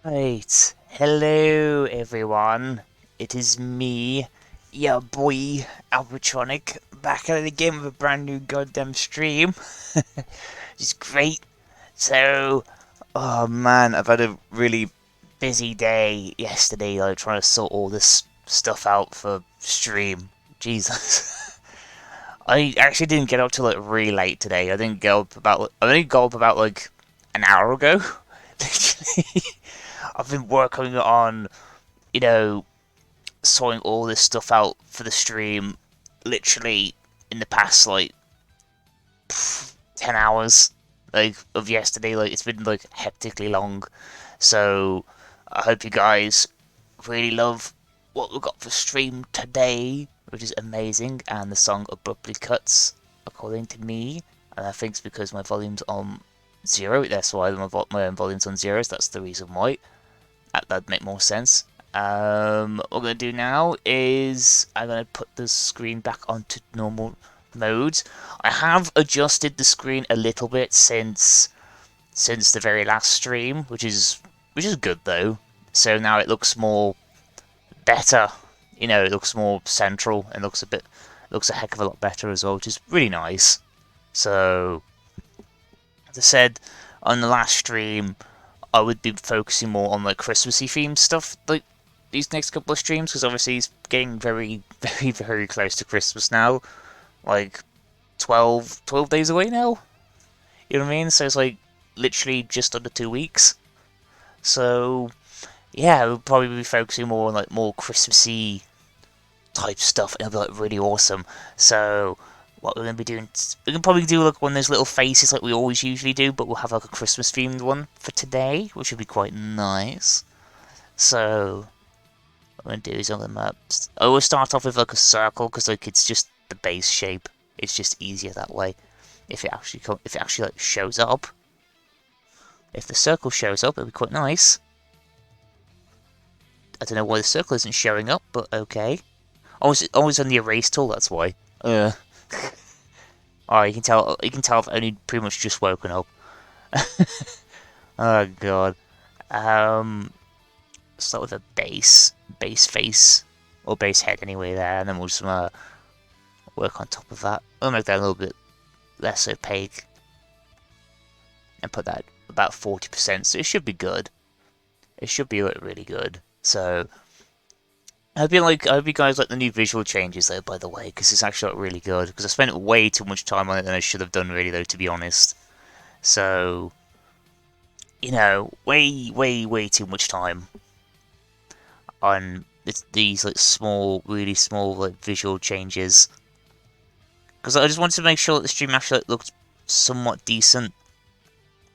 Right. Hello, everyone. It is me, your boy, Albratronic, back at it again with a brand new goddamn stream. It's great. So, oh man, I've had a really busy day yesterday, like trying to sort all this stuff out for stream. Jesus. I actually didn't get up till like really late today. I only got up about like an hour ago. Literally. I've been working on, you know, sorting all this stuff out for the stream literally in the past like 10 hours like of yesterday. Like it's been like hectically long. So I hope you guys really love what we got for stream today, which is amazing. And the song abruptly cuts, according to me, and I think it's because my volume's on zero. That's why my own volume's on zero. So that's the reason why. That'd make more sense. What I'm going to do now is I'm going to put the screen back onto normal mode. I have adjusted the screen a little bit since the very last stream, which is good though. So now it looks more better. You know, it looks more central and looks a heck of a lot better as well, which is really nice. So, as I said on the last stream, I would be focusing more on like Christmassy themed stuff like these next couple of streams because obviously it's getting very, very, very close to Christmas now. Like 12 days away now. You know what I mean? So it's like literally just under 2 weeks. So yeah, we'll probably be focusing more on like more Christmassy type stuff and it'll be like really awesome. So what we're going to be doing, we can probably do like one of those little faces like we always usually do, but we'll have like a Christmas themed one for today, which would be quite nice. So what I'm going to do is I always start off with like a circle because like it's just the base shape. It's just easier that way. If it actually like shows up, if the circle shows up, it'll be quite nice. I don't know why the circle isn't showing up, but okay. Always on the erase tool. That's why. Oh, you can tell. You can tell I've only pretty much just woken up. Oh god. Start with a base face, or base head anyway there, and then we'll just work on top of that. I'll make that a little bit less opaque, and put that about 40%. So it should be good. It should be like really good. So I hope you guys like the new visual changes though. By the way, because it's actually like, really good. Because I spent way too much time on it than I should have done, really, though, to be honest. So you know, way, way, way too much time on these like small, really small like visual changes. Because I just wanted to make sure that the stream actually like, looked somewhat decent.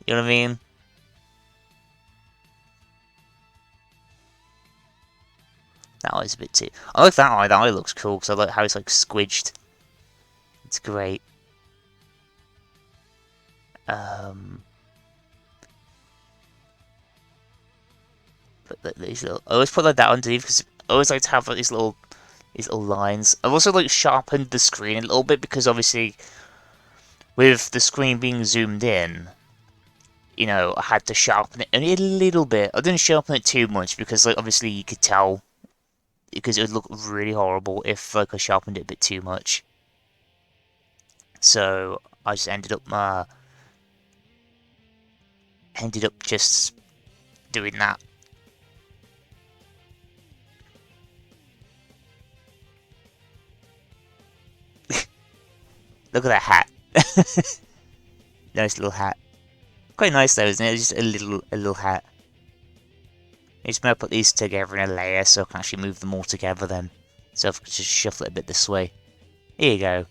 You know what I mean? That eye's a bit too. I like that eye. That eye looks cool because I like how it's like squidged. It's great. But these little, I always put like that underneath because I always like to have like these little lines. I've also like sharpened the screen a little bit because obviously with the screen being zoomed in, you know, I had to sharpen it a little bit. I didn't sharpen it too much because like obviously you could tell because it would look really horrible if like I sharpened it a bit too much. So I just ended up just doing that. Look at that hat. Nice little hat. Quite nice though, isn't it? Just a little hat. I'm just gonna put these together in a layer so I can actually move them all together then. So I can just shuffle it a bit this way. Here you go.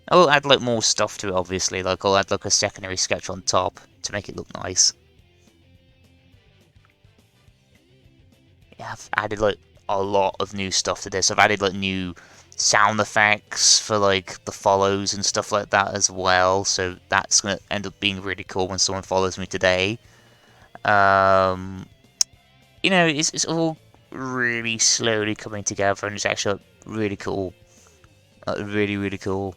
I'll add like more stuff to it obviously, like I'll add like a secondary sketch on top to make it look nice. Yeah, I've added like a lot of new stuff to this. I've added like new sound effects for like the follows and stuff like that as well. So that's gonna end up being really cool when someone follows me today. You know, it's all really slowly coming together, and it's actually like, really cool. Really, really cool.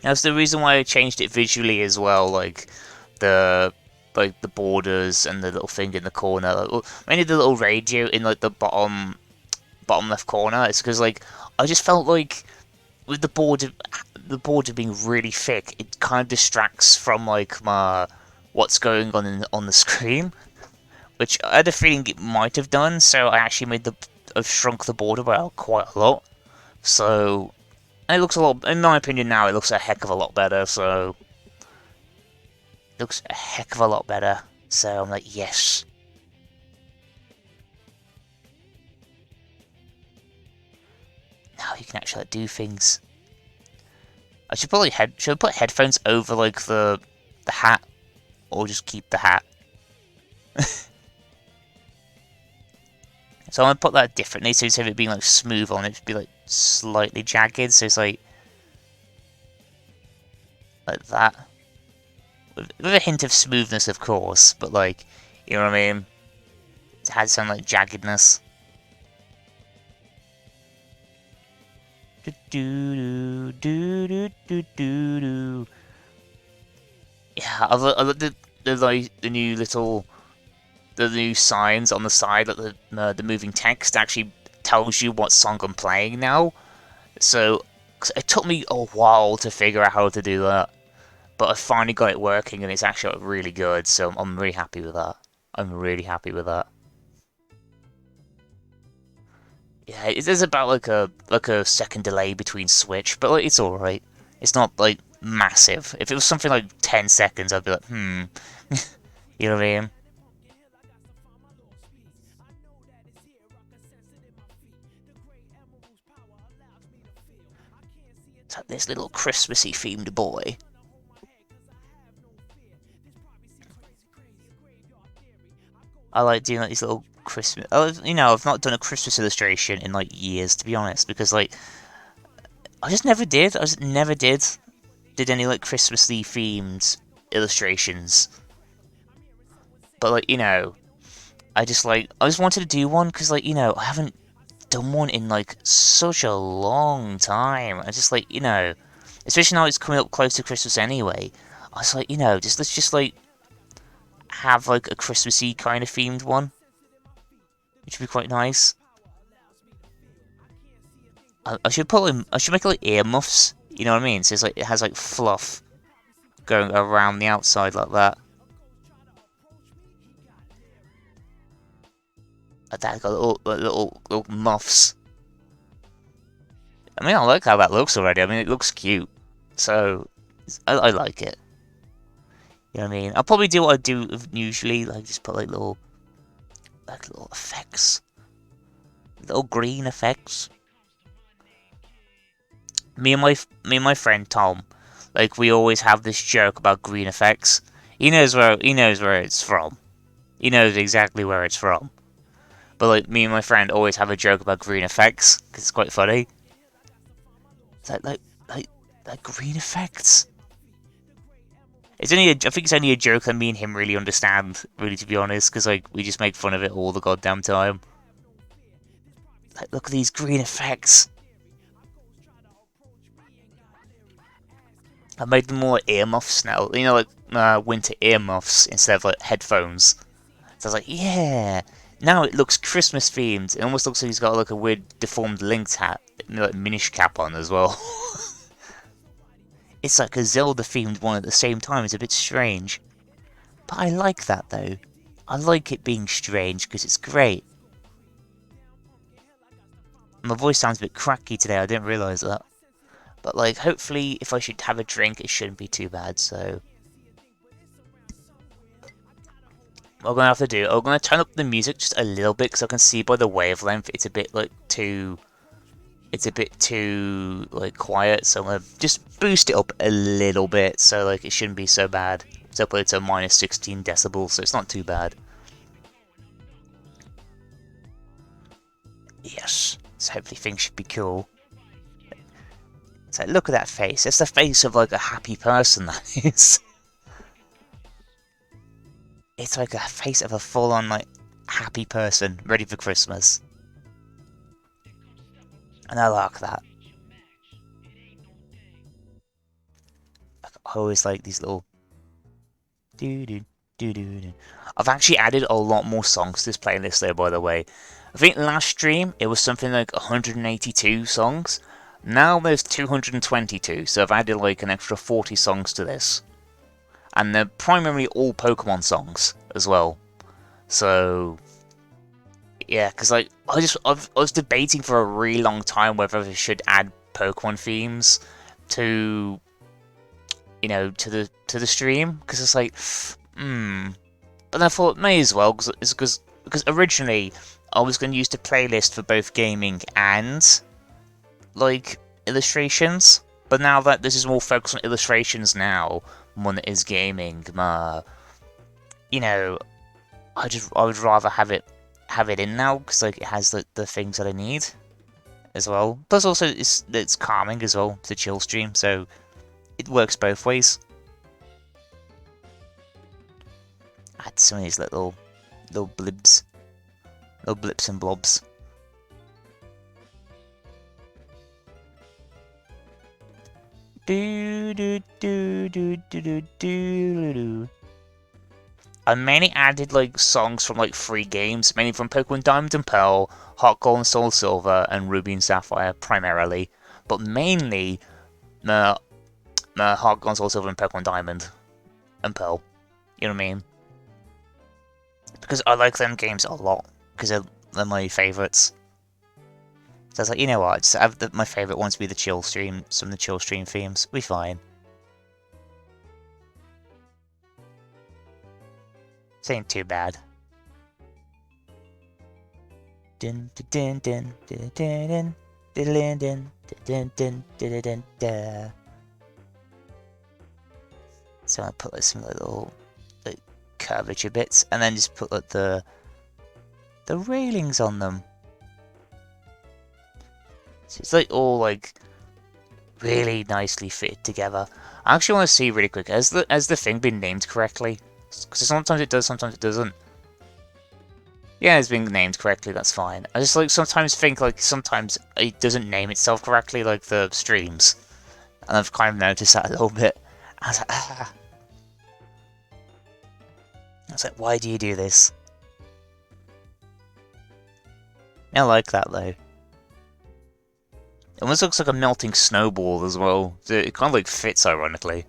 That's the reason why I changed it visually as well. Like the borders and the little thing in the corner. Like, mainly the little radio in like the bottom left corner. It's because like I just felt like with the border being really thick, it kind of distracts from like what's going on on the screen, which I had a feeling it might have done. So I actually I've shrunk the border by quite a lot. So and it looks a lot, in my opinion now, it looks a heck of a lot better. So it looks a heck of a lot better. So I'm like, yes. Now you can actually like, do things. I should probably should I put headphones over like the hat, or just keep the hat. So I'm gonna put that differently. So instead of it being like smooth on it, should be like slightly jagged. So it's like that, with a hint of smoothness, of course. But like, you know what I mean? It has some like jaggedness. Do do do do do do do. Yeah, I love the new little new signs on the side, like the moving text actually tells you what song I'm playing now. So it took me a while to figure out how to do that, but I finally got it working, and it's actually really good. So I'm really happy with that. I'm really happy with that. Yeah, there's about like a second delay between Switch, but like it's all right. It's not like massive. If it was something like 10 seconds, I'd be like, hmm. You know what I mean? It's like this little Christmassy themed boy. I like doing like these little Christmas. You know, I've not done a Christmas illustration in like years, to be honest, because like I just never did. I just never did any like Christmassy themed illustrations. But like, you know, I just wanted to do one because like, you know, I haven't done one in like such a long time. I just like, you know, especially now it's coming up close to Christmas anyway. I was like, you know, let's just like have like a Christmassy kind of themed one, which would be quite nice. I should I should make like earmuffs. You know what I mean? So it's like it has like fluff going around the outside like that. Like that, got little muffs. I mean, I like how that looks already. I mean, it looks cute. So I like it. You know what I mean? I'll probably do what I do usually, like just put like little effects, little green effects. Me and my friend Tom, like we always have this joke about green effects. He knows where it's from. He knows exactly where it's from. But like me and my friend always have a joke about green effects because it's quite funny. It's like green effects. It's only I think it's only a joke that me and him really understand, really, to be honest, because like we just make fun of it all the goddamn time. Like, look at these green effects. I made them more earmuffs now, you know, like winter earmuffs instead of like headphones. So I was like, yeah. Now it looks Christmas themed. It almost looks like he's got like a weird deformed Link's hat, like Minish cap on as well. It's like a Zelda themed one at the same time. It's a bit strange. But I like that though. I like it being strange because it's great. My voice sounds a bit cracky today, I didn't realise that. But like, hopefully if I should have a drink, it shouldn't be too bad, so... What I'm gonna have to do, I'm gonna turn up the music just a little bit because I can see by the wavelength it's a bit like too... It's a bit too like quiet, so I'm gonna just boost it up a little bit so like it shouldn't be so bad. So I put it to minus 16 decibels, so it's not too bad. Yes, so hopefully things should be cool. So look at that face. It's the face of like a happy person, that is. It's like a face of a full-on like happy person ready for Christmas. And I like that. I always like these little Do do do do do. I've actually added a lot more songs to this playlist though, by the way. I think last stream it was something like 182 songs. Now there's 222, so I've added like an extra 40 songs to this. And they're primarily all Pokemon songs as well. So yeah, because like I was debating for a really long time whether I should add Pokemon themes to to the stream, because it's like but I thought may as well, because originally I was going to use the playlist for both gaming and like illustrations, but now that this is more focused on illustrations now more than it is gaming, I would rather have it in now, because like it has the things that I need as well. Plus also it's calming as well to chill stream, so it works both ways. Add some of these little blips and blobs. Do do do do do do do do. I mainly added like songs from like 3 games, mainly from Pokemon Diamond and Pearl, Heart Gold and Soul Silver, and Ruby and Sapphire primarily, but mainly Heart Gold and Soul Silver and Pokemon Diamond and Pearl. You know what I mean? Because I like them games a lot, because they're my favourites. So I was like, you know what, just have my favourite ones be the chill stream, some of the chill stream themes. We'll be fine. This ain't too bad. Din din din din din din din din din din din din. So I put like some little like curvature bits, and then just put like the railings on them. So it's like all like really nicely fitted together. I actually want to see really quick, has the thing been named correctly? Because sometimes it does, sometimes it doesn't. Yeah, it's been named correctly, that's fine. I just like sometimes think like sometimes it doesn't name itself correctly, like the streams. And I've kind of noticed that a little bit. I was like, ah. I was like, why do you do this? I like that though. It almost looks like a melting snowball as well. It kind of like fits ironically.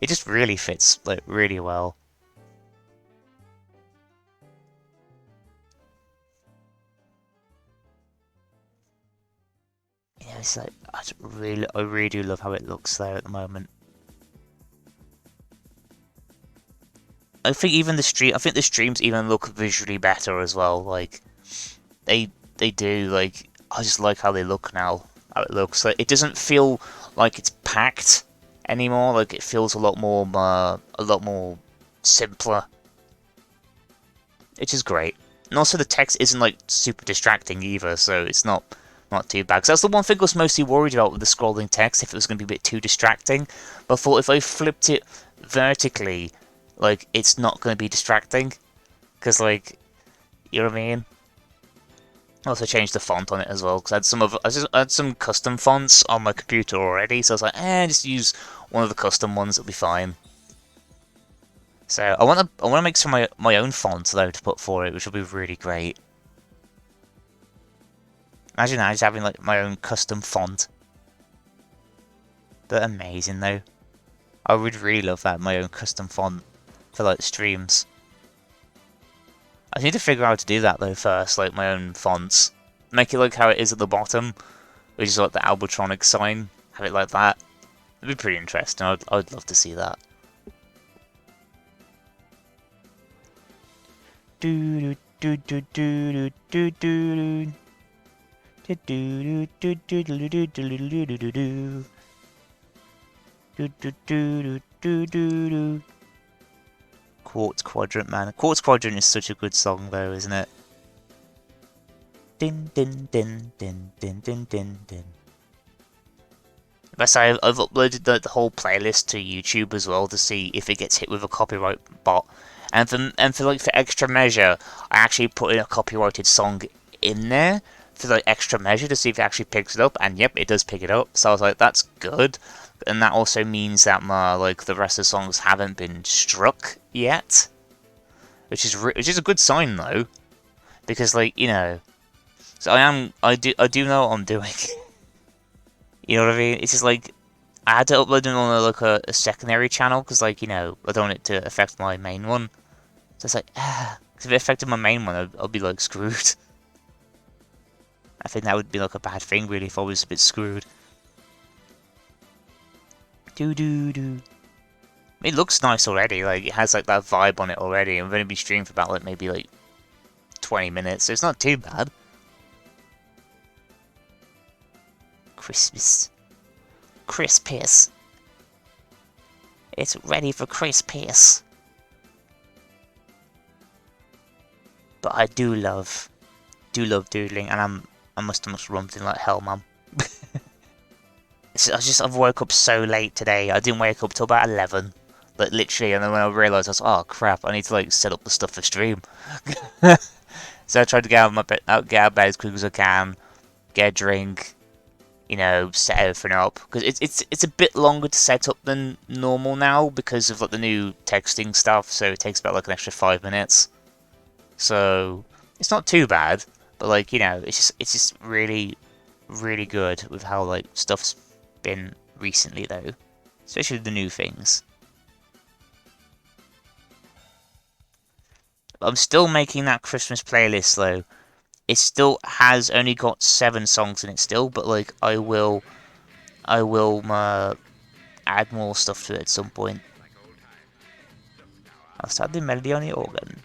It just really fits like really well. Yeah, it's like I really do love how it looks there at the moment. I think even the streams even look visually better as well. Like they do. Like I just like how they look now. How it looks. Like it doesn't feel like it's packed anymore. Like it feels a lot more simpler, which is great. And also the text isn't like super distracting either, so it's not too bad. 'Cause that's the one thing I was mostly worried about with the scrolling text, if it was going to be a bit too distracting. But I thought if I flipped it vertically, like it's not going to be distracting, because like you know what I mean. I also changed the font on it as well, because I had some custom fonts on my computer already, so I was like, just use one of the custom ones, it'll be fine. So I want to make some of my own fonts though to put for it, which will be really great. Imagine that, just having like my own custom font. They're amazing though. I would really love that, my own custom font for like streams. I need to figure out how to do that though first, like my own fonts. Make it like how it is at the bottom, which is like the Albratronic sign. Have it like that. It'd be pretty interesting. I'd love to see that. Do do do do do do do do do do do do do do do do do do do. Quartz Quadrant, man. Quartz Quadrant is such a good song though, isn't it? Din din din din din din din din. Best I've uploaded the whole playlist to YouTube as well to see if it gets hit with a copyright bot. And for extra measure, I actually put in a copyrighted song in there, for like extra measure to see if it actually picks it up, and yep, it does pick it up. So I was like, that's good, and that also means that my like the rest of the songs haven't been struck yet, which is a good sign though, because like so I do know what I'm doing. You know what I mean? It's just like I had to upload them on like a secondary channel because like I don't want it to affect my main one. So it's like because if it affected my main one, I'll be like screwed. I think that would be like a bad thing really if I was a bit screwed. Do do do. It looks nice already. Like it has like that vibe on it already. I've only been streaming for about like maybe like 20 minutes, so it's not too bad. Christmas. CHRISBISH. It's ready for CHRISBISH. But I do love doodling, and I must have rumbling like hell, man. I've woke up so late today. I didn't wake up till about 11, like literally, and then when I realised, I was like, oh crap, I need to like set up the stuff for stream. So I tried to get out of bed as quick as I can, get a drink, set everything up because it's a bit longer to set up than normal now because of like the new texting stuff. So it takes about like an extra 5 minutes. So it's not too bad, but like it's just really really good with how like stuff's been recently though, especially the new things. I'm still making that Christmas playlist though. It still has only got 7 songs in it still, but like I will add more stuff to it at some point. I'll start the melody on the organ.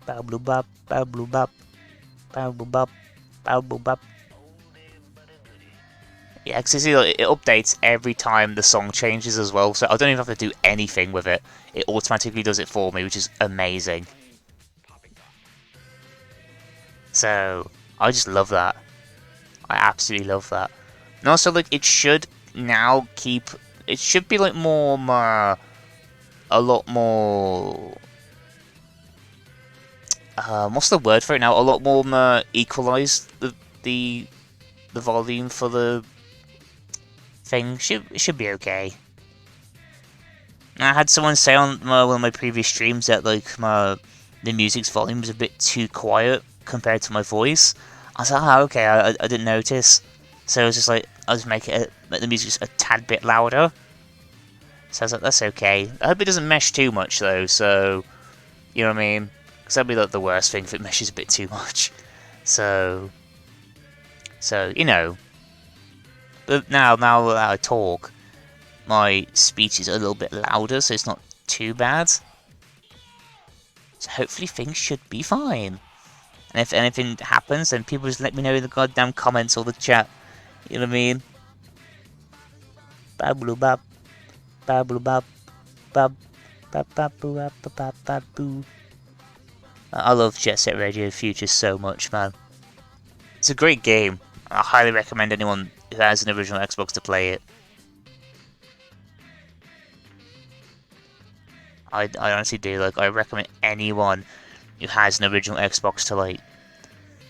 Bow blue bop, bow blue bop, bow blue bop, bow blue bop. Yeah, because it updates every time the song changes as well, so I don't even have to do anything with it. It automatically does it for me, which is amazing. So, I just love that. I absolutely love that. And also, like, it should now keep... It should be, like, a lot more... what's the word for it now? A lot more equalized, the volume for the thing. Should be okay. I had someone say on one of my previous streams that like the music's volume is a bit too quiet compared to my voice. I was like, okay, I didn't notice. So I was just like, I'll just make the music just a tad bit louder. So I was like, that's okay. I hope it doesn't mesh too much though, so, you know what I mean? Because that'd be like the worst thing if it meshes a bit too much. So, But now that I talk, my speech is a little bit louder, so it's not too bad. So hopefully things should be fine. And if anything happens, then people just let me know in the goddamn comments or the chat. You know what I mean? Babbloo bop, babbloo bop, bop, bop, bop, boo, bop, bop, bop, boo. I love Jet Set Radio Future so much, man. It's a great game. I highly recommend anyone who has an original Xbox to play it. I honestly do. Like, I recommend anyone who has an original Xbox to like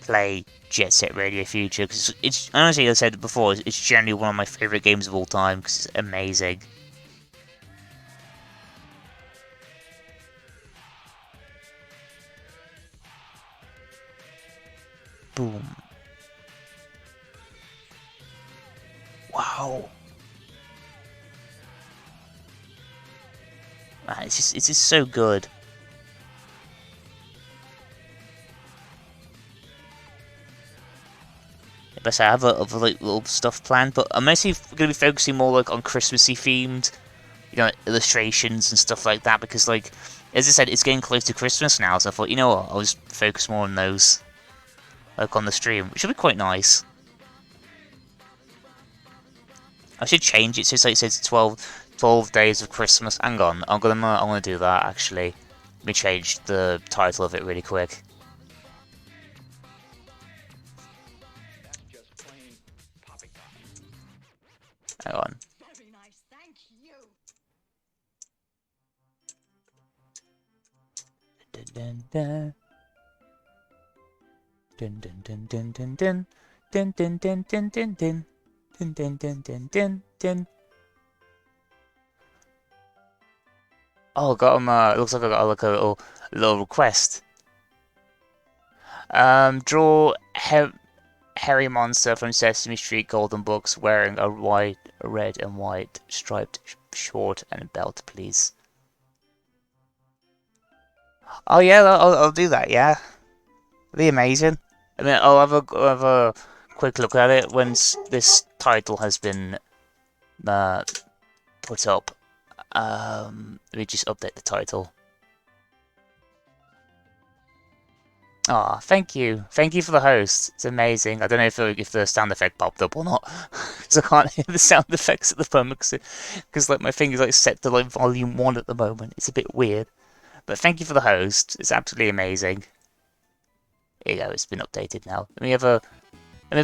play Jet Set Radio Future because it's honestly, as I said before, it's generally one of my favorite games of all time because it's amazing. Boom. Wow. Man, it's just so good. But I have other like little stuff planned, but I'm mostly going to be focusing more like on Christmassy themed, illustrations and stuff like that because like, as I said, it's getting close to Christmas now, so I thought, you know what, I'll just focus more on those, like on the stream, which should be quite nice. I should change it so it's like it says 12 days of Christmas. Hang on, I'm gonna do that actually. Let me change the title of it really quick. Hang on. Very nice, thank you. Dun, dun, dun. Din din din din din din. Din din din din din din. Din din din din din din. Oh, got him. Looks like I got like a little request. Draw hairy monster from Sesame Street Golden Books wearing a red and white striped short and belt, please. Oh yeah, I'll do that. Yeah, it'll be amazing. I mean, I'll have a quick look at it once this title has been put up. Let me just update the title. Ah, thank you. Thank you for the host. It's amazing. I don't know if the sound effect popped up or not, because I can't hear the sound effects at the moment, because like my finger's like set to like volume 1 at the moment. It's a bit weird. But thank you for the host. It's absolutely amazing. Here you go. It's been updated now. Let me have a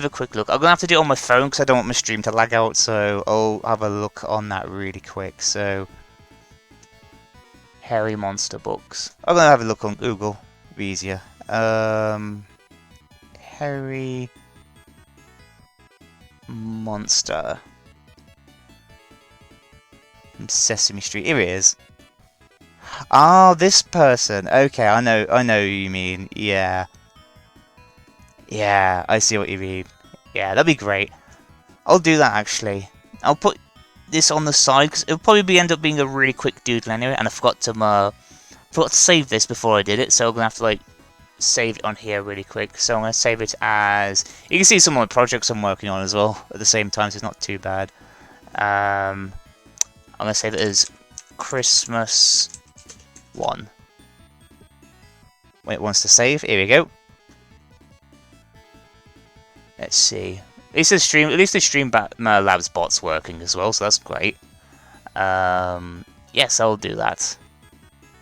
quick look. I'm gonna have to do it on my phone because I don't want my stream to lag out. So I'll have a look on that really quick. So hairy monster books. I'm gonna have a look on Google. It'll be easier. Hairy monster from Sesame Street. Here it is. Oh, this person. Okay, I know who you mean. Yeah. Yeah, I see what you mean. Yeah, that'd be great. I'll do that actually. I'll put this on the side because it'll probably end up being a really quick doodle anyway. And I forgot to save this before I did it, so I'm gonna have to like save it on here really quick. So I'm gonna save it as you can see some of my projects I'm working on as well at the same time, so it's not too bad. I'm gonna save it as Christmas 1. Wait, it wants to save. Here we go. Let's see. At least the stream labs bot's working as well, so that's great. Yes, I'll do that.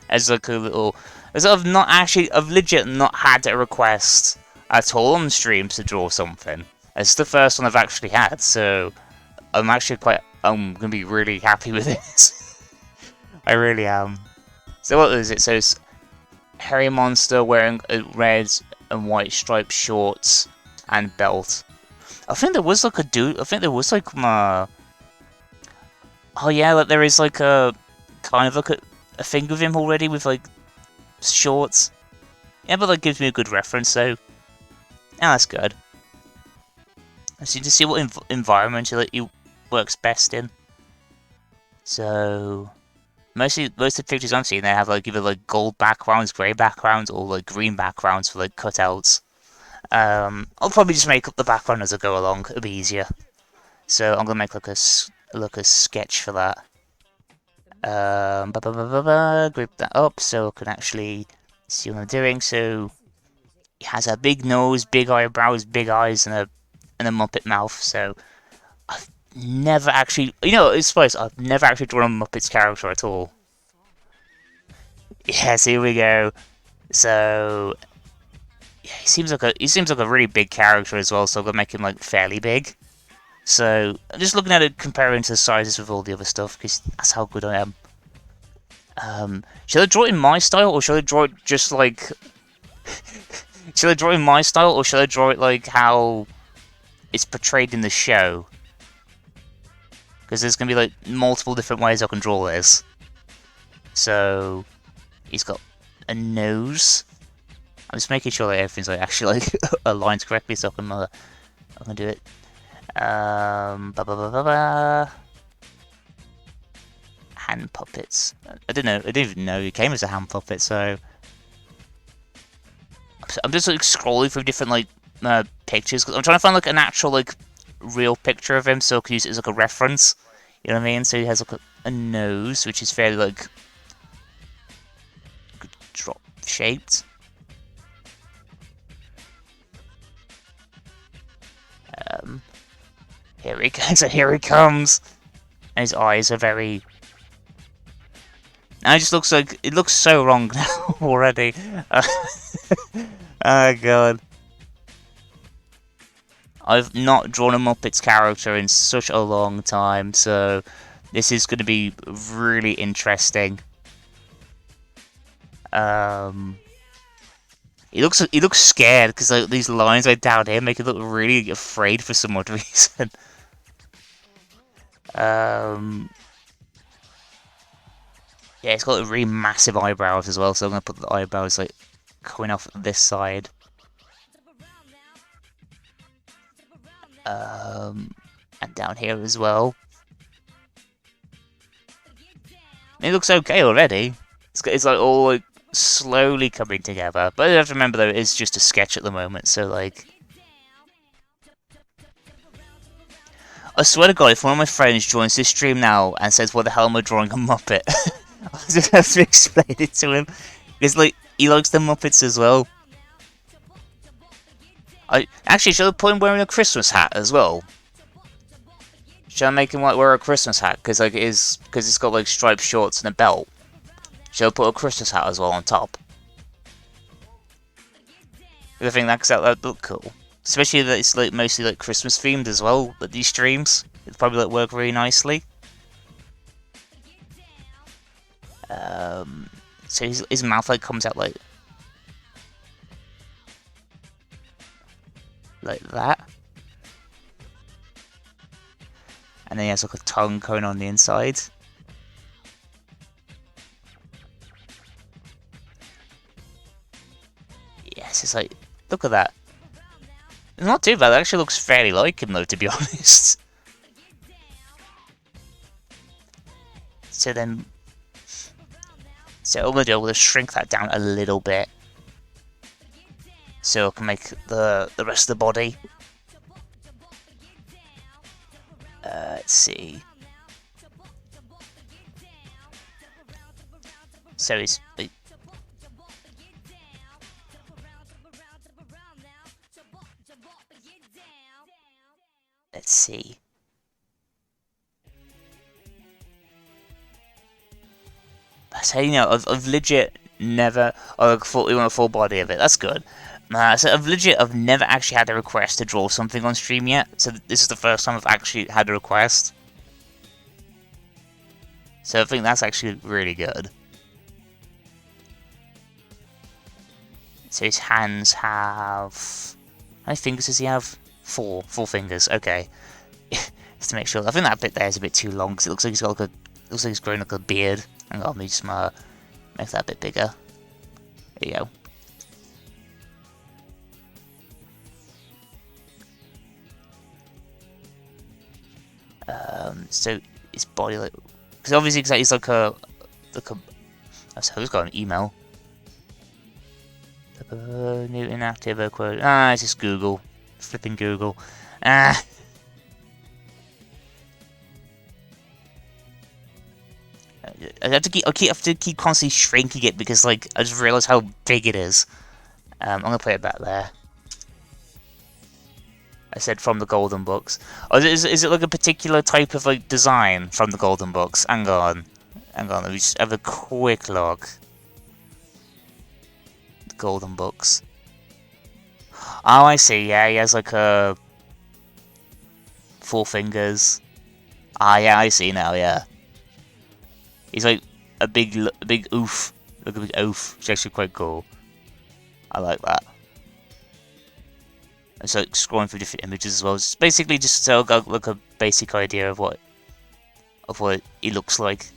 As like a little, as I've legit not had a request at all on streams to draw something. It's the first one I've actually had, so I'm gonna be really happy with this. I really am. So what is it? So it's hairy monster wearing red and white striped shorts and belt. I think there was like a dude. I think there was like oh yeah, like there is like a kind of like a thing of him already with like shorts. Yeah, but that gives me a good reference, so yeah, that's good. I need to see what environment he works best in. So most of the pictures I'm seeing, they have like either like gold backgrounds, grey backgrounds, or like green backgrounds for like cutouts. I'll probably just make up the background as I go along. It'll be easier. So I'm gonna make like a sketch for that. Group that up so I can actually see what I'm doing. So he has a big nose, big eyebrows, big eyes, and a Muppet mouth. So I've never actually, it's supposed I've never actually drawn a Muppet's character at all. Yes, here we go. So yeah, he seems like a really big character as well. So I'm gonna make him like fairly big. So I'm just looking at it, comparing to the sizes with all the other stuff, because that's how good I am. Should I draw it in my style, or should I draw it just like? Should I draw it in my style, or should I draw it like how it's portrayed in the show? Because there's gonna be like multiple different ways I can draw this. So he's got a nose. I'm just making sure that everything's like actually like aligned correctly, so I can do it. Hand puppets. I didn't even know he came as a hand puppet. So I'm just like scrolling through different like pictures because I'm trying to find like an actual like real picture of him, so I can use it as like a reference. You know what I mean? So he has like a nose, which is fairly like drop shaped. Here he goes. So here he comes. And his eyes are very. And it looks so wrong now already. Oh god. I've not drawn a Muppets character in such a long time, so this is going to be really interesting. He looks scared because like these lines right down here make him look really afraid for some odd reason. Um, yeah, it's got really massive eyebrows as well, so I'm gonna put the eyebrows like coming off this side. And down here as well. It looks okay already. It's like all like slowly coming together, but you have to remember though it is just a sketch at the moment, so like. I swear to God, if one of my friends joins this stream now and says, "What the hell am I drawing a Muppet?" I just have to explain it to him because like he likes the Muppets as well. I actually should I put him wearing a Christmas hat as well. Should I make him like wear a Christmas hat because like because it's got like striped shorts and a belt? Should I put a Christmas hat as well on top? I think that'd look cool, especially that it's like mostly like Christmas themed as well. But these streams, it'd probably like work really nicely. So his mouth like comes out like that. And then he has like a tongue going on the inside. Yes, it's like, look at that. It's not too bad, it actually looks fairly like him though, to be honest. So then... So what I'm going to do, I'm going to shrink that down a little bit. So I can make the rest of the body. Let's see. So he's... Let's see. So, you know, I've legit never... Oh, you want a full body of it. That's good. So I've never actually had a request to draw something on stream yet. So this is the first time I've actually had a request. So I think that's actually really good. So his hands have... How many fingers does he have? 4 fingers. Okay. Just to make sure. I think that bit there is a bit too long because it looks like he's got like looks like he's growing like a beard. Hang on, let me just make that a bit bigger. There you go. So his body like, because obviously he's like a. So who's got an email? New inactive quote. It's just Google. Flipping Google. I have to keep constantly shrinking it because like I just realised how big it is. I'm gonna put it back there. I said from the Golden Books. Oh, is it like a particular type of like design from the Golden Books? Hang on. Let me just have a quick look. The Golden Books. Oh, I see. Yeah, he has like 4 fingers. Ah, yeah, I see now. Yeah. He's like a big oof. Like a big oof. It's actually quite cool. I like that. It's like scrolling through different images as well. It's basically just so I got like a basic idea of what he looks like.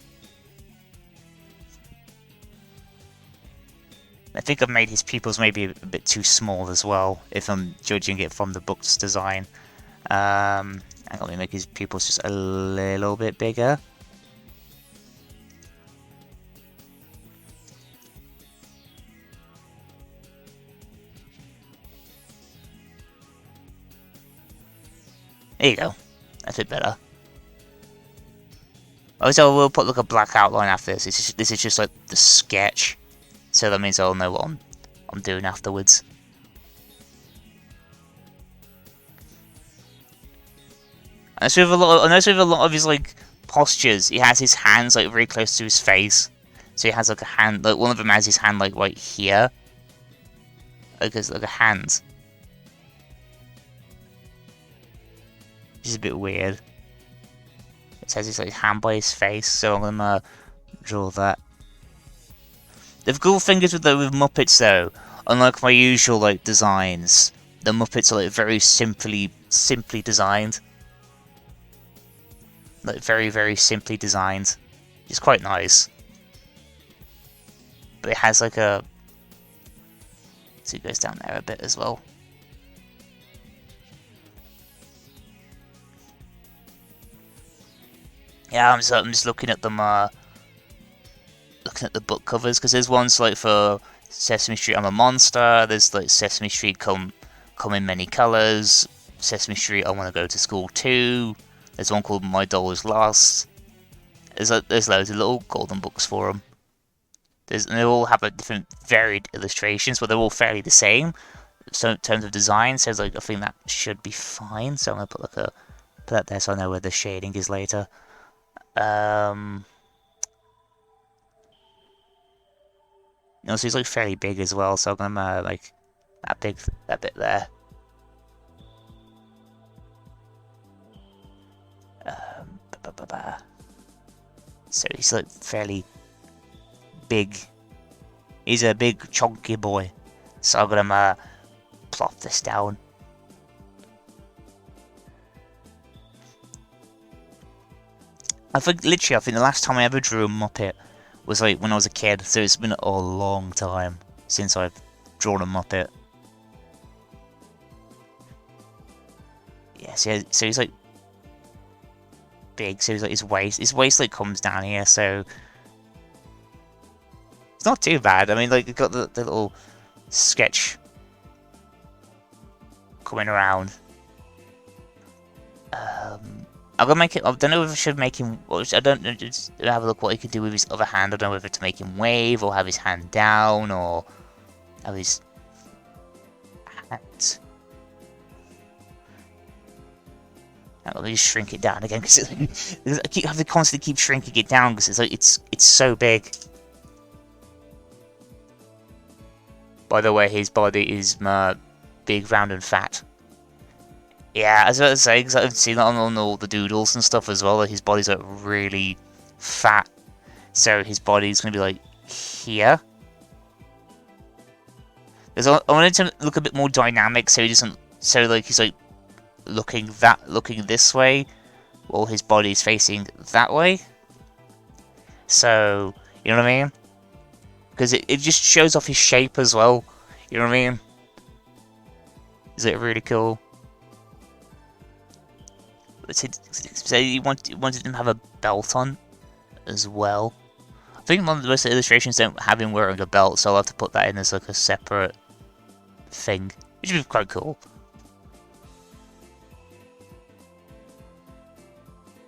I think I've made his pupils maybe a bit too small as well, if I'm judging it from the book's design. I'm going to make his pupils just a little bit bigger. There you go. That's a bit better. Also, we'll put like a black outline after this. This is just like the sketch. So that means I'll know what I'm doing afterwards. And so with a lot of his like postures, he has his hands like very close to his face. So he has like a hand, like one of them has his hand like right here. Like it's like a hand. Which is a bit weird. It says his like hand by his face, so I'm gonna draw that. The cool thing is with Muppets though, unlike my usual like designs, the Muppets are like very simply designed. Like very simply designed. It's quite nice. But it has like a... So it goes down there a bit as well. Yeah, I'm just looking at them, looking at the book covers, because there's ones like for Sesame Street, I'm a Monster, there's like Sesame Street come in many colours, Sesame Street, I want to go to school too, there's one called My Doll is Lost, there's loads of little golden books for them. And they all have a different varied illustrations, but they're all fairly the same. So in terms of design, so like I think that should be fine. So I'm gonna put like put that there so I know where the shading is later. So he's like fairly big as well, so I'm gonna like that bit there. So he's like fairly big. He's a big chunky boy. So I'm gonna plop this down. I think the last time I ever drew a Muppet was like when I was a kid, so it's been a long time since I've drawn a Muppet. Yeah, so he's like big, so he's like his waist like comes down here, so it's not too bad. I mean, like, you've got the little sketch coming around. I'm gonna make it. I don't know if I should make him. I don't know. Just have a look what he could do with his other hand. I don't know whether to make him wave or have his hand down or have his hat. Let me just shrink it down again because I have to constantly keep shrinking it down because it's like it's so big. By the way, his body is big, round, and fat. Yeah, as I was saying, because I've seen that on all the doodles and stuff as well, that his body's like really fat. So his body's going to be like here. I wanted to look a bit more dynamic, so he doesn't. So like he's like looking this way, while his body's facing that way. So you know what I mean? Because it just shows off his shape as well. You know what I mean? Is it really cool? So you wanted him to have a belt on as well. I think most of the illustrations don't have him wearing a belt, so I'll have to put that in as like a separate thing, which would be quite cool.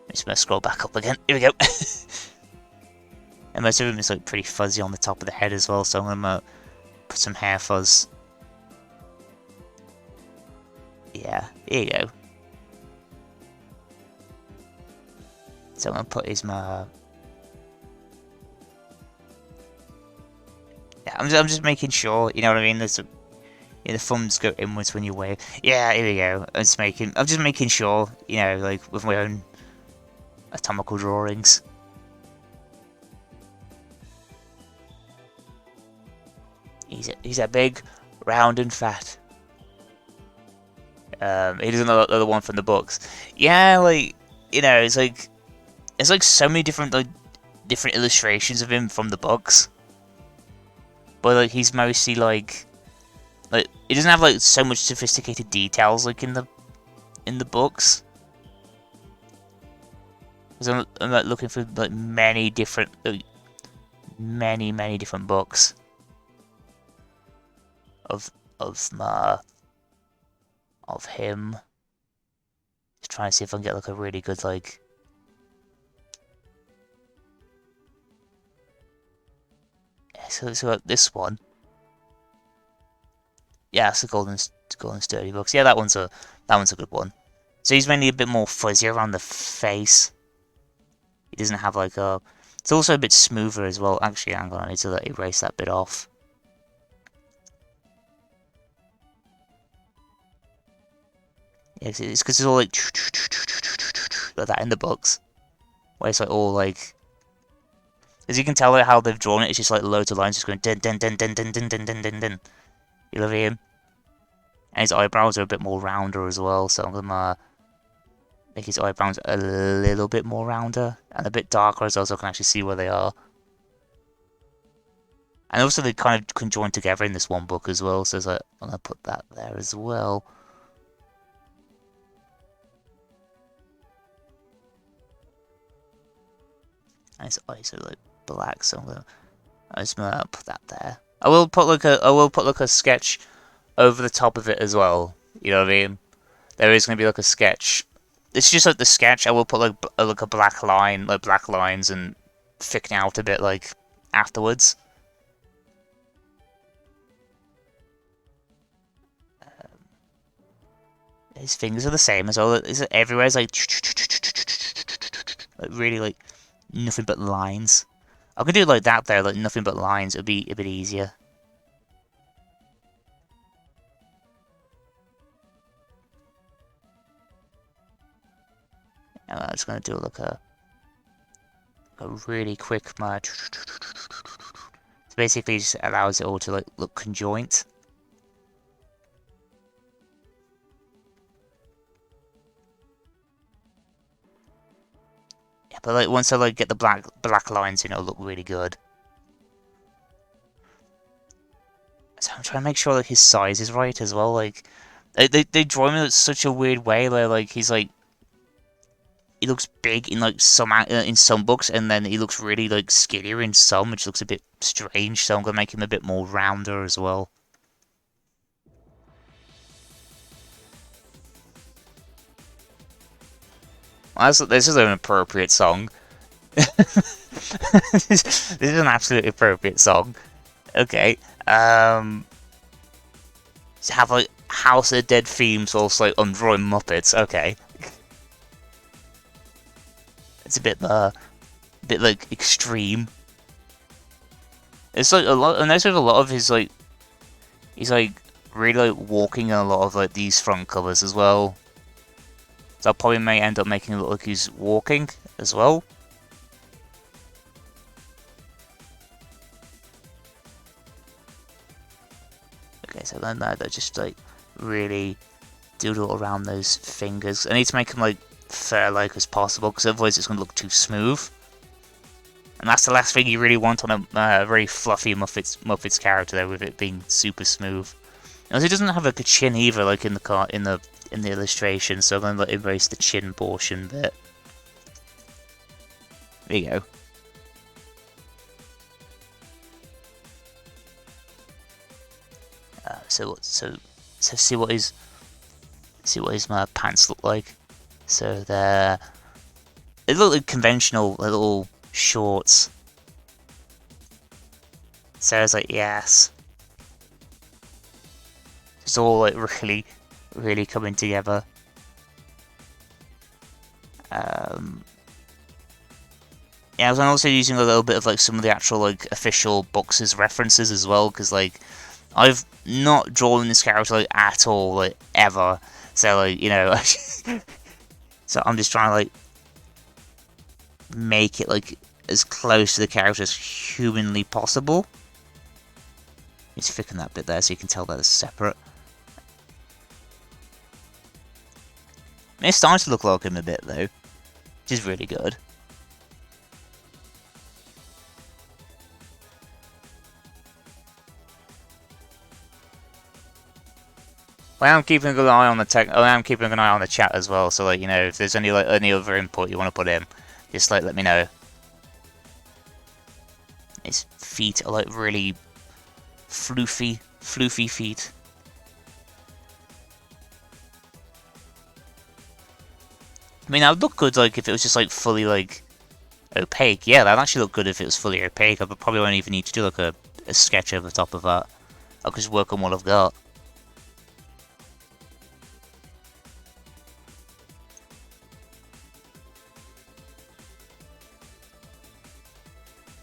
I'm just gonna scroll back up again. Here we go. And most of him is like pretty fuzzy on the top of the head as well, so I'm gonna put some hair fuzz. Yeah, here you go. So I'm gonna put his yeah, I'm just making sure, you know what I mean. There's the thumbs go inwards when you wave. Yeah, here we go. I'm just making sure, you know, like with my own atomical drawings. He's a big, round and fat. He doesn't know the one from the books. Yeah, like you know, it's like so many different illustrations of him from the books, but like he's mostly like he doesn't have like so much sophisticated details like in the books. Because I'm like looking for like many different many different books of him. Just trying to see if I can get like a really good like. So this one. Yeah, it's the golden sturdy books. Yeah, that one's a good one. So he's mainly a bit more fuzzy around the face. He doesn't have like a. It's also a bit smoother as well. Actually, hang on, I need to erase that bit off. Yeah, it's because it's all like that in the books, where it's like all like. As you can tell how they've drawn it, it's just like loads of lines just going dun dun dun dun dun dun dun dun dun dun. You love him? And his eyebrows are a bit more rounder as well, so I'm gonna make his eyebrows a little bit more rounder and a bit darker as well, so I can actually see where they are. And also they kind of conjoin together in this one book as well, so I'm gonna put that there as well. And his eyes are like black, so I'm just gonna put that there. I will put like a sketch over the top of it as well. You know what I mean? There is gonna be like a sketch. It's just like the sketch. I will put like a black line, like black lines, and thicken out a bit like afterwards. His fingers are the same as well. Is it everywhere? It's like really like nothing but lines. I could do it like that there, like nothing but lines. It'd be a bit easier. And I'm just gonna do like a really quick merge. So basically, just allows it all to like look conjoint. Yeah, but like once I like get the black lines, it'll look really good. So I'm trying to make sure like his size is right as well. Like they draw him in such a weird way where like he looks big in some books, and then he looks really like skinnier in some, which looks a bit strange. So I'm gonna make him a bit more rounder as well. This is an appropriate song. This is an absolutely appropriate song. Okay. Have like House of the Dead themes also like on drawing Muppets. Okay. It's a bit like extreme. It's like a lot. I noticed with a lot of his like, he's like really like walking in a lot of like these front covers as well. So I probably may end up making it look like he's walking as well. Okay, so then I just like really doodle around those fingers. I need to make them like fur-like as possible, because otherwise it's going to look too smooth. And that's the last thing you really want on a very fluffy Muppets character there, with it being super smooth. And he doesn't have like a chin either, like in the illustration. So I'm going to like, erase the chin portion bit. There you go. So see what his pants look like. So they look like conventional little shorts. Sarah's like, yes. It's all like really coming together. Yeah, I was also using a little bit of like some of the actual like official books as references as well, because like I've not drawn this character like at all, like ever. So like, you know, so I'm just trying to like make it like as close to the character as humanly possible. Just thicken that bit there so you can tell that it's separate. It's starting to look like him a bit though, which is really good. I am keeping an eye on I am keeping an eye on the chat as well. So like, you know, if there's any other input you want to put in, just like let me know. His feet are like really floofy feet. I mean, that would look good like if it was just like fully like opaque. Yeah, that'd actually look good if it was fully opaque. I probably won't even need to do like a sketch over the top of that. I'll just work on what I've got.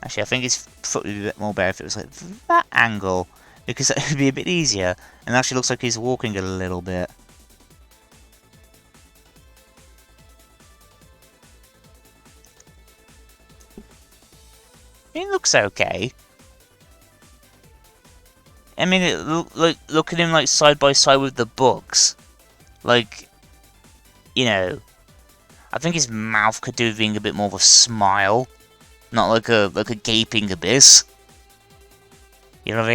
Actually, I think it's probably a bit more better if it was like that angle, because it would be a bit easier. And it actually looks like he's walking a little bit. It looks okay. I mean, like look at him like side by side with the books. Like, you know, I think his mouth could do with being a bit more of a smile, not like a gaping abyss. You know what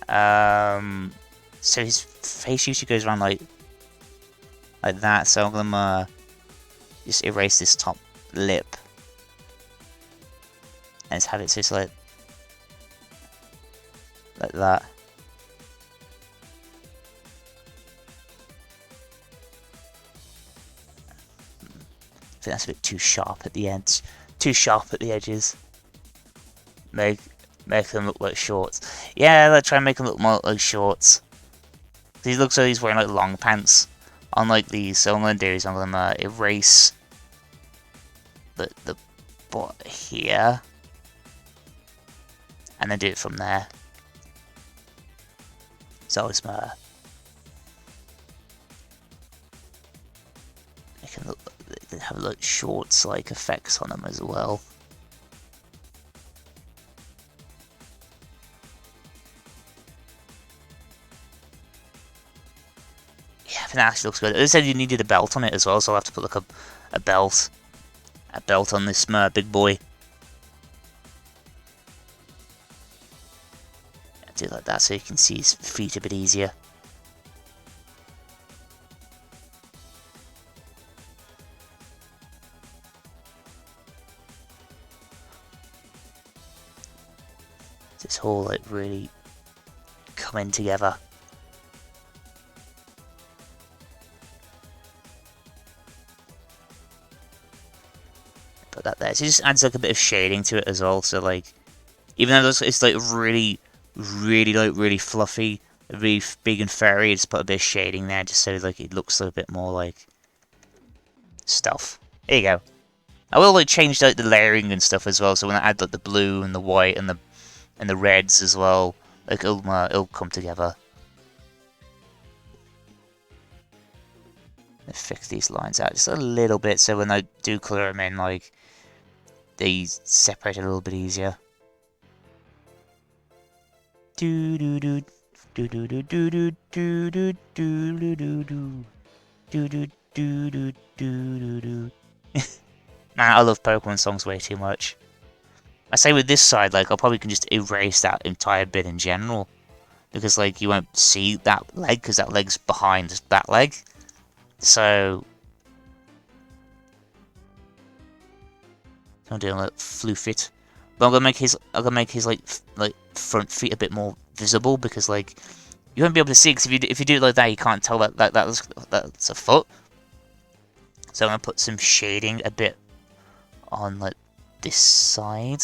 I mean? So his face usually goes around like that. So I'm gonna just erase this top lip and just have it so it's like that. I think that's a bit too sharp at the ends. Too sharp at the edges. Make them look like shorts. Yeah, let's try and make them look more like shorts. He looks like he's wearing like long pants, unlike these. So what I'm gonna do is I'm gonna erase the butt here, and then do it from there. So it's make them look. They have like shorts like effects on them as well. Yeah, I think that actually looks good. It said you needed a belt on it as well, so I'll have to put like a belt on this big boy. Do it like that so you can see his feet a bit easier. It's all like really coming together. Put that there. So it just adds like a bit of shading to it as well. So like, even though it's like really fluffy, really big and furry, just put a bit of shading there just so like it looks a bit more like stuff. There you go. I will like change like the layering and stuff as well. So when I add like the blue and the white and the reds as well, like it'll come together. Fix these lines out just a little bit so when I do colour them in, like they separate a little bit easier. Do do do do do do do do do do do do do do do do do do do. Man, I love Pokemon songs way too much. I say with this side, like I probably can just erase that entire bit in general, because like you won't see that leg because that leg's behind that leg. So I'm doing like floof it, but I'm gonna make his like front feet a bit more visible because like you won't be able to see because if you do it like that you can't tell that's a foot. So I'm gonna put some shading a bit on like this side.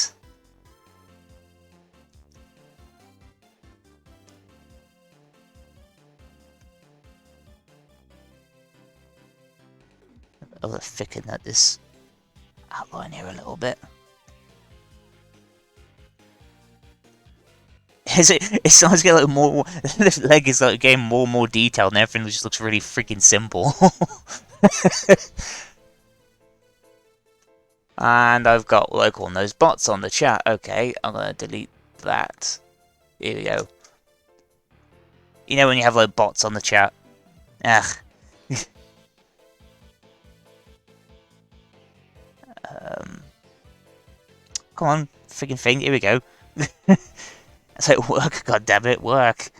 I'm gonna thicken this outline here a little bit. It starts to get like more. The leg is like getting more and more detailed, and everything just looks really freaking simple. And I've got like all those bots on the chat. Okay, I'm gonna delete that. Here we go. You know when you have like bots on the chat? Ugh. Come on, freaking thing. Here we go. It's like work. God damn it, work.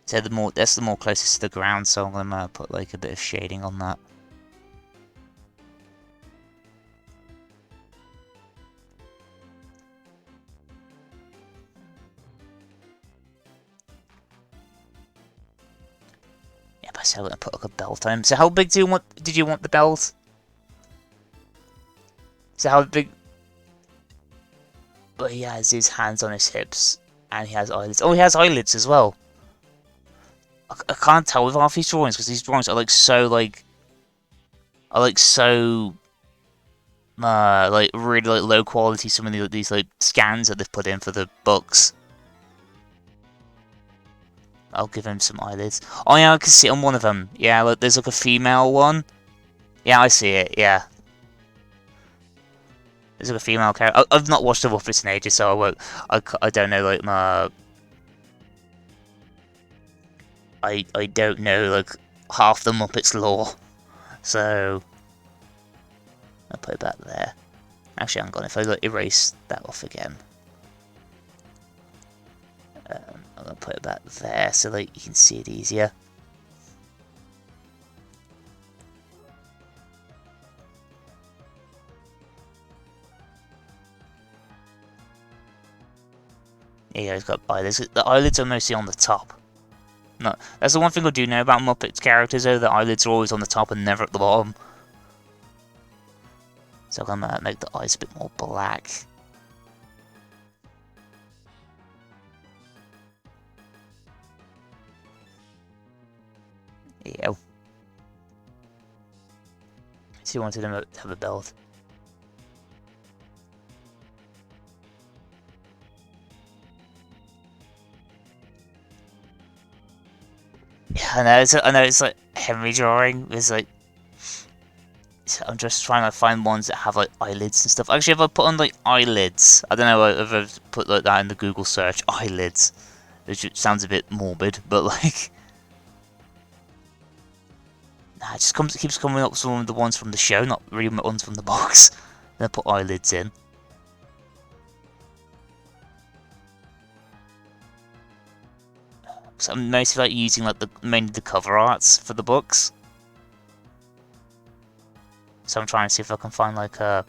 So that's the more closest to the ground. So I'm gonna put like a bit of shading on that. So I'm gonna put like a belt on him. So how big did you want the belt? So how big? But he has his hands on his hips, and he has eyelids. Oh, he has eyelids as well. I can't tell with half these drawings because these drawings are like so like really like low quality. Some of these like scans that they've put in for the books. I'll give him some eyelids. Oh yeah, I can see it on one of them. Yeah, look, there's like a female one. Yeah, I see it, yeah. There's like a female character. I've not watched the Muppets in ages, so I won't. I don't know like I don't know like half the Muppets lore, so I'll put it back there. Actually, hang on. If I like, erase that off again, I'm gonna put it back there so like you can see it easier. Yeah, it's got eyelids. The eyelids are mostly on the top. No, that's the one thing I do know about Muppets characters, though. The eyelids are always on the top and never at the bottom. So I'm gonna make the eyes a bit more black. Yeah. She wanted him to have a belt. Yeah, I know it's like Henry drawing. It's like I'm just trying to find ones that have like eyelids and stuff. Actually, if I put on like eyelids, I don't know if I've put like that in the Google search, eyelids, which sounds a bit morbid, but like, nah, it just keeps coming up with some of the ones from the show, not really the ones from the box. Then I put eyelids in. So I'm mostly like using like mainly the cover arts for the books. So I'm trying to see if I can find like a.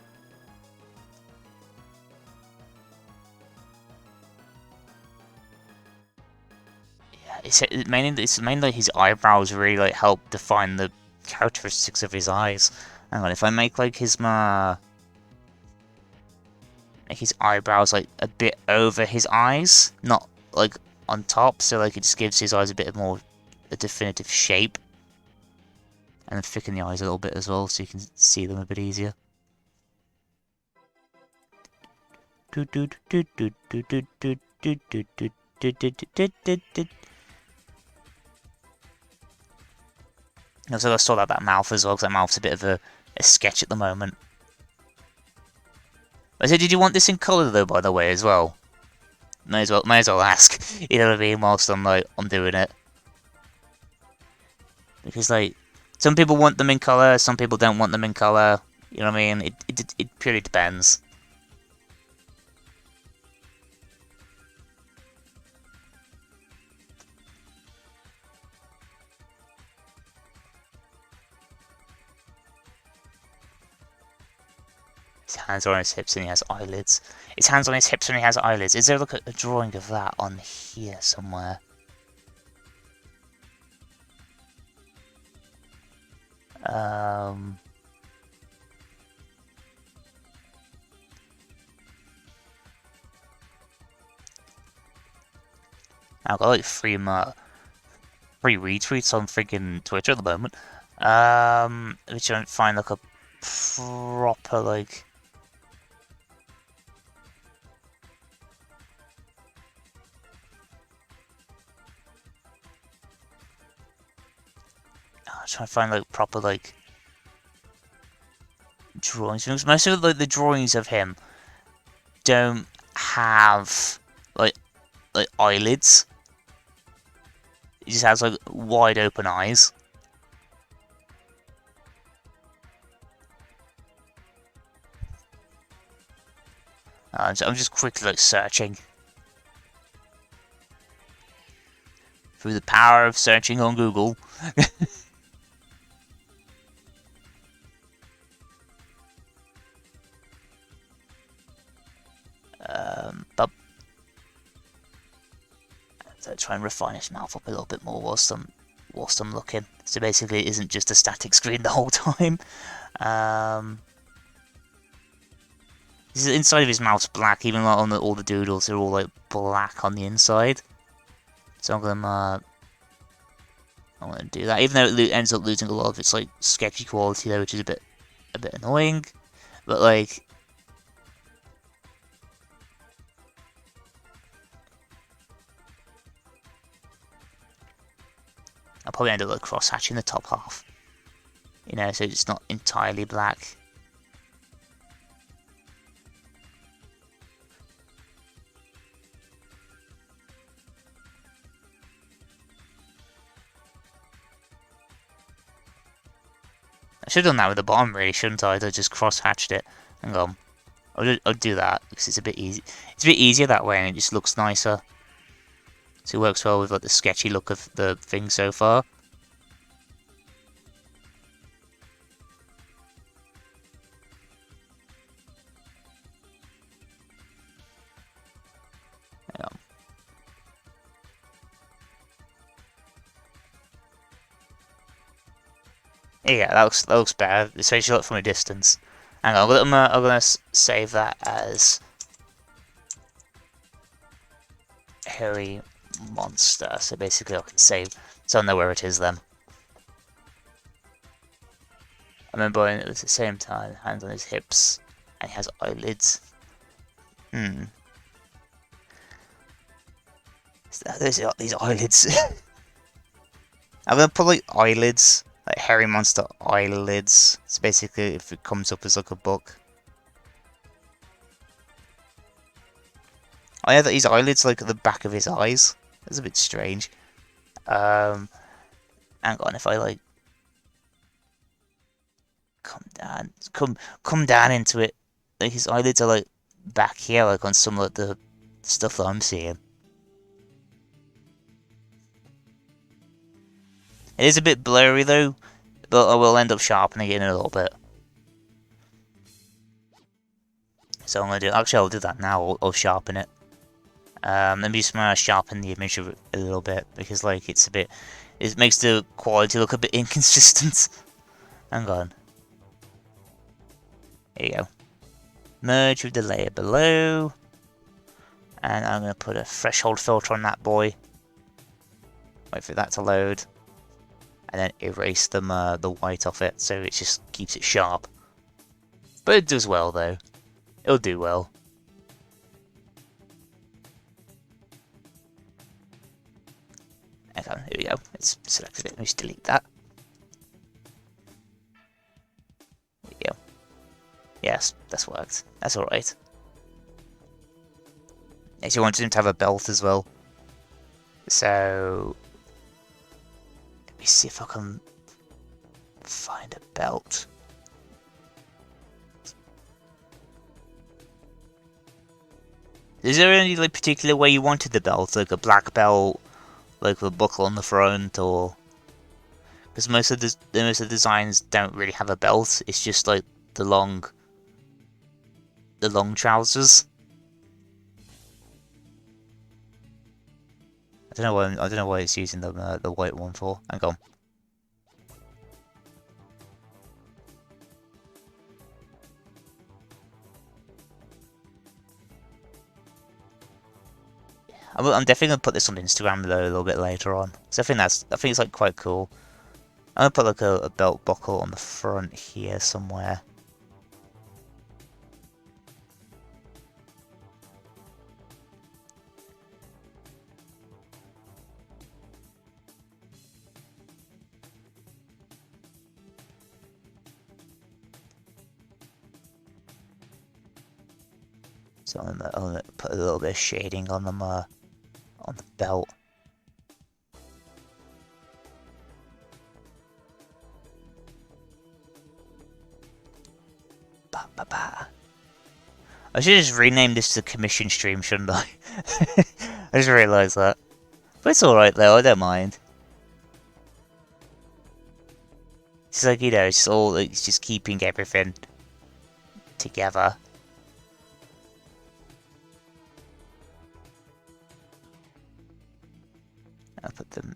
Yeah, it's mainly his eyebrows really like help define the characteristics of his eyes. Hang on, if I make like make his eyebrows like a bit over his eyes, not like on top, so like it just gives his eyes a bit more a definitive shape. And then thicken the eyes a little bit as well, so you can see them a bit easier. Also, I saw that mouth as well, because that mouth's a bit of a sketch at the moment. I said, did you want this in colour though, by the way, as well? May as well ask. You know what I mean? Whilst I'm doing it, because like some people want them in colour, some people don't want them in colour. You know what I mean? It purely depends. His hands are on his hips and he has eyelids. His hands on his hips and he has eyelids. Is there like a drawing of that on here somewhere? I've got like three retweets on freaking Twitter at the moment. Which I don't find like a proper like. I'm trying to find like proper like drawings. Most of like the drawings of him don't have like eyelids. He just has like wide open eyes. So I'm just quickly like searching through the power of searching on Google. But so try and refine his mouth up a little bit more whilst I'm looking. So basically, it isn't just a static screen the whole time. The inside of his mouth's black, even like on all the doodles, they're all like black on the inside. So I'm gonna do that, even though it ends up losing a lot of its like sketchy quality though, which is a bit annoying. But like, I'll probably end up like cross-hatching the top half, you know, so it's not entirely black. I should have done that with the bottom, really, shouldn't I? I just cross-hatched it. Hang on. I'll do that because it's a bit easy. It's a bit easier that way, and it just looks nicer. So it works well with like the sketchy look of the thing so far. Hang on. Yeah, that looks better, especially like from a distance. Hang on, I'm gonna save that as hairy monster. So basically, I can save, so I know where it is then. I remember when it was the same time, hands on his hips, and he has eyelids. These eyelids. I'm gonna put like eyelids, like hairy monster eyelids. It's basically if it comes up as like a book. Oh yeah, these eyelids like at the back of his eyes. That's a bit strange. Hang on, if I like come down into it, like his eyelids are like back here, like on some of the stuff that I'm seeing. It is a bit blurry though, but I will end up sharpening it in a little bit. So I'm gonna do. Actually, I'll do that now. I'll sharpen it. Let me just sharpen the image of it a little bit because like it's a bit. It makes the quality look a bit inconsistent. Hang on. Here you go. Merge with the layer below. And I'm going to put a threshold filter on that boy. Wait for that to load. And then erase the white off it so it just keeps it sharp. But it does well though. It'll do well. Okay, here we go. It's selected it. Let's delete that. There we go. Yes, that's worked. That's alright. Yes, you wanted him to have a belt as well. So let me see if I can find a belt. Is there any like particular way you wanted the belt, like a black belt, like with a buckle on the front, or because most of the designs don't really have a belt. It's just like the long trousers. I don't know why it's using the white one for. Hang on. I'm definitely gonna put this on Instagram though a little bit later on. So I think it's like quite cool. I'm gonna put like a belt buckle on the front here somewhere. So I'm gonna put a little bit of shading on them on the belt. Ba, ba, ba. I should just rename this to commission stream, shouldn't I? I just realised that. But it's alright though, I don't mind. It's like, you know, it's just keeping everything together. I'll put the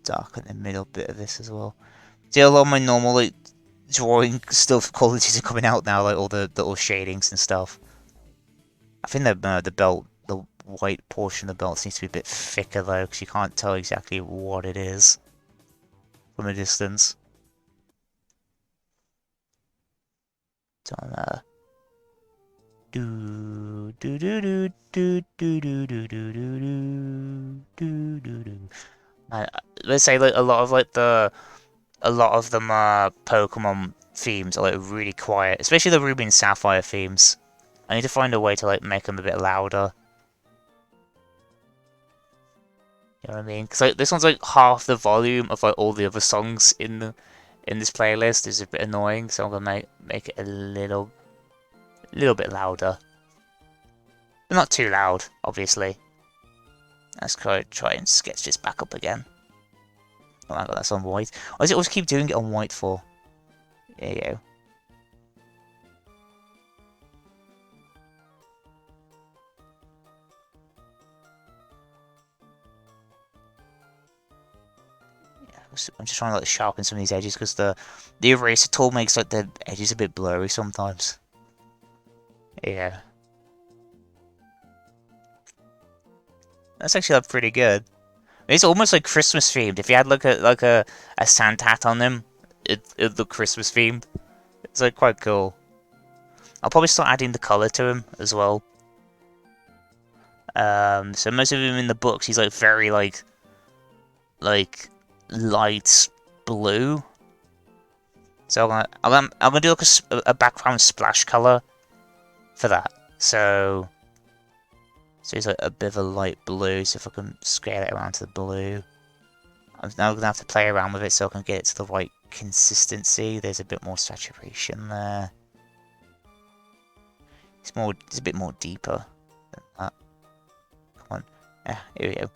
dark in the middle bit of this as well. See, a lot of my normal like drawing stuff qualities are coming out now, like all the little shadings and stuff. I think the belt, the white portion of the belt seems to be a bit thicker though, because you can't tell exactly what it is from a distance. So do do do do do do do do do do do do do. Let's say like a lot of them Pokemon themes are like really quiet, especially the Ruby and Sapphire themes. I need to find a way to like make them a bit louder. You know what I mean? Because like this one's like half the volume of like all the other songs in in this playlist is a bit annoying, so I'm gonna make it a little bit louder. But not too loud, obviously. Let's try and sketch this back up again. Oh my god, that's on white. Why does it always keep doing it on white for? There you go. I'm just trying to like sharpen some of these edges because the eraser tool makes like the edges a bit blurry sometimes. Yeah, that's actually like, pretty good. It's almost like Christmas themed. If you had like a Santa hat on them, it'd look Christmas themed. It's like quite cool. I'll probably start adding the color to him as well. So most of him in the books, he's like very like light blue. So I'm gonna do like a background splash color for that. So he's like a bit of a light blue. So if I can scale it around to the blue, I'm now gonna have to play around with it so I can get it to the right consistency. There's a bit more saturation there. It's a bit more deeper than that. Come on, yeah, here we go.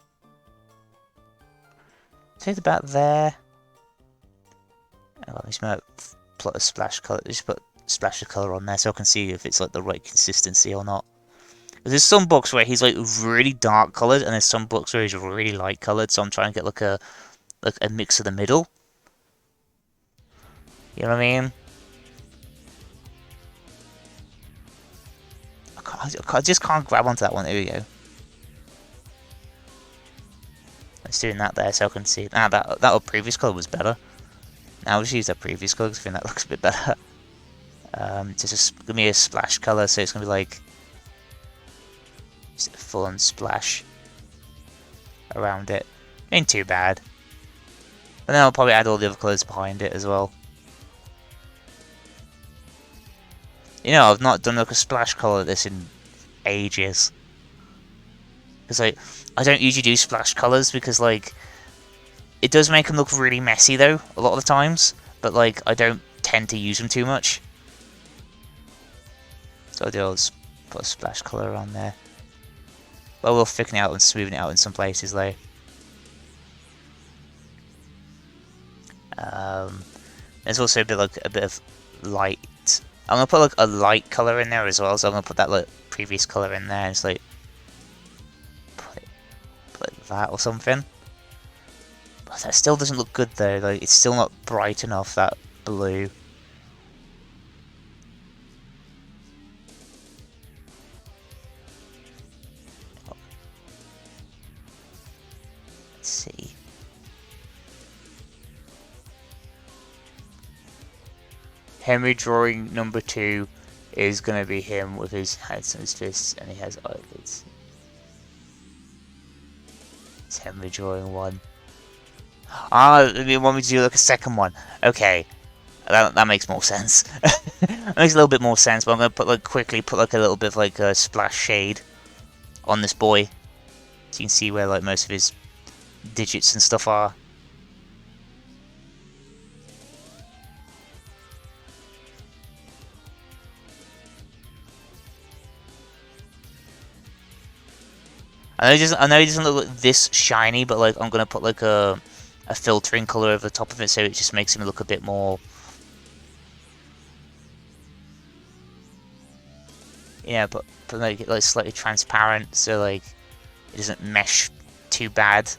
So it's about there. I'm just gonna plot a splash color. Just put splash of color on there so I can see if it's like the right consistency or not. There's some books where he's like really dark colored, and there's some books where he's really light colored. So I'm trying to get like a mix of the middle. You know what I mean? I just can't grab onto that one. There we go. Let's do that there so I can see. Ah, that previous color was better. Now I'll just use that previous color because I think that looks a bit better. Just give me a splash color, so it's gonna be like just a full-on splash around it. Ain't too bad. And then I'll probably add all the other colors behind it as well. You know, I've not done like a splash color of this in ages. Because like, I don't usually do splash colors because like, it does make them look really messy though, a lot of the times. But like, I don't tend to use them too much. So I'll just put a splash color on there. But we'll thicken it out and smoothen it out in some places though. There's also a bit of light. I'm gonna put like a light color in there as well, so I'm gonna put that like previous color in there and just like put that or something. But that still doesn't look good though, like it's still not bright enough, that blue. Let's see. Henry drawing number 2 is going to be him with his hands and his fists, and he has eyelids. It's Henry drawing 1. Ah, you want me to do like a second one? Okay, that makes more sense. That makes a little bit more sense. But I'm going to quickly put like a little bit of like a splash shade on this boy, so you can see where like most of his digits and stuff are. I know he doesn't look like this shiny, but like I'm gonna put like a filtering color over the top of it, so it just makes him look a bit more. Yeah, but make it like slightly transparent, so like it doesn't mesh too bad.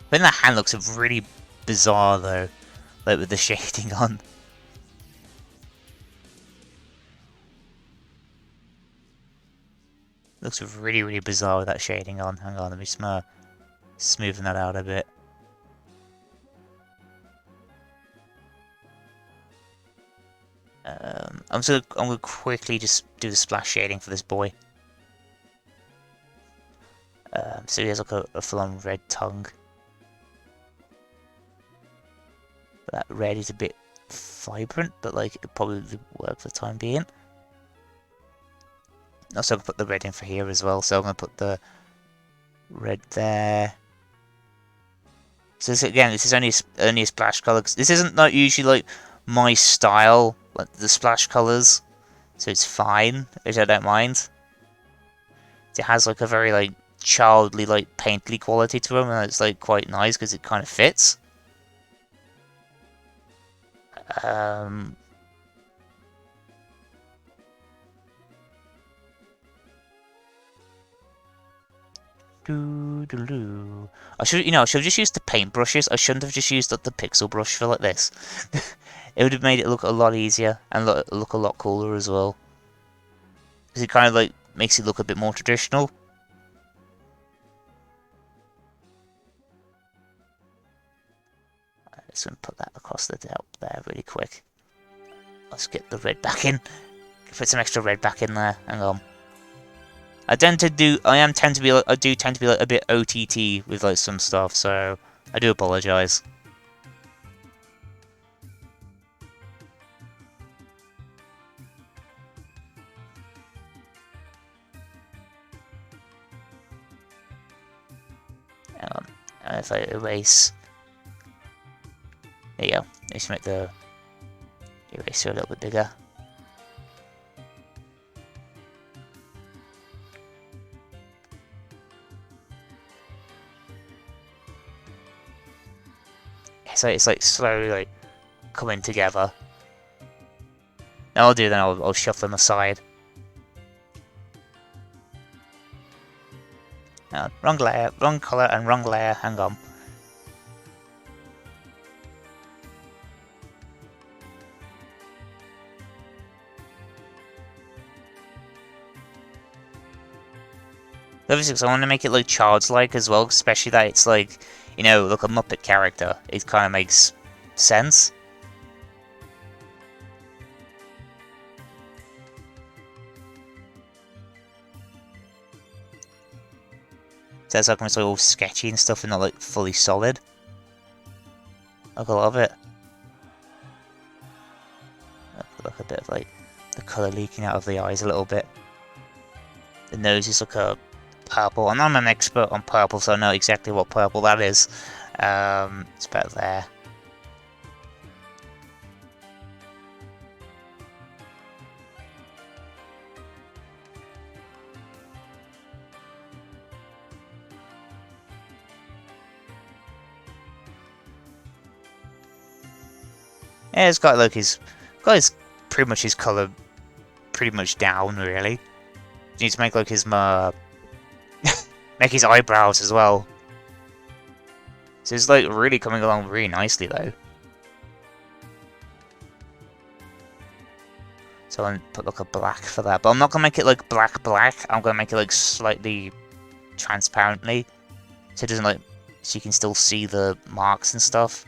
Then that hand looks really bizarre though, like with the shading on. Looks really bizarre with that shading on. Hang on, let me smoothen that out a bit. I'm gonna quickly just do the splash shading for this boy. So he has like a full-on red tongue. But that red is a bit vibrant, but like it'll probably work for the time being. Also, I'm going to put the red in for here as well, so I'm going to put the red there. So this is only a splash color. This isn't not usually like my style, like the splash colors. So it's fine, which I don't mind. It has like a very like childly, like painterly quality to them, and it's like quite nice because it kind of fits. Um, I should, I should have just used the paintbrushes. I shouldn't have just used the pixel brush for like this. It would have made it look a lot easier and look a lot cooler as well. Because it kind of like makes it look a bit more traditional. Let's put that across the top there really quick. Let's get the red back in. Put some extra red back in there. Hang on. I do tend to be like a bit OTT with like some stuff, so I do apologise. Hang on. If I erase, there you go. Let's make the eraser a little bit bigger. So it's like slowly like coming together. Now I'll do then. I'll shuffle them aside. No, wrong layer, wrong colour, and wrong layer. Hang on. Obviously, because I want to make it like child's-like as well, especially that it's like, like a Muppet character. It kind of makes sense. So it's like when it's like all sketchy and stuff and not like fully solid. Like a lot of it. Look a bit of like the colour leaking out of the eyes a little bit. The nose is like a purple, and I'm an expert on purple, so I know exactly what purple that is. It's about there. Yeah, it's got like pretty much his colour pretty much down really. You need to make like his make his eyebrows as well. So it's like really coming along really nicely though. So I'm gonna put like a black for that, but I'm not gonna make it like black. I'm gonna make it like slightly transparently, so it doesn't like, so you can still see the marks and stuff.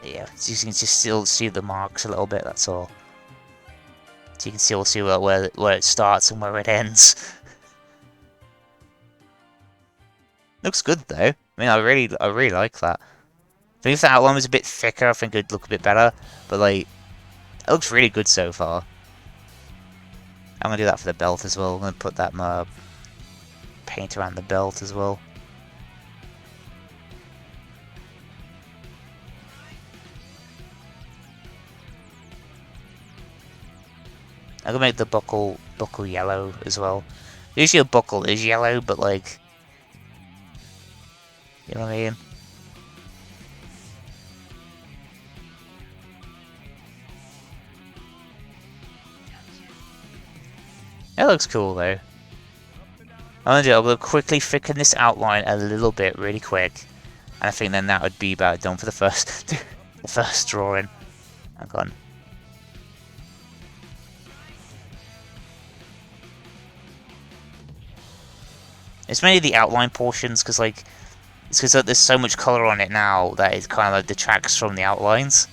Yeah, so you can just still see the marks a little bit, that's all. So you can still see where it starts and where it ends. Looks good though. I mean, I really like that. I think if the outline was a bit thicker, I think it'd look a bit better. But like, it looks really good so far. I'm gonna do that for the belt as well. I'm gonna put that paint around the belt as well. I'm gonna make the buckle yellow as well. Usually a buckle is yellow, but like, you know what I mean? It looks cool though. I'm gonna quickly thicken this outline a little bit, really quick, and I think then that would be about done for the first the first drawing. Hang on. It's mainly the outline portions, because like, it's because there's so much colour on it now that it kind of like detracts from the outlines.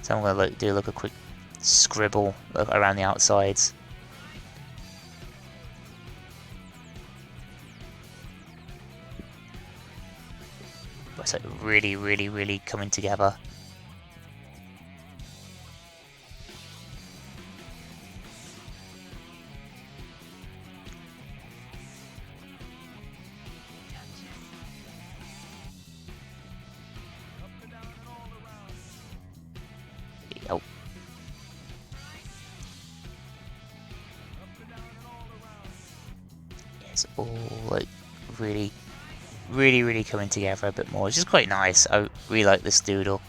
So I'm gonna like do like a quick scribble around the outsides. It's like really, really, really coming together. Yep. It's all like really, really, really coming together a bit more, which is quite nice. I really like this Doodle.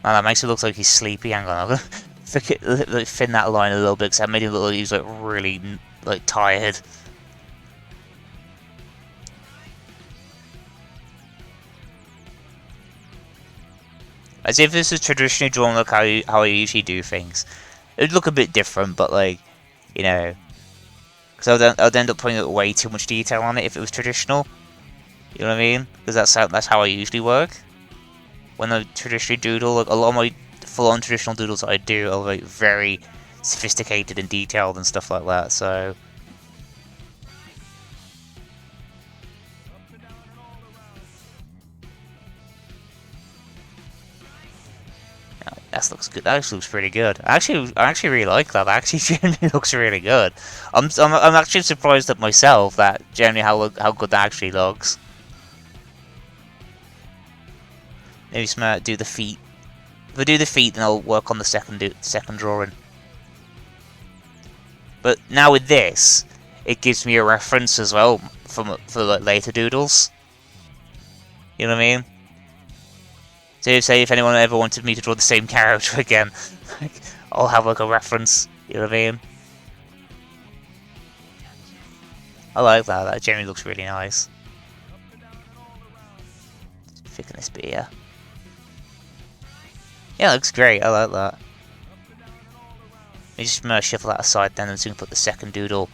Oh, that makes it look like he's sleepy. Hang on, I'm gonna like, thin that line a little bit because that made him look like he was like really like tired. As if this is traditionally drawn like how I usually do things. It would look a bit different, but like, you know, because I'd end up putting like, way too much detail on it if it was traditional. You know what I mean? Because that's how I usually work. When I traditionally doodle, like a lot of my full-on traditional doodles that I do are like very sophisticated and detailed and stuff like that. So that looks good. That actually looks pretty good. I actually really like that. That actually genuinely looks really good. I'm actually surprised at myself that generally how good that actually looks. Maybe do the feet. If I do the feet, then I'll work on the second drawing. But now with this, it gives me a reference as well for like later doodles. You know what I mean? So say if anyone ever wanted me to draw the same character again, like, I'll have like a reference. You know what I mean? I like that. That generally looks really nice. Thicken this bit here. Yeah, it looks great. I like that. Let me just shuffle that aside then, and so we can put the second doodle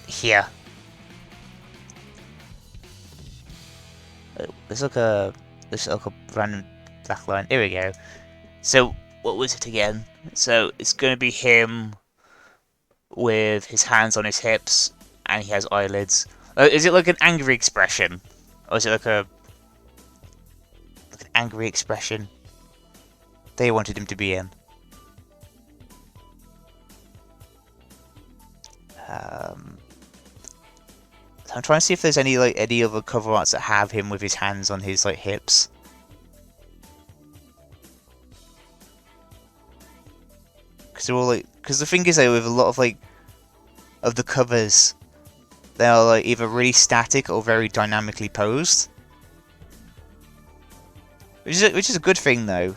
here. There's like a random black line. Here we go. So what was it again? So it's going to be him with his hands on his hips, and he has eyelids. Is it like an angry expression, or is it like an angry expression they wanted him to be in? So I'm trying to see if there's any other cover arts that have him with his hands on his like hips. Because they're all like, because the thing is though, with a lot of like of the covers, they are like either really static or very dynamically posed, which is a good thing though.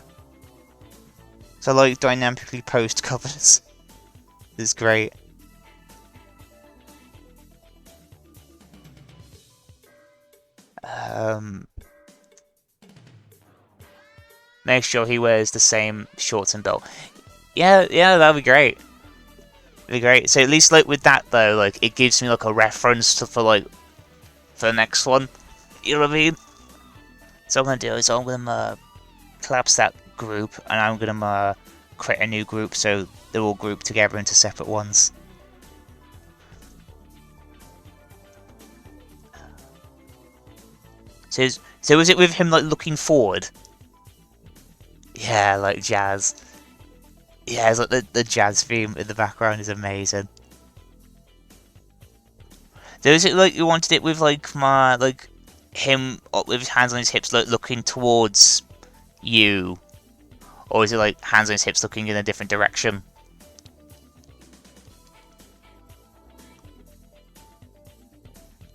So like dynamically posed covers is great. Make sure he wears the same shorts and belt. Yeah, that'd be great. It'd be great. So at least like with that though, like it gives me like a reference for the next one. You know what I mean? So what I'm gonna do is I'm gonna collapse that group, and I'm gonna create a new group so they're all grouped together into separate ones. So is it with him like looking forward? Yeah, like jazz. Yeah, it's like the jazz theme in the background is amazing. So is it like you wanted it with like him with his hands on his hips like looking towards you? Or is it like hands on his hips looking in a different direction?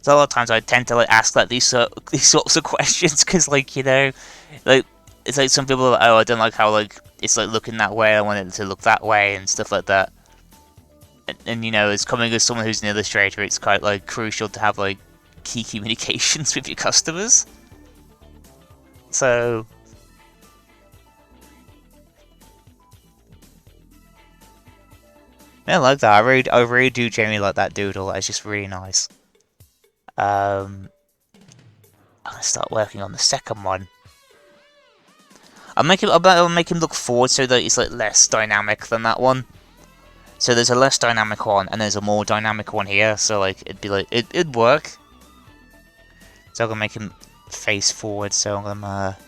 So a lot of times I tend to like ask like these sorts of questions because like like it's like some people are like, oh, I don't like how like it's like looking that way, I want it to look that way and stuff like that. And as coming as someone who's an illustrator, it's quite like crucial to have like key communications with your customers. So I like that. I really do genuinely like that doodle. It's just really nice. I'm gonna start working on the second one. I'll make him look forward so that it's like less dynamic than that one. So there's a less dynamic one and there's a more dynamic one here. So like it'd be like it'd work. So I'm gonna make him face forward. So I'm gonna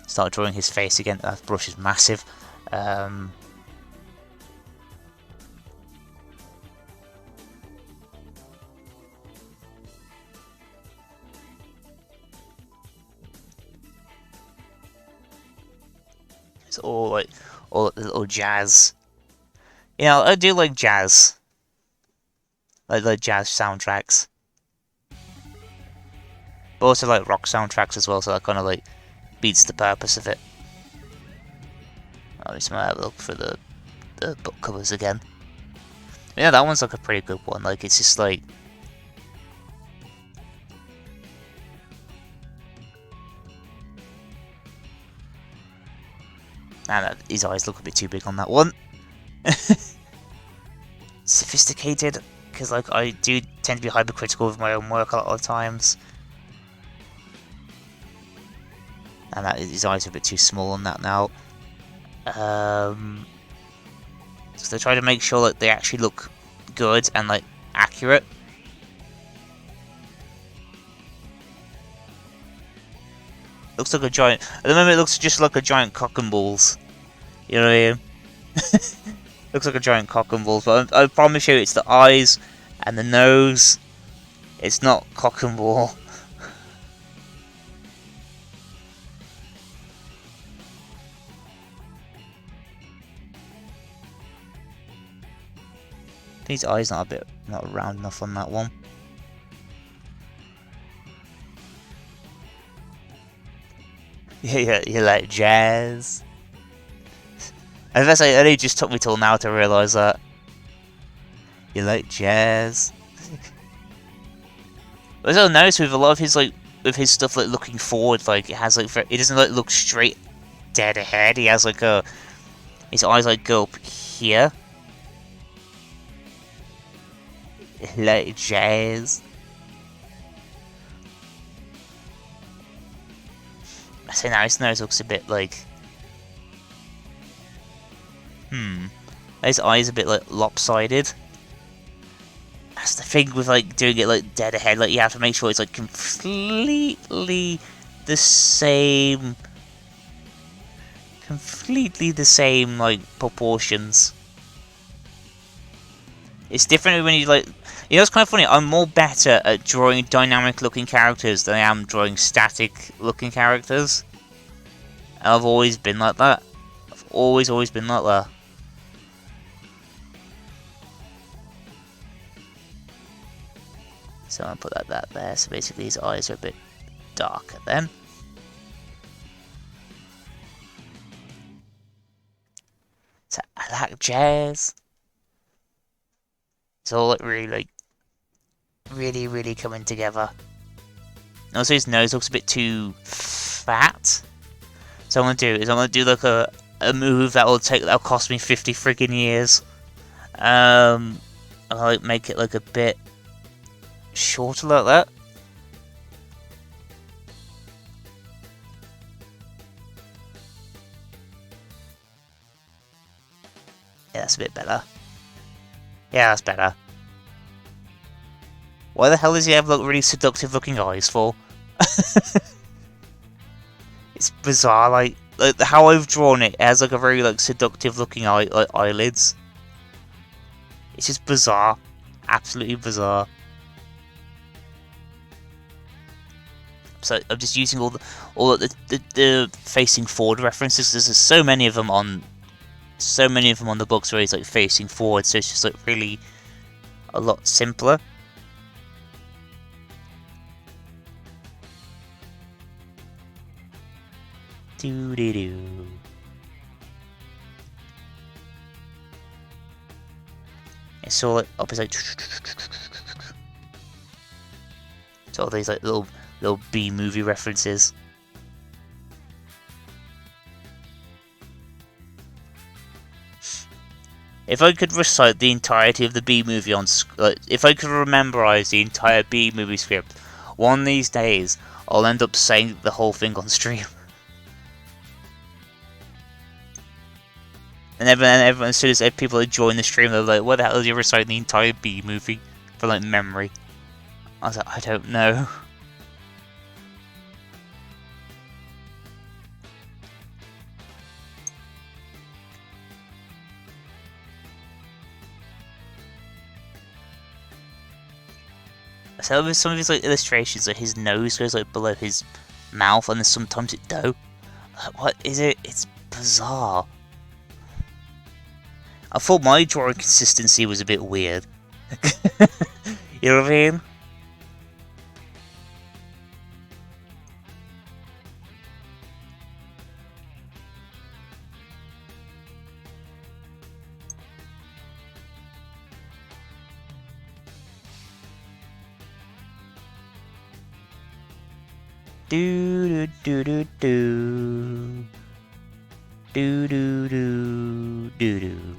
start drawing his face again. That brush is massive. It's all the little jazz. You know, I do like jazz. Like jazz soundtracks. But also like rock soundtracks as well, so that kind of like beats the purpose of it. I just might have a look for the book covers again. Yeah, that one's like a pretty good one. Like, it's just like... And his eyes look a bit too big on that one. Sophisticated, because like I do tend to be hypercritical of my own work a lot of times. And his eyes are a bit too small on that now. So they try to make sure that they actually look good and like accurate. Looks like a giant. At the moment, it looks just like a giant cock and balls. You know what I mean? Looks like a giant cock and balls, but I promise you, it's the eyes and the nose. It's not cock and ball. These eyes not round enough on that one. Yeah, you like jazz. I guess it only just took me till now to realise that. You like jazz. But I've noticed with a lot of his with his stuff like looking forward, like it has like it doesn't like look straight dead ahead. He has like his eyes like go up here. Like jazz. I say now his nose looks a bit like his eyes a bit like lopsided. That's the thing with like doing it like dead ahead, like you have to make sure it's like completely the same like proportions. It's different when you like, you know, it's kind of funny, I'm more better at drawing dynamic looking characters than I am drawing static looking characters. And I've always been like that. I've always been like that. So I'm gonna put that there. So basically his eyes are a bit darker then. So I like jazz. It's all like really coming together. And also his nose looks a bit too fat. So what I'm gonna do like a move that'll cost me 50 friggin' years. I'll like make it like a bit shorter like that. Yeah, that's a bit better. Yeah, that's better. Why the hell does he have like really seductive looking eyes for? It's bizarre, like how I've drawn it has like a very like seductive looking eyelids. It's just bizarre. Absolutely bizarre. So I'm just using all the facing forward references. There's so many of them on the books where he's like facing forward, so it's just like really a lot simpler. Doo-dee-doo. It's all like up is like it's all these like little B movie references. If I could recite the entirety of the B movie if I could memorize the entire B movie script, one of these days I'll end up saying the whole thing on stream. And everyone, as soon as people join the stream, they're like, "What the hell is you reciting the entire B movie for like memory?" I was like, "I don't know." So with some of his like illustrations, like his nose goes like below his mouth, and then sometimes it don't. Like, what is it? It's bizarre. I thought my drawing consistency was a bit weird. You know what I mean? Do do do do do do do do do.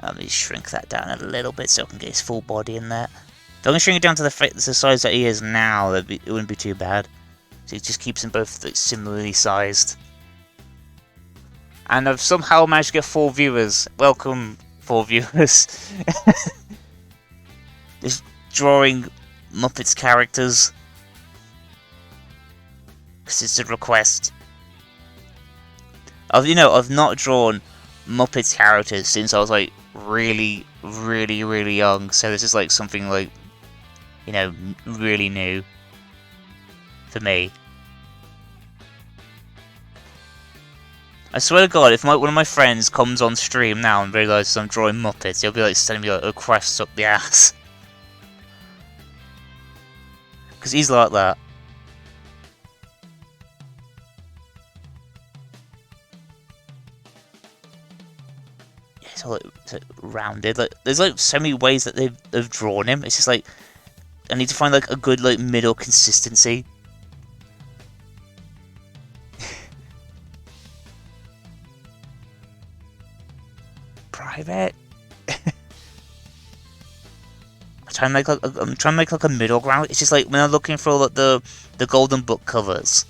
Let me shrink that down a little bit so I can get his full body in there. If I can shrink it down to the size that he is now, it wouldn't be too bad. So it just keeps them both like, similarly sized. And I've somehow managed to get 4 viewers. Welcome, 4 viewers. Just drawing Muppets characters. Because it's a request. I've not drawn Muppets characters since I was like really young. So this is like something like, really new for me. I swear to God, if one of my friends comes on stream now and realises I'm drawing Muppets, he'll be like sending me like a request up the ass. Because he's like that. Yeah, it's all like rounded. Like there's like so many ways that they've drawn him. It's just like I need to find like a good like middle consistency. Private. I'm trying to make like a middle ground. It's just like when I'm looking for like the Golden Book covers,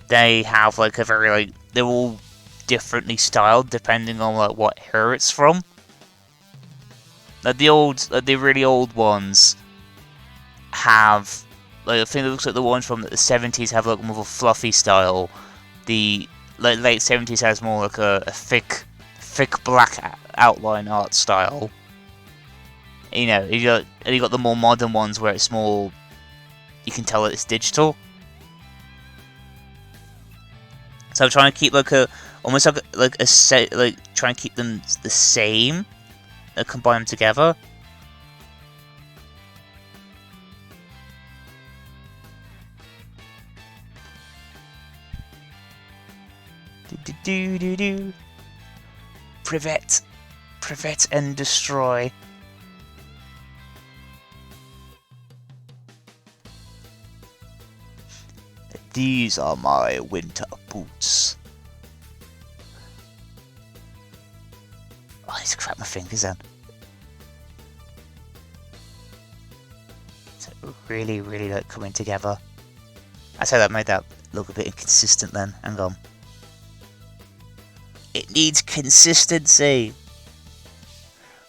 they have like a very like they're all differently styled depending on like what era it's from. Like the really old ones have like I think it looks like the ones from the 70s have like more of a fluffy style. The like late 70s has more like a thick black outline art style. You got the more modern ones where it's more, you can tell that it's digital. So I'm trying to keep like almost like a set, like try and keep them the same, combine them together. Do. Privet and destroy. These are my winter boots. Oh, I need to crack my fingers then. It's really like coming together. I say that made that look a bit inconsistent then. Hang on. It needs consistency.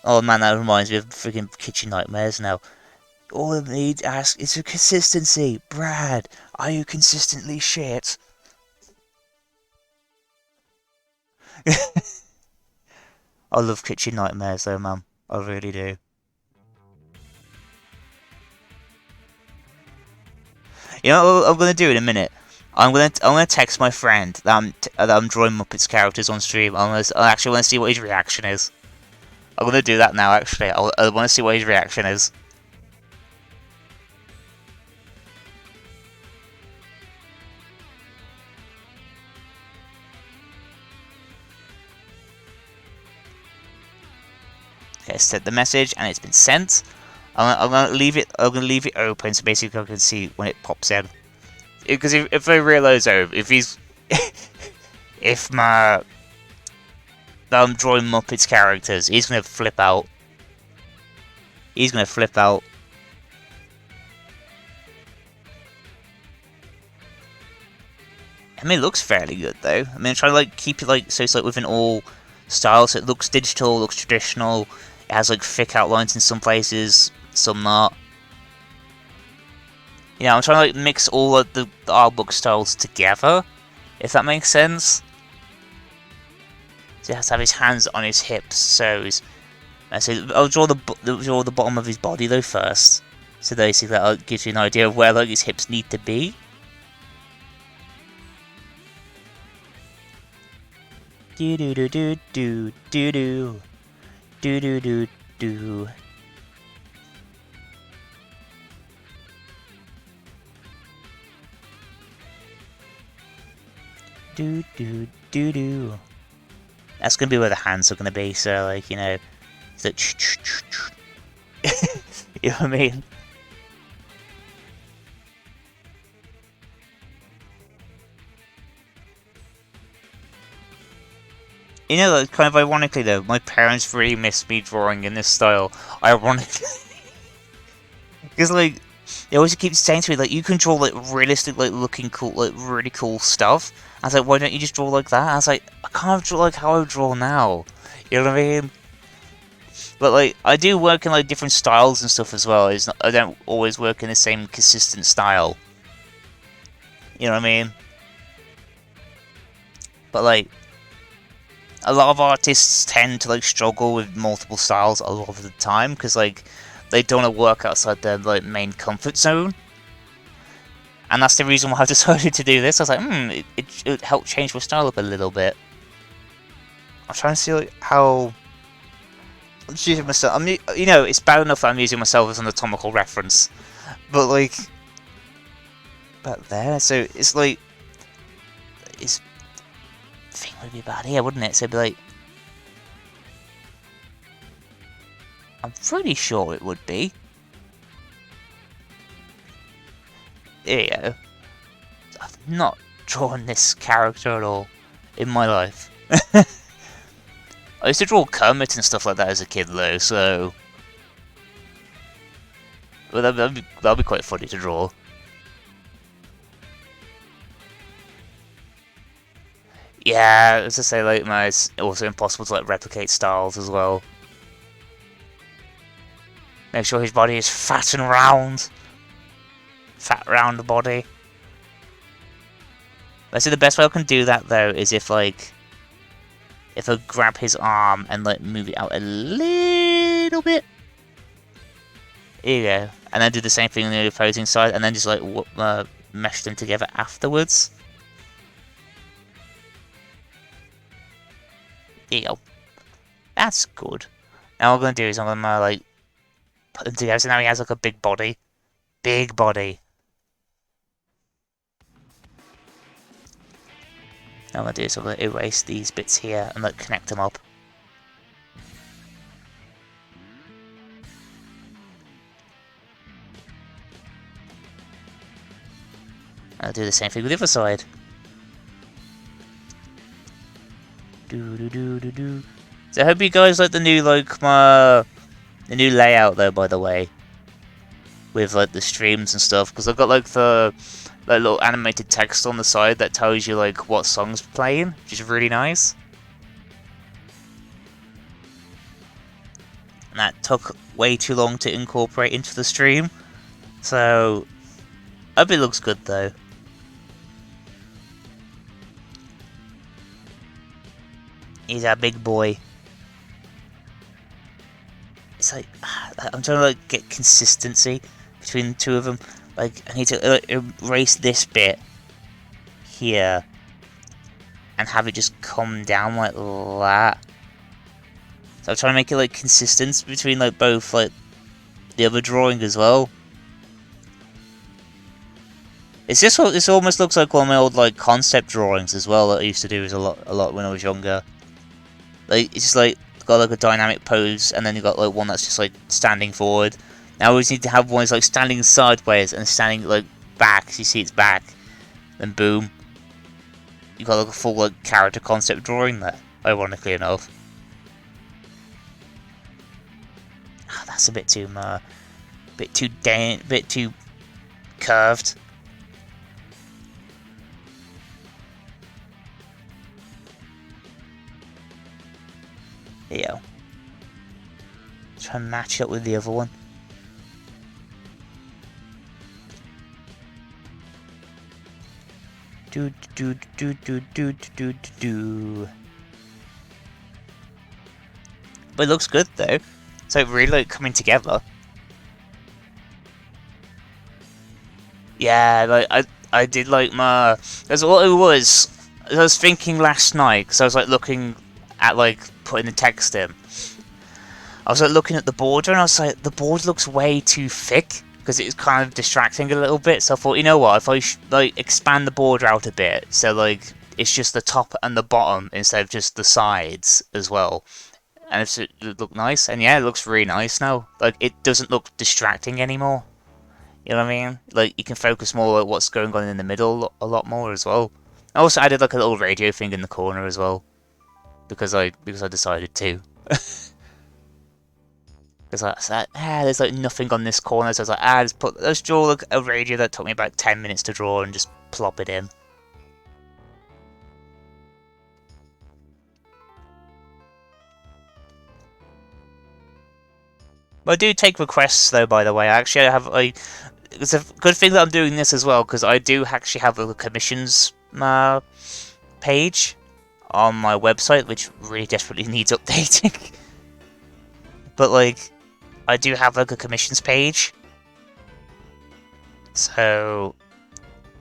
Oh man, that reminds me of freaking Kitchen Nightmares now. All I need to ask is for consistency. Brad, are you consistently shit? I love Kitchen Nightmares though, man. I really do. You know what I'm gonna do in a minute? I'm gonna text my friend that I'm drawing Muppets characters on stream. I actually want to see what his reaction is. I'm gonna do that now. Actually, I want to see what his reaction is. Okay, sent the message and it's been sent. I'm gonna leave it. I'm gonna leave it open so basically I can see when it pops in. Because if I realise if he's if I'm drawing Muppets characters, he's gonna flip out. He's gonna flip out. I mean, it looks fairly good though. I mean, I'm trying to like keep it like so it's like within all styles. So it looks digital, looks traditional. It has like thick outlines in some places, some not. Yeah, I'm trying to like mix all of the art book styles together if that makes sense. So he has to have his hands on his hips, so I'll draw the bottom of his body though first. So basically that gives you an idea of where like his hips need to be. Do do do do do do do do do do do. Do do do do. That's gonna be where the hands are gonna be. So like it's like you know what I mean? Like, kind of ironically though, my parents really missed me drawing in this style. Ironically, because like they always keep saying to me like, you can draw like realistic, like looking cool, like really cool stuff. I was like, why don't you just draw like that? I was like, I can't draw like how I draw now. You know what I mean? But like, I do work in like different styles and stuff as well. I don't always work in the same consistent style. You know what I mean? But like, a lot of artists tend to like struggle with multiple styles a lot of the time because like they don't want to work outside their like main comfort zone. And that's the reason why I decided to do this. I was like, it helped change my style up a little bit. I'm trying to see like how I'm just using myself. It's bad enough that I'm using myself as an anatomical reference, but like, about there. So it's like, it's thing would be bad here, wouldn't it? So it'd be like, I'm pretty sure it would be. There you go. I've not drawn this character at all in my life. I used to draw Kermit and stuff like that as a kid though, so... Well, that'd be quite funny to draw. Yeah, as I say, like, it's also impossible to like replicate styles as well. Make sure his body is fat and round. Fat round body. Let's say the best way I can do that though is if I grab his arm and like move it out a little bit. Here you go. And then do the same thing on the opposing side, and then just like mesh them together afterwards. There you go. That's good. Now what I'm gonna do is I'm gonna like put them together so now he has like a big body. Big body. Now what I'm gonna do is I'm gonna erase these bits here and like connect them up. I'll do the same thing with the other side. Do. So I hope you guys like the new the new layout though, by the way, with like the streams and stuff, because I've got like the little animated text on the side that tells you like what song's playing, which is really nice. And that took way too long to incorporate into the stream, so I hope it looks good though. He's a big boy. It's like I'm trying to like get consistency between the two of them. Like I need to erase this bit here and have it just come down like that. So I'm trying to make it like consistent between like both like the other drawing as well. This almost looks like one of my old like concept drawings as well that I used to do a lot when I was younger. Like it's just like got like a dynamic pose, and then you got like one that's just like standing forward. Now we just need to have one that's like standing sideways and standing like back, so you see its back. Then boom, you got like a full like character concept drawing there. Ironically enough, that's a bit too bit too curved. There you go. Try and match it up with the other one. Do do do do do do do do. But it looks good though. So it really like coming together. Yeah, like I did like my. That's what it was. I was thinking last night because I was like looking at like putting the text in. I was like looking at the border and I was like, the border looks way too thick because it's kind of distracting a little bit. So I thought, you know what, if I like expand the border out a bit, so like it's just the top and the bottom instead of just the sides as well, and it look nice. And yeah, it looks really nice now. Like it doesn't look distracting anymore. You know what I mean? Like you can focus more on what's going on in the middle a lot more as well. I also added like a little radio thing in the corner as well because I decided to. Because I said, there's like nothing on this corner, so I was like, let's draw like a radio that took me about 10 minutes to draw and just plop it in. But I do take requests though, by the way. Actually, I have it's a good thing that I'm doing this as well because I do actually have a commissions page on my website, which really desperately needs updating. But like, I do have like a commissions page, so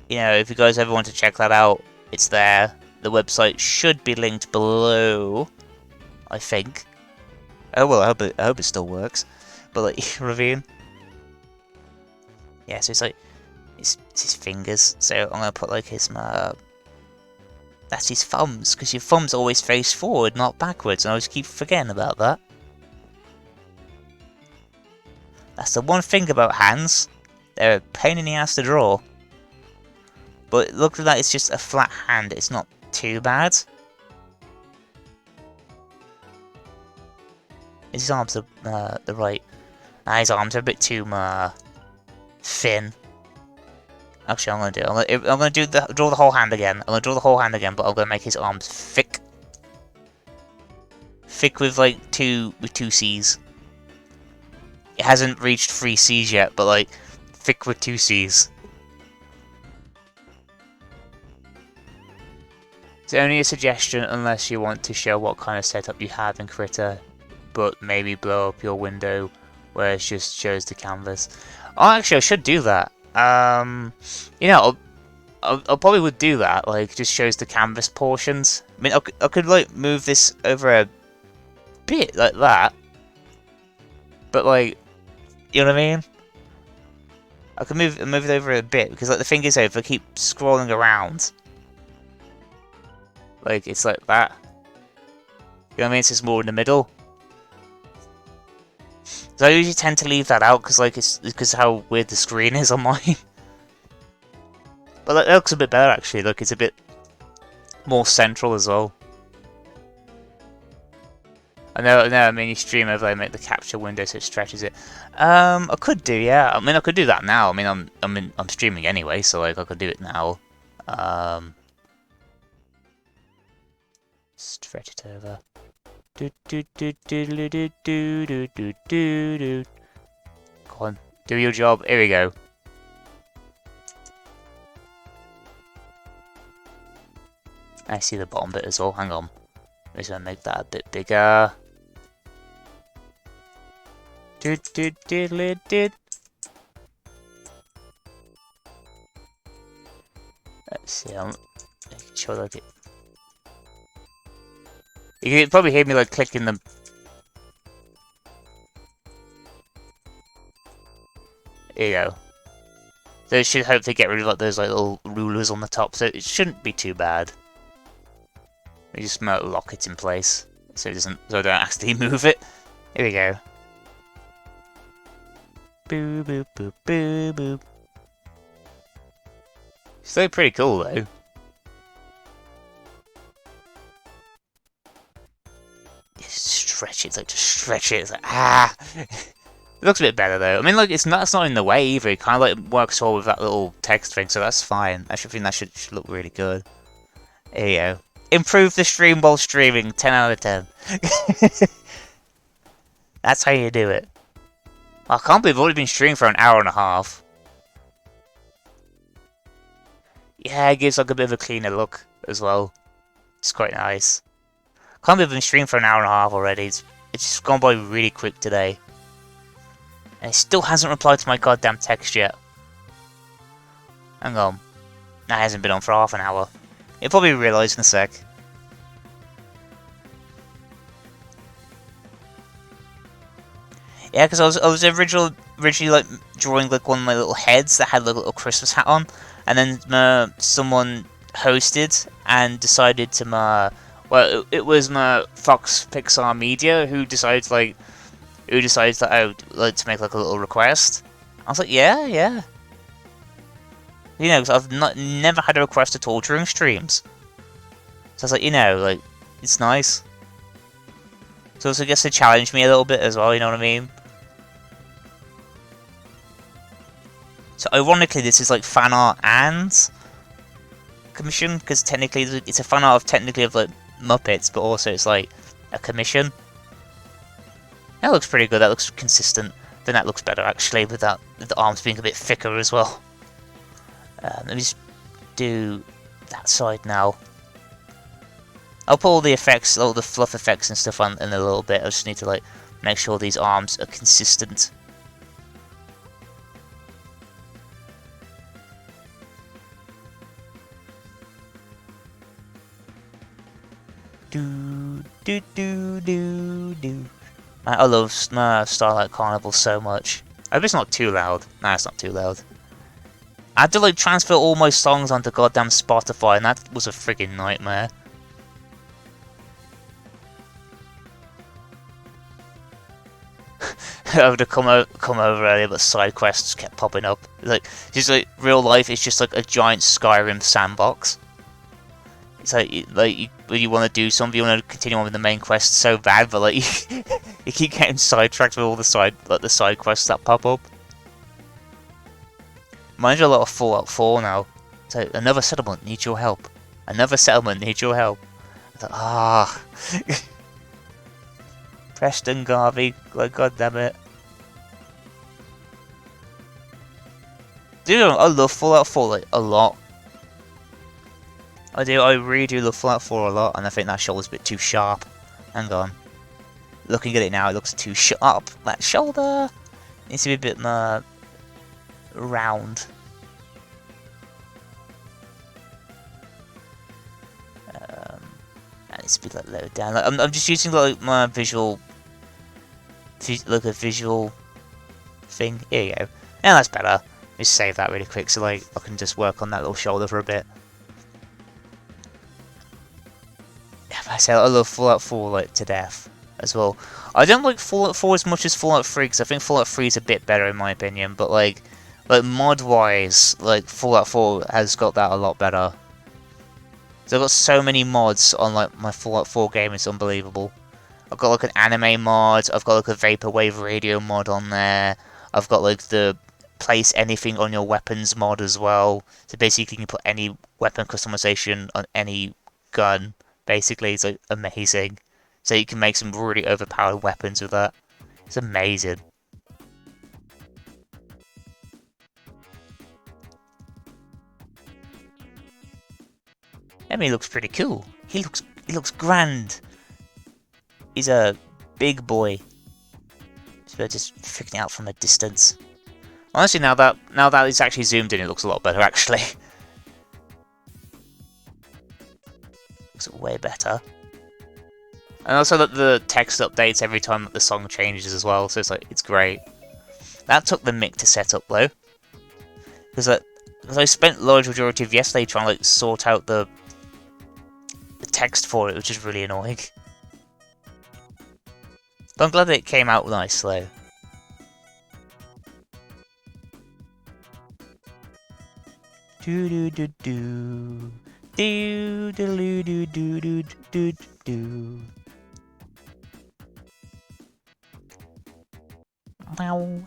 you know if you guys ever want to check that out, it's there. The website should be linked below, I think. Oh well, I hope it still works. But like, Ravine. Yeah, so it's like it's his fingers. So I'm gonna put like his that's his thumbs, because your thumbs always face forward, not backwards, and I always keep forgetting about that. That's the one thing about hands. They're a pain in the ass to draw. But look at that, it's just a flat hand, it's not too bad. His arms are the right. His arms are a bit too thin. Actually, I'm gonna draw the whole hand again. I'm gonna draw the whole hand again, but I'm gonna make his arms thick. Thick with like two C's. It hasn't reached 3 C's yet, but like thick with 2 C's. It's only a suggestion unless you want to show what kind of setup you have in Critter, but maybe blow up your window where it just shows the canvas. Oh, actually, I should do that. You know, I probably would do that. Like, just shows the canvas portions. I mean, I could like move this over a bit like that, but like, you know what I mean? I can move it over a bit because like the thing is, if I keep scrolling around, like it's like that. You know what I mean? It's just more in the middle. So I usually tend to leave that out because like it's because how weird the screen is on mine. But like, that looks a bit better actually. Look, it's a bit more central as well. I know. I mean, you stream overlay, make the capture window so it stretches it. I could do, yeah. I mean, I could do that now. I mean, I'm streaming anyway, so like I could do it now. Stretch it over. Do do do do do do do do do do do. Go on, do your job. Here we go. I see the bottom bit as well. Hang on. I'm just gonna make that a bit bigger. Do do do do do. Let's see. I'm making sure that it. You can probably hear me like clicking them. Here you go. So it should hopefully get rid of like those like little rulers on the top, so it shouldn't be too bad. We just might lock it in place so it doesn't, so I don't actually move it. Here we go. Boo boop boop boo boop. Still pretty cool though. Stretch it, it's like just stretch it. It's like ah. It looks a bit better though. I mean, like it's not in the way either. It kind of like works well with that little text thing, so that's fine. I think that should look really good. Here you go. Improve the stream while streaming. 10 out of 10. That's how you do it. I can't believe I've already been streaming for an hour and a half. Yeah, it gives like a bit of a cleaner look as well. It's quite nice. Can't believe I've been streaming for an hour and a half already. It's just gone by really quick today. And it still hasn't replied to my goddamn text yet. Hang on. That hasn't been on for half an hour. You'll probably realise in a sec. Yeah, because I was originally like drawing like one of my little heads that had like a little Christmas hat on, and then someone hosted and decided to well, it was my Fox Pixar Media who decided that I would like to make like a little request. I was like, yeah. You know, because I've never had a request at all during streams. So I was like, you know, like, it's nice. So I guess they challenged me a little bit as well, you know what I mean? So ironically, this is like fan art and commission, because technically it's a fan art of like Muppets, but also it's like a commission. That looks pretty good. That looks consistent. Then that looks better actually, with the arms being a bit thicker as well. Let me just do that side now. I'll put all the effects, all the fluff effects and stuff on in a little bit. I just need to like make sure these arms are consistent. Do. I love Starlight Carnival so much. I hope it's not too loud. Nah, it's not too loud. I had to like transfer all my songs onto goddamn Spotify, and that was a friggin' nightmare. I would have come over earlier, but side quests kept popping up. Like, just like real life, it's just like a giant Skyrim sandbox. It's like when you want to do something, you want to continue on with the main quest so bad, but like you keep getting sidetracked with all the side quests that pop up. Reminds me a lot of Fallout 4 now. So another settlement needs your help. Another settlement needs your help. I thought, Preston Garvey, like god damn it. Dude, I love Fallout 4 like a lot. I do, I really do love Fallout 4 a lot, and I think that shoulder's a bit too sharp. Hang on. Looking at it now, it looks too sharp. That shoulder needs to be a bit more round. That needs to be like lowered down. Like, I'm just using like my visual, like a visual thing. Here you go. Yeah, that's better. Just save that really quick, so like I can just work on that little shoulder for a bit. I say I love Fallout 4 like to death as well. I don't like Fallout 4 as much as Fallout 3 because I think Fallout 3 is a bit better in my opinion. But like mod wise, like Fallout 4 has got that a lot better. So I've got so many mods on like my Fallout 4 game. It's unbelievable. I've got like an anime mod. I've got like a vaporwave radio mod on there. I've got like the place anything on your weapons mod as well. So basically, you can put any weapon customization on any gun. Basically, it's like amazing. So you can make some really overpowered weapons with that. It's amazing. Emmy looks pretty cool. He looks grand. He's a big boy. Just freaking out from a distance. Honestly, now that it's actually zoomed in, it looks a lot better actually. Looks way better. And also that the text updates every time that the song changes as well, so it's great. That took the mic to set up though, because I spent the large majority of yesterday trying to like sort out the text for it, which is really annoying. But I'm glad that it came out nice though. Do do do do do do do do do do do. Wow.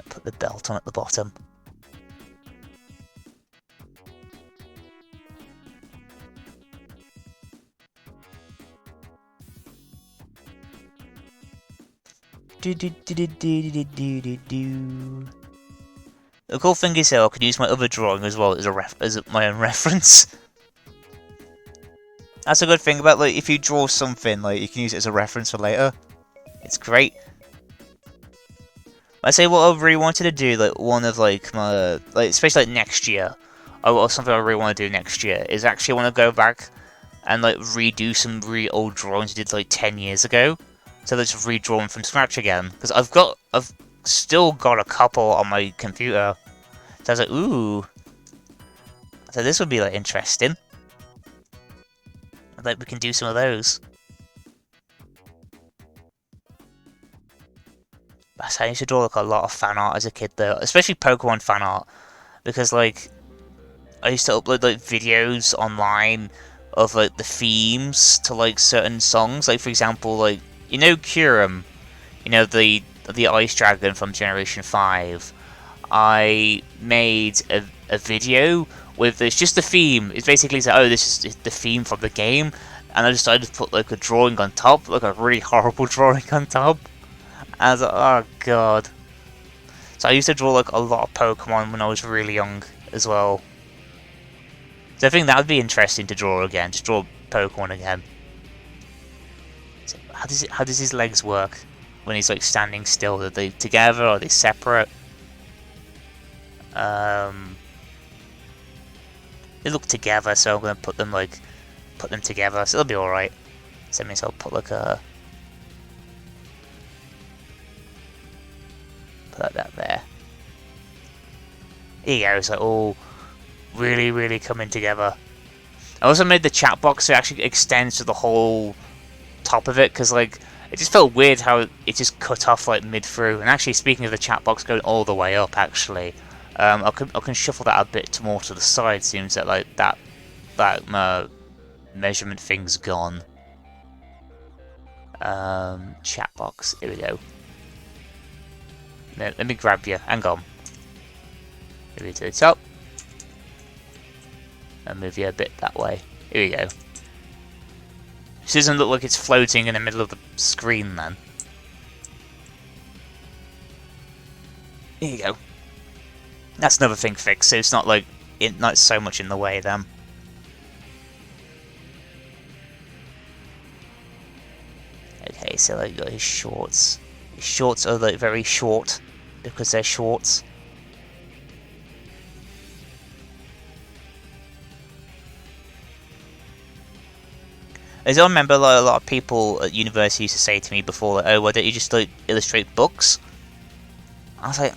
Put the belt on at the bottom. Do do do do do do do do do. The cool thing is, though, I could use my other drawing as well as my own reference. That's a good thing about, like, if you draw something, like, you can use it as a reference for later. It's great. I say what I really wanted to do, like, one of, like, my, like, especially, like, next year, or something I really want to do next year, is actually I want to go back and, like, redo some really old drawings I did, like, 10 years ago. So let's redraw them from scratch again. Because I've still got a couple on my computer. So I was like, ooh. So this would be, like, interesting. Like, we can do some of those. I used to draw, like, a lot of fan art as a kid, though. Especially Pokemon fan art. Because, like, I used to upload, like, videos online of, like, the themes to, like, certain songs. Like, for example, like, you know Kyurem? You know, the Ice Dragon from Generation 5. I made a video with it's just the theme. It's basically like, oh, this is the theme from the game, and I decided to put like a drawing on top, like a really horrible drawing on top. And I was like, oh god. So I used to draw like a lot of Pokemon when I was really young as well. So I think that would be interesting to draw again, just draw Pokemon again. So how does his legs work when he's like standing still? Are they together? Or are they separate? They look together, so I'm gonna put them together, so they'll be alright. So that means I'll put like a put that there. Here you go, it's like all really, really coming together. I also made the chat box so it actually extends to the whole top of it, because like it just felt weird how it just cut off like mid through. And actually, speaking of the chat box going all the way up, actually, I can shuffle that a bit more to the side. Seems that like that measurement thing's gone. Chat box. Here we go. Let me grab you. Hang on. Move you to the top. And move you a bit that way. Here we go. This doesn't look like it's floating in the middle of the screen then. Here you go. That's another thing fixed, so it's not like not so much in the way then. Okay, so like got his shorts. His shorts are like very short because they're shorts. As I remember, like a lot of people at university used to say to me before, like, "Oh, why don't you just like illustrate books?" I was like,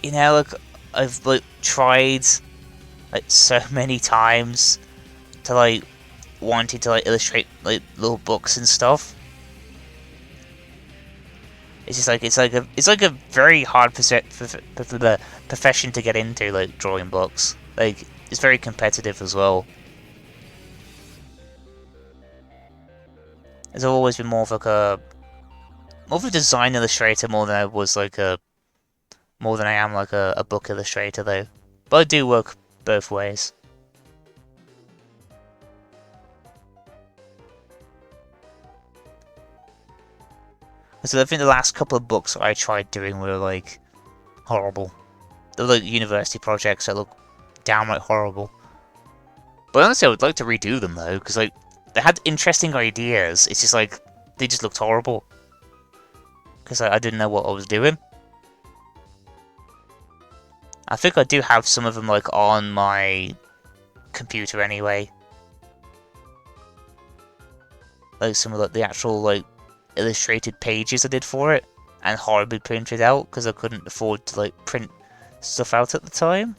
you know, like I've like tried like so many times to like wanting to like illustrate like little books and stuff. It's just like it's like a very hard profession to get into, like drawing books. Like it's very competitive as well. I've always been more of a design illustrator more than I am like a book illustrator though. But I do work both ways. So I think the last couple of books I tried doing were like horrible. They were like university projects that look downright horrible. But honestly, I would like to redo them though, because like they had interesting ideas. It's just like they just looked horrible because I didn't know what I was doing. I think I do have some of them like on my computer anyway. Like some of like the actual like illustrated pages I did for it, and horribly printed out because I couldn't afford to like print stuff out at the time.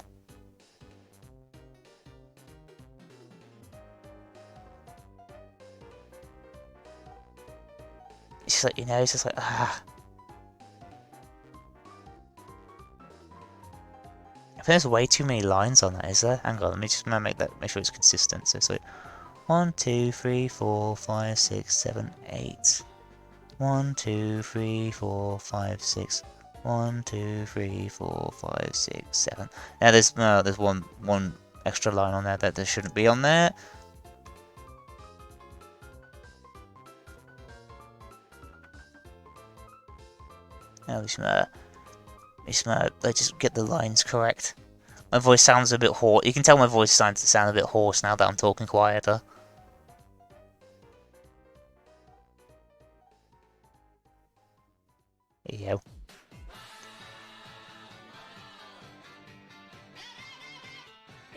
It's just like, you know, it's just like I think there's way too many lines on that, is there? Hang on, let me just make sure it's consistent. So it's like 1, 2, 3, 4, 5, 6, 7, 8. 1, 2, 3, 4, 5, 6. 1, 2, 3, 4, 5, 6, 7. Now there's one extra line on there that there shouldn't be on there. Now Just get the lines correct. My voice sounds a bit hoarse. You can tell my voice is starting to sound a bit hoarse now that I'm talking quieter. There you go.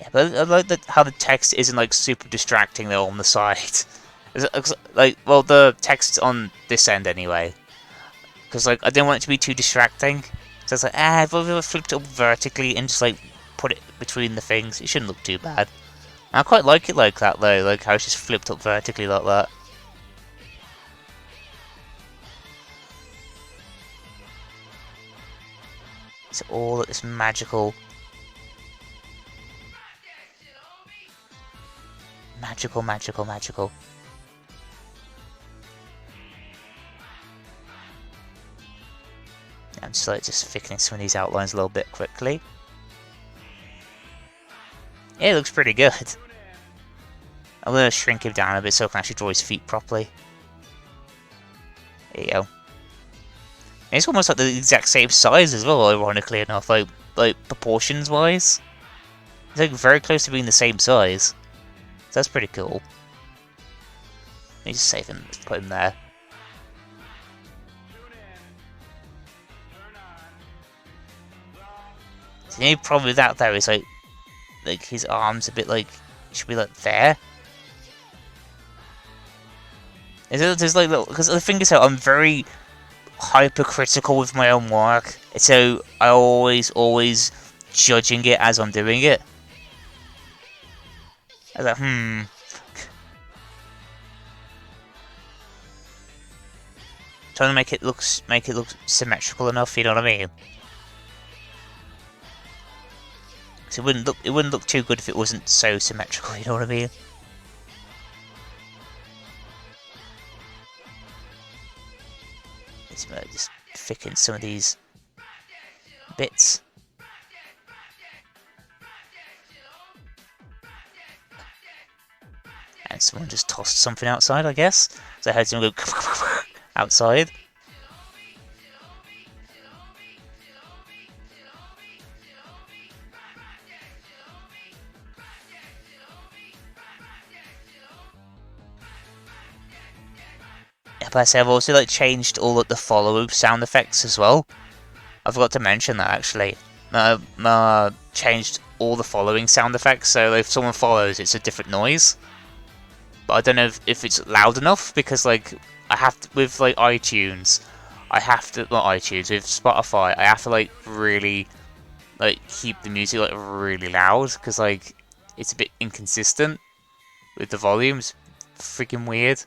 Yeah, but I like how the text isn't like super distracting though on the side. Like, well, the text on this end anyway. Because like I didn't want it to be too distracting. So it's like, if I flipped it up vertically and just like put it between the things, it shouldn't look too bad. And I quite like it like that though, like how it's just flipped up vertically like that. It's all this magical, magical. I'm just thickening some of these outlines a little bit quickly. Yeah, it looks pretty good. I'm gonna shrink him down a bit so I can actually draw his feet properly. There you go. And it's almost like the exact same size as well, ironically enough, like proportions wise. It's like very close to being the same size. So that's pretty cool. Let me just save him, put him there. The only problem with that though is like his arms a bit like should be like there. There's like little, because the thing is that I'm very hypercritical with my own work, so I always judging it as I'm doing it. I was like, trying to make it look symmetrical enough. You know what I mean? So it wouldn't look too good if it wasn't so symmetrical. You know what I mean? Just thicken some of these bits. And someone just tossed something outside, I guess. So I heard someone go outside. But I say I've also like changed all of the follow sound effects as well. I forgot to mention that actually. Changed all the following sound effects, so if someone follows, it's a different noise. But I don't know if it's loud enough because like I have to with like iTunes, I have to not iTunes with Spotify, I have to like really like keep the music like really loud because like it's a bit inconsistent with the volumes. Freaking weird.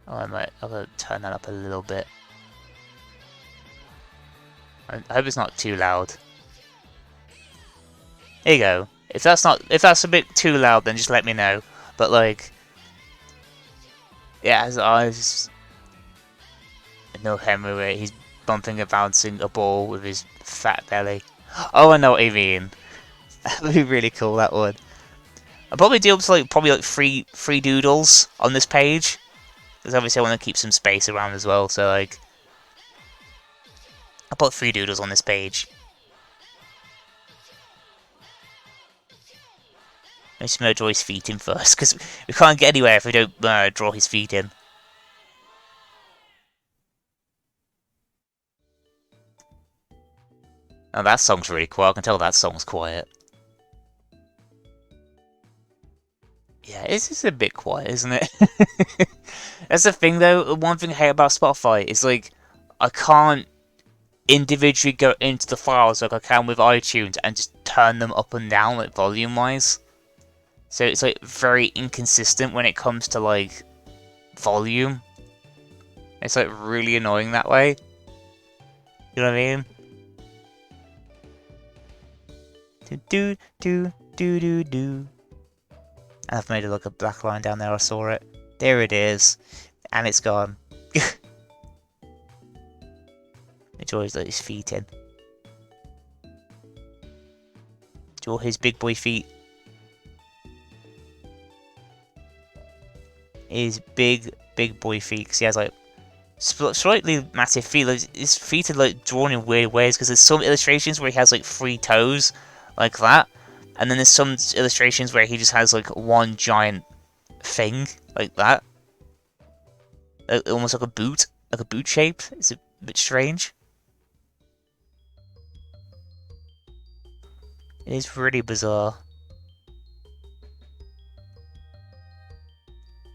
Oh, I'm gonna turn that up a little bit. I hope it's not too loud. There you go. If that's a bit too loud, then just let me know. But like, yeah, as I was, no Henry, he's bumping and bouncing a ball with his fat belly. Oh, I know what you mean. That would be really cool. That would. I'll probably do up to like three doodles on this page. Because obviously I want to keep some space around as well, so like... I'll put 3 doodles on this page. I'm just going to draw his feet in first, because we can't get anywhere if we don't draw his feet in. Oh, that song's really quiet. I can tell that song's quiet. Yeah, it's just a bit quiet, isn't it? That's the thing, though. One thing I hate about Spotify is, like, I can't individually go into the files like I can with iTunes and just turn them up and down, like, volume-wise. So it's, like, very inconsistent when it comes to, like, volume. It's, like, really annoying that way. You know what I mean? Do do do do do. I've made it look a black line down there, I saw it. There it is. And it's gone. It's always let his feet in. Draw his big boy feet. His big boy feet, because he has like slightly massive feet. Like, his feet are like drawn in weird ways because there's some illustrations where he has like 3 toes, like that, and then there's some illustrations where he just has like one giant thing, like that, almost like a boot shape. It's a bit strange. It is really bizarre.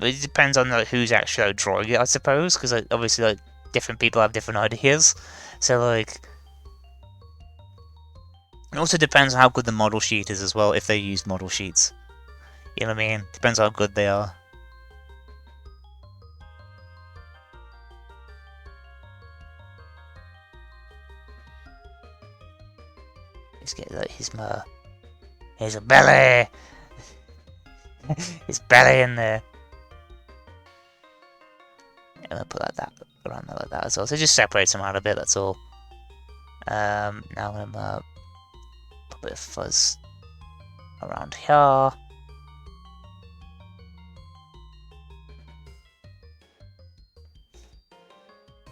But it depends on like who's actually drawing it, I suppose, because like, obviously like different people have different ideas. So like, it also depends on how good the model sheet is as well. If they use model sheets, you know what I mean? Depends on how good they are. Let's get like his belly, his belly in there. And I'll put like that around there like that as well. So it just separates them out a bit. That's all. Now I'm gonna put a bit of fuzz around here.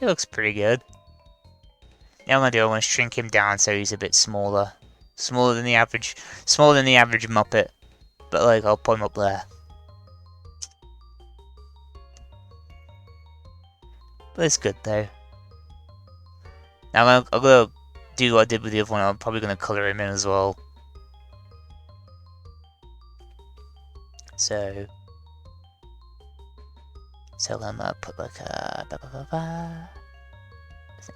It looks pretty good. Now I'm gonna shrink him down so he's a bit smaller. Smaller than the average Muppet. But like, I'll put him up there. But it's good though. Now I'm gonna do what I did with the other one. I'm probably gonna colour him in as well. So I'm gonna put like a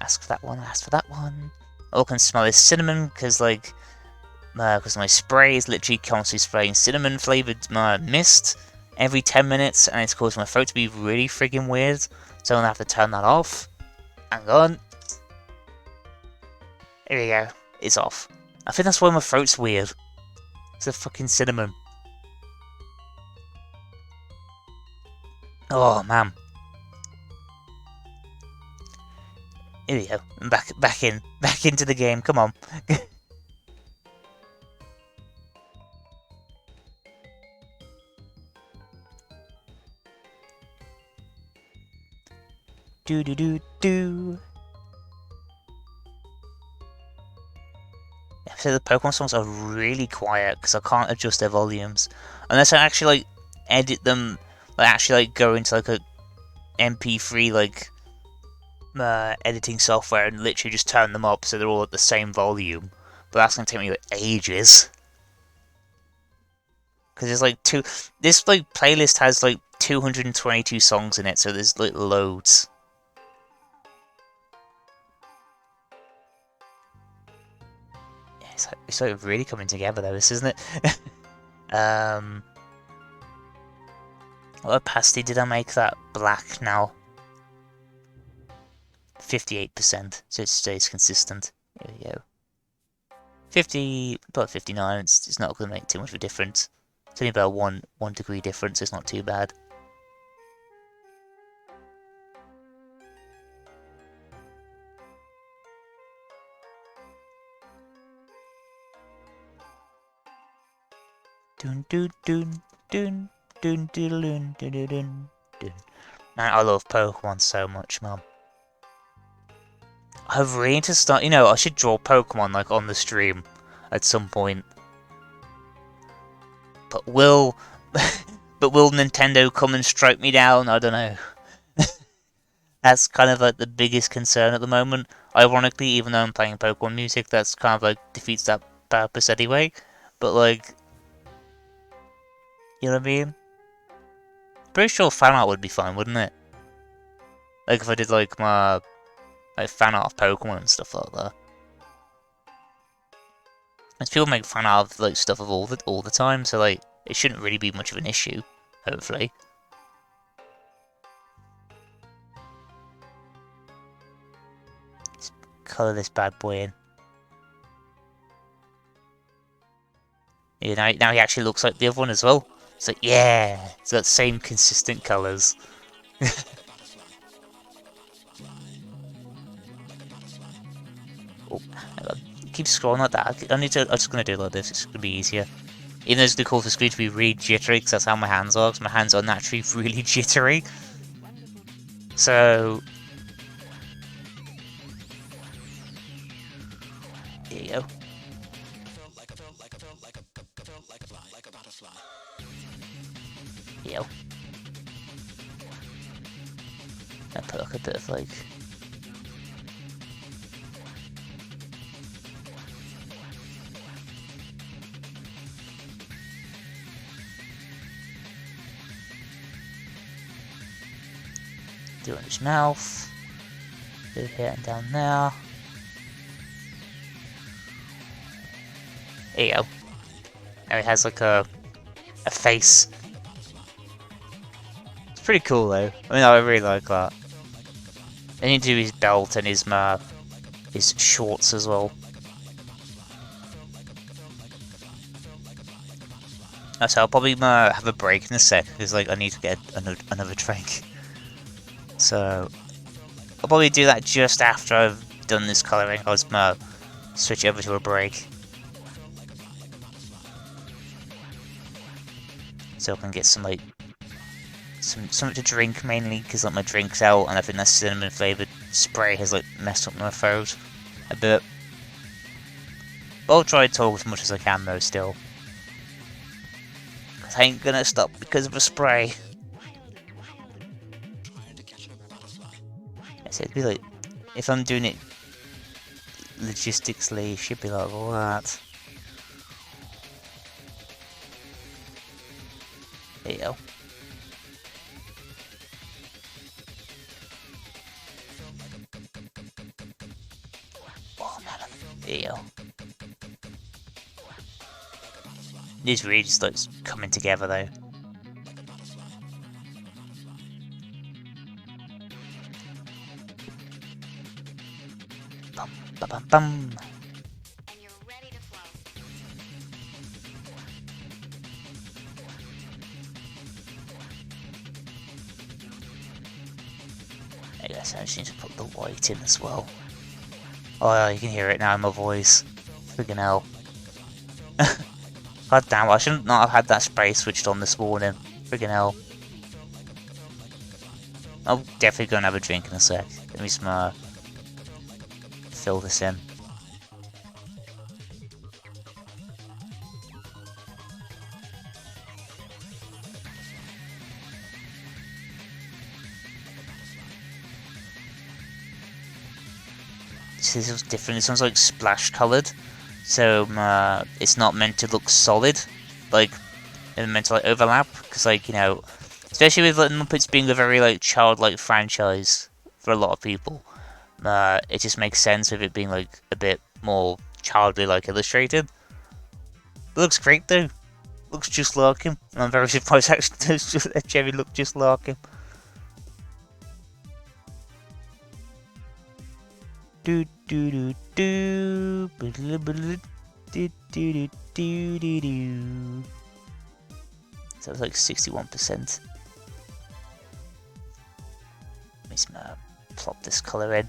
ask for that one. Ask for that one. All I can smell is cinnamon because like because my spray is literally constantly spraying cinnamon flavoured mist every 10 minutes, and it's causing my throat to be really friggin' weird. So I'm gonna have to turn that off. Hang on. There we go. It's off. I think that's why my throat's weird. It's the fucking cinnamon. Oh man. Here we go. I'm back into the game. Come on. Do do do do. Yeah, so the Pokemon songs are really quiet because I can't adjust their volumes unless I actually like edit them, like actually like go into like a MP3 like editing software and literally just turn them up so they're all at the same volume. But that's gonna take me like ages because there's like this like playlist has like 222 songs in it, so there's like loads. It's like really coming together though, this isn't it? What opacity did I make that black now? 58%, so it stays consistent. There we go. 50, about 59. It's not going to make too much of a difference. It's only about one degree difference. It's not too bad. Dun dun dun dun dun dun dun dun dun dun. Man, I love Pokemon so much, man. I really need to start. You know, I should draw Pokemon like on the stream at some point. But will Nintendo come and strike me down? I don't know. That's kind of like the biggest concern at the moment. Ironically, even though I'm playing Pokemon music, that's kind of like defeats that purpose anyway. But like, you know what I mean? Pretty sure fan art would be fine, wouldn't it? Like if I did like my fan art of Pokemon and stuff like that. As people make fan art of like stuff of all the time, so like it shouldn't really be much of an issue. Hopefully. Let's colour this bad boy in. Yeah, now he actually looks like the other one as well. It's like, yeah, it's got the same consistent colours. Oh, keep scrolling like that. I'm just gonna do it like this. It's gonna be easier. Even though it's gonna cause the screen to be really jittery, because that's how my hands are. Because my hands are naturally really jittery. So you go. Yo. I put like a bit of like do in his mouth. Do here and down there. There you go. Now he has like a face. It's pretty cool though. I mean, I really like that. Then you do his belt and his shorts as well. So I'll probably have a break in a sec because like I need to get another drink. So I'll probably do that just after I've done this colouring. I'll just switch over to a break. So I can get some like something to drink mainly because like my drink's out and I think that cinnamon flavoured spray has like messed up my throat a bit. But I'll try to talk as much as I can though still. Cause I ain't gonna stop because of a spray. I said it'd be like if I'm doing it logistically, it should be like that. There you go. Oh man, there you go. These really just like coming together though. Bum bum bum bum. And you're ready to flow. I guess I just need to put the white in as well. Oh yeah, you can hear it now in my voice. Friggin' hell. God damn, I shouldn't not have had that spray switched on this morning. Friggin' hell. I'm definitely gonna have a drink in a sec. Let me some, fill this in. So this is different. This one's like splash coloured, so it's not meant to look solid, like it's meant to like overlap. Because like you know, especially with like Muppets being a very like childlike franchise for a lot of people, it just makes sense with it being like a bit more childly like illustrated. It looks great though. Looks just like him. And I'm very surprised actually that Jerry looked just like him. Do do do do do do do do do do. So it's like 61%. Let me just plop this colour in.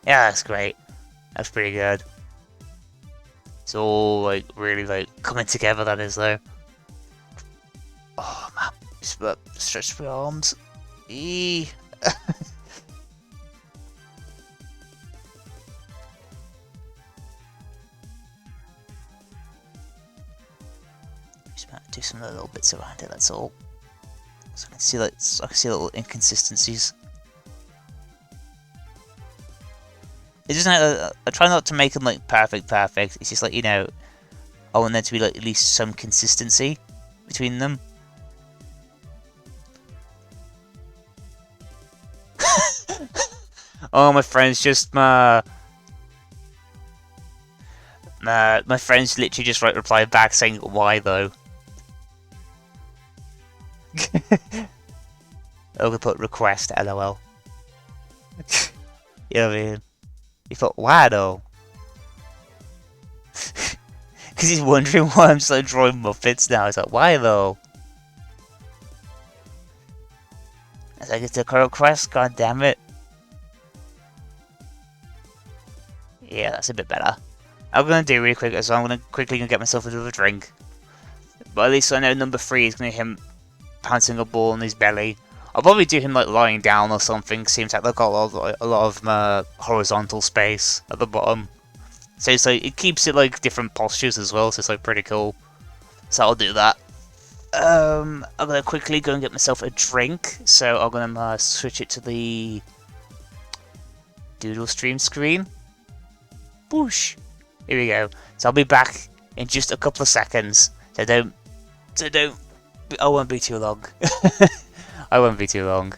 Yeah, that's great. That's pretty good. It's all like really like coming together. That is though. Oh man, just stretch my arms. Eee. Just do some little bits around it. That's all. So I can see like little inconsistencies. It's just I try not to make them like perfect. It's just like you know, I want there to be like at least some consistency between them. Oh, my friend's just my friend's literally just replied back saying why though. I'm gonna put request LOL. You know what I mean? He thought why though? Because he's wondering why I'm just like drawing Muppets now. He's like why though? I was like it's a request, god damn it. Yeah, that's a bit better. I'm gonna do really quick, so I'm gonna quickly get myself another drink. But at least I know number 3 is gonna hit him pouncing a ball in his belly. I'll probably do him like lying down or something. Seems like they've got a lot of horizontal space at the bottom. So it's like, it keeps it like different postures as well, so it's like pretty cool. So I'll do that. I'm gonna quickly go and get myself a drink. So I'm gonna switch it to the Doodle stream screen. Whoosh! Here we go. So I'll be back in just a couple of seconds. So don't. I won't be too long. I won't be too long.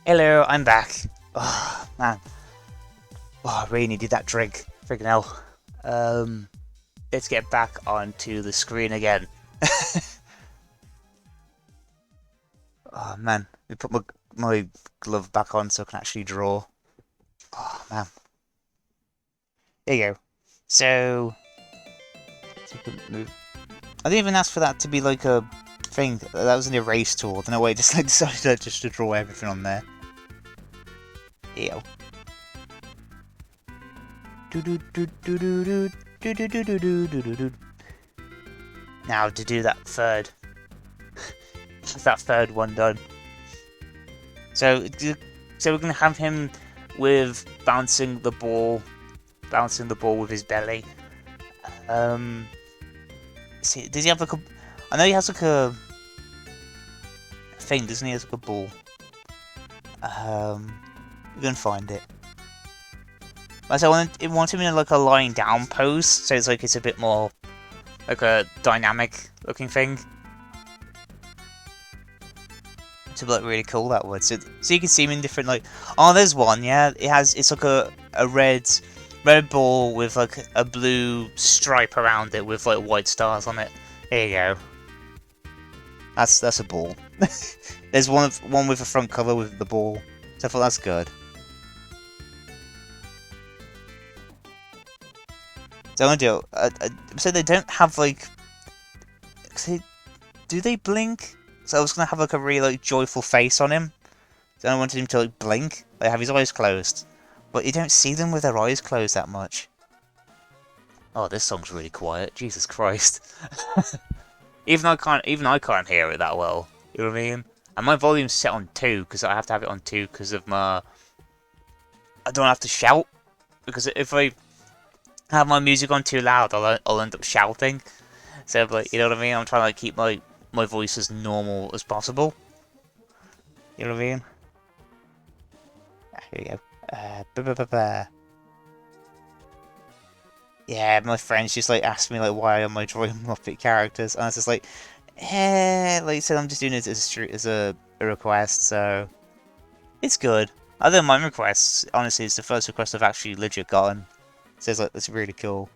Hello, I'm back. Oh man. Oh, I really needed that drink. Freaking hell. Let's get back onto the screen again. Oh man, we put my glove back on so I can actually draw. Oh man. There you go. So you can move. I didn't even ask for that to be like a thing. That was an erase tool. I don't know why I just like decided just to draw everything on there. Ew. Now to do that third. That third one done. So we're gonna have him with bouncing the ball with his belly. See, does he have like a? I know he has like a thing, doesn't he? He has like a ball. We're gonna find it. But I want him in like a lying down pose, so it's like it's a bit more like a dynamic looking thing. To look really cool, that would. So you can see him in different like. Oh, there's one. Yeah, it's like a red ball with like a blue stripe around it with like white stars on it. There you go. That's a ball. There's one with a front cover with the ball. So I thought that's good. So I'm gonna do. So they don't have like. Do they blink? So I was gonna have like a really like joyful face on him. So I wanted him to like blink, like have his eyes closed. But you don't see them with their eyes closed that much. Oh, this song's really quiet. Jesus Christ. Even I can't hear it that well. You know what I mean? And my volume's set on 2 because I have to have it on 2 because of my. I don't have to shout because if I have my music on too loud, I'll end up shouting. So, like, you know what I mean? I'm trying to like, keep my voice as normal as possible. You know what I mean? Here we go. Yeah, my friends just like asked me like why am I drawing Muppet characters, and I was just like, like you said, I'm just doing it as a request, so it's good. I don't mind requests. Honestly, it's the first request I've actually legit gotten. So it's like that's really cool.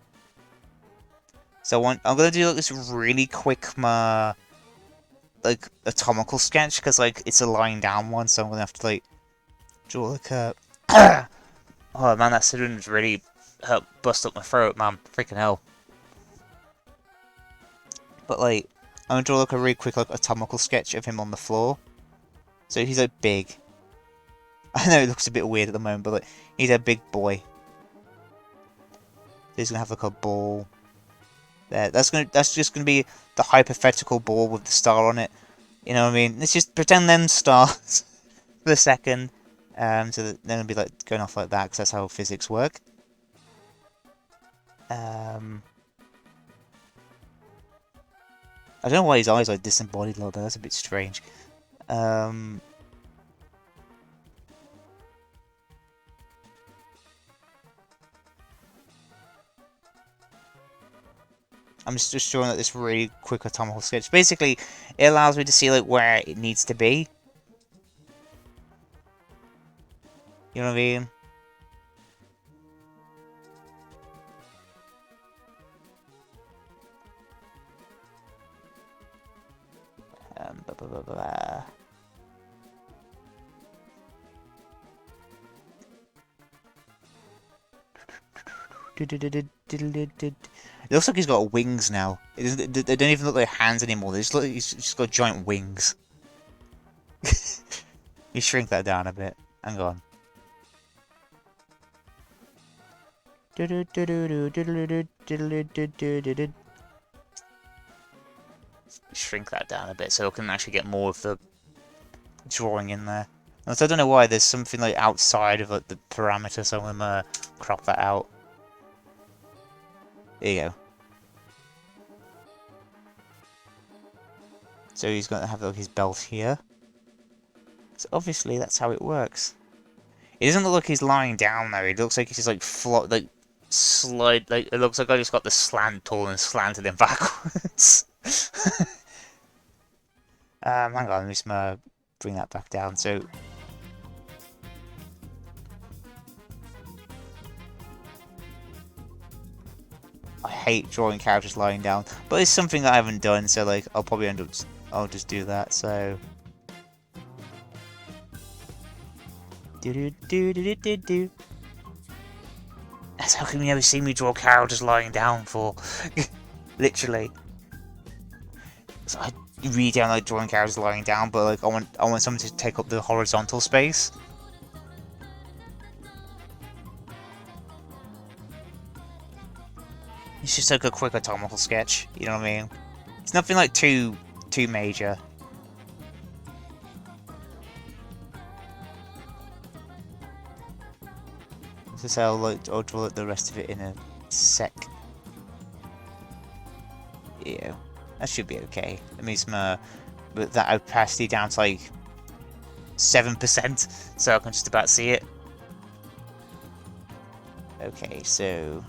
So I'm gonna do like this really quick like atomical sketch because like it's a lying down one, so I'm gonna have to like draw like a. Oh man, that syringe really helped bust up my throat, man. Freaking hell. But like, I'm gonna draw like a really quick like atomical sketch of him on the floor. So he's like big. I know it looks a bit weird at the moment, but like he's a big boy. So he's gonna have like a ball. There, that's just gonna be the hypothetical ball with the star on it. You know what I mean? Let's just pretend them stars for a second. So that they're gonna be like going off like that because that's how physics work. I don't know why his eyes are disembodied like that. That's a bit strange. I'm just drawing like this really quick atomical sketch. Basically, it allows me to see like where it needs to be. You know what I mean? Blah, blah, blah, blah. It looks like he's got wings now. They don't even look like hands anymore. He's just got giant wings. You shrink that down a bit. Hang on. Shrink that down a bit so I can actually get more of the drawing in there. And so I don't know why there's something like outside of like, the parameter, so I'm gonna crop that out. There you go. So he's gonna have like his belt here. So obviously that's how it works. It doesn't look like he's lying down though. It looks like he's just like slide. Like it looks like I just got the slant tool and slanted him backwards. Hang on, let me just bring that back down. So I hate drawing characters lying down, but it's something that I haven't done. So like I'll probably end up. I'll just do that. So. That's how come you never see me draw characters lying down for. Literally. So I really don't like drawing characters lying down, but like I want someone to take up the horizontal space. It's just like a quick atomical sketch, you know what I mean? It's nothing like too major. So I'll draw the rest of it in a sec. Yeah, that should be okay. Let me put that opacity down to like 7%, so I can just about see it. Okay, so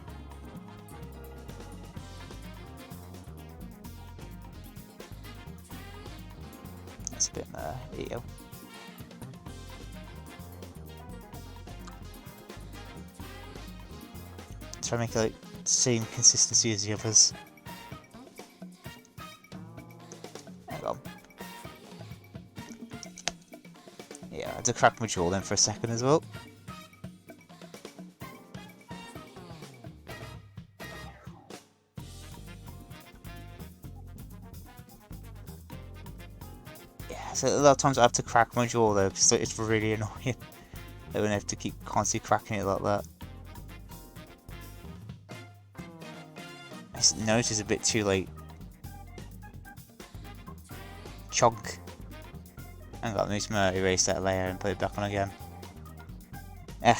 that's a bit there you go. Try to make it like same consistency as the others. Hang on. Yeah, I had to crack my jaw then for a second as well. Yeah, so a lot of times I have to crack my jaw though, because it's really annoying. I don't have to keep constantly cracking it like that. I notice a bit too late. Chunk. Hang on, let me just erase that layer and put it back on again. Ugh.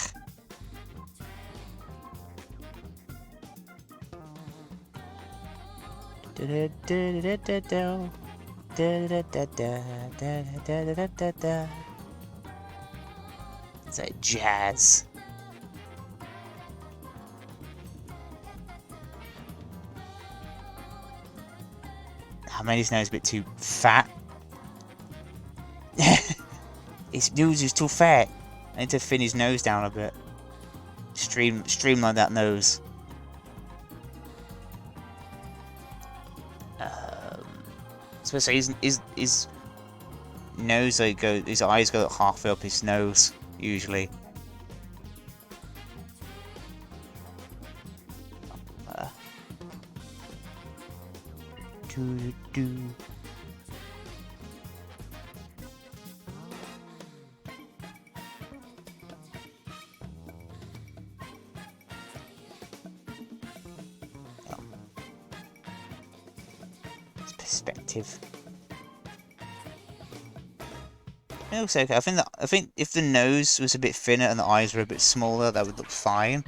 It's like jazz. I made his nose a bit too fat. His nose is too fat. I need to thin his nose down a bit. Streamline that nose. So his nose like his eyes go like halfway up his nose usually. Do. Perspective. It looks okay. I think if the nose was a bit thinner and the eyes were a bit smaller, that would look fine.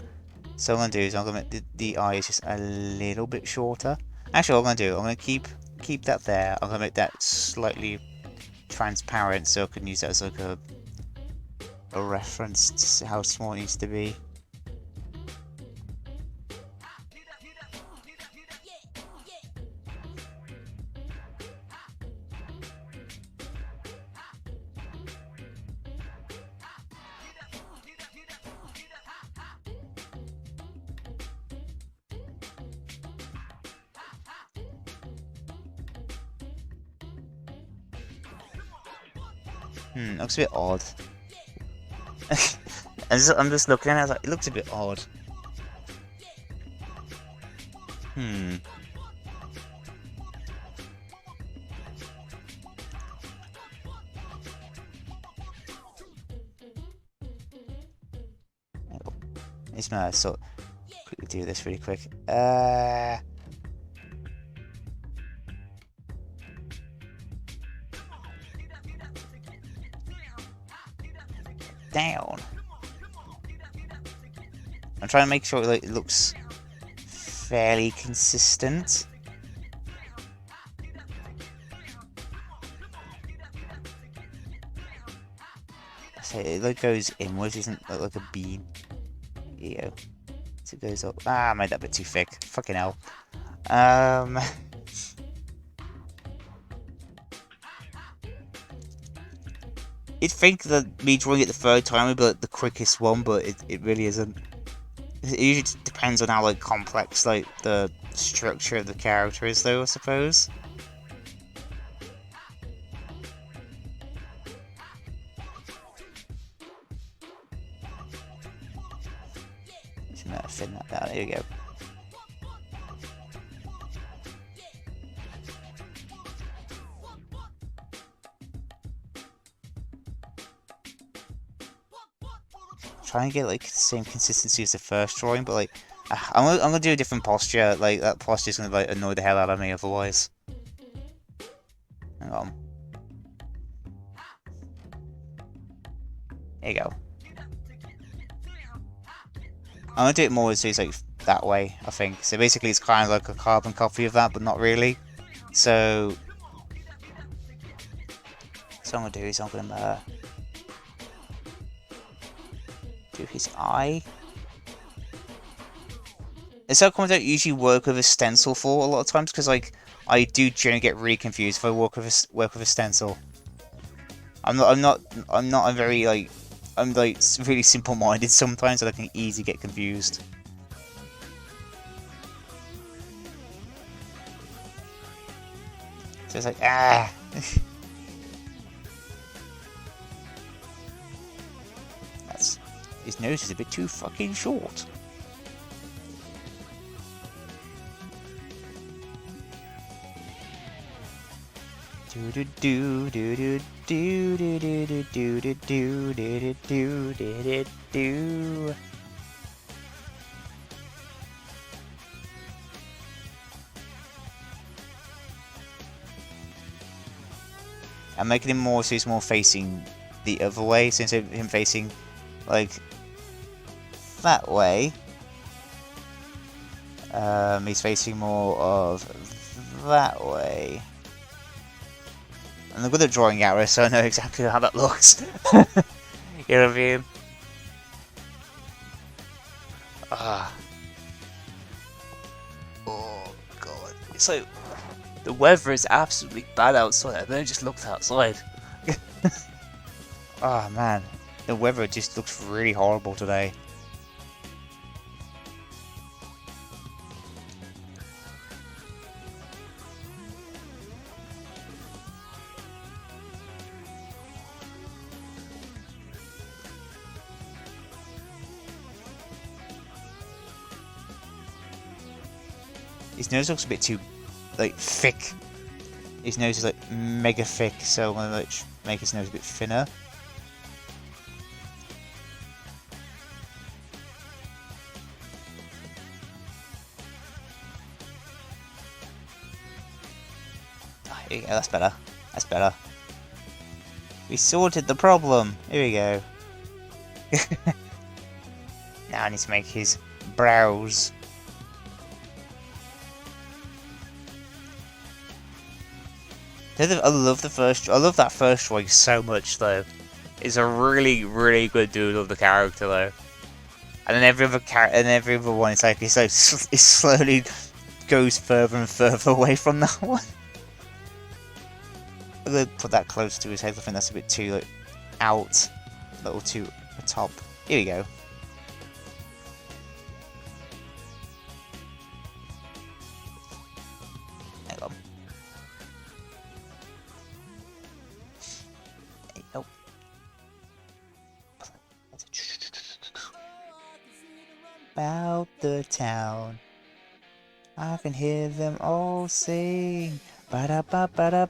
So what I'm gonna do is I'm gonna make the eyes just a little bit shorter. Actually, what I'm gonna do, I'm gonna keep that there. I'm gonna make that slightly transparent so I can use that as like a reference to see how small it needs to be. Looks a bit odd. I'm just looking at it, I was like, it looks a bit odd. It's gonna sort of quickly do this really quick. Down. I'm trying to make sure it looks fairly consistent. So it goes inwards, isn't like a beam. Here you go. So it goes up. Ah, I made that a bit too thick. Fucking hell. You'd think that me drawing it the third time would be like the quickest one, but it really isn't. It usually depends on how like complex like the structure of the character is, though, I suppose. Just gonna thin that down. There you go. Trying to get like the same consistency as the first drawing, but like I'm gonna do a different posture. Like that posture is gonna like annoy the hell out of me otherwise. Hang on. There you go. I'm gonna do it more so it's like that way, I think. So basically it's kind of like a carbon copy of that, but not really. So what I'm gonna do is I'm gonna do his eye. It's how come I don't usually work with a stencil for a lot of times, because like I do generally get really confused if I work with a stencil. I'm not a very like I'm like really simple-minded sometimes, and I can easily get confused. So it's like his nose is a bit too fucking short. Do do do do do do do do do do do do do do do. I'm making him more so he's more facing the other way, so instead of him facing like that way, he's facing more of that way. And I'm good at drawing arrows, so I know exactly how that looks. You know what I mean? Ah. Oh god. It's like the weather is absolutely bad outside. I then I just looked outside. Oh man. The weather just looks really horrible today. His nose looks a bit too, like, thick. His nose is, like, mega thick, so I'm gonna, like, make his nose a bit thinner. Ah, here we go, that's better. That's better. We sorted the problem. Here we go. Now I need to make his brows. I love that first drawing so much though. It's a really, really good doodle of the character though. And then every other one, it's like it slowly goes further and further away from that one. I'm gonna put that close to his head. I think that's a bit too like out, a little too top. Here we go. Hang on. Oh. About the town, I can hear them all sing. Ba-da-ba-ba-da.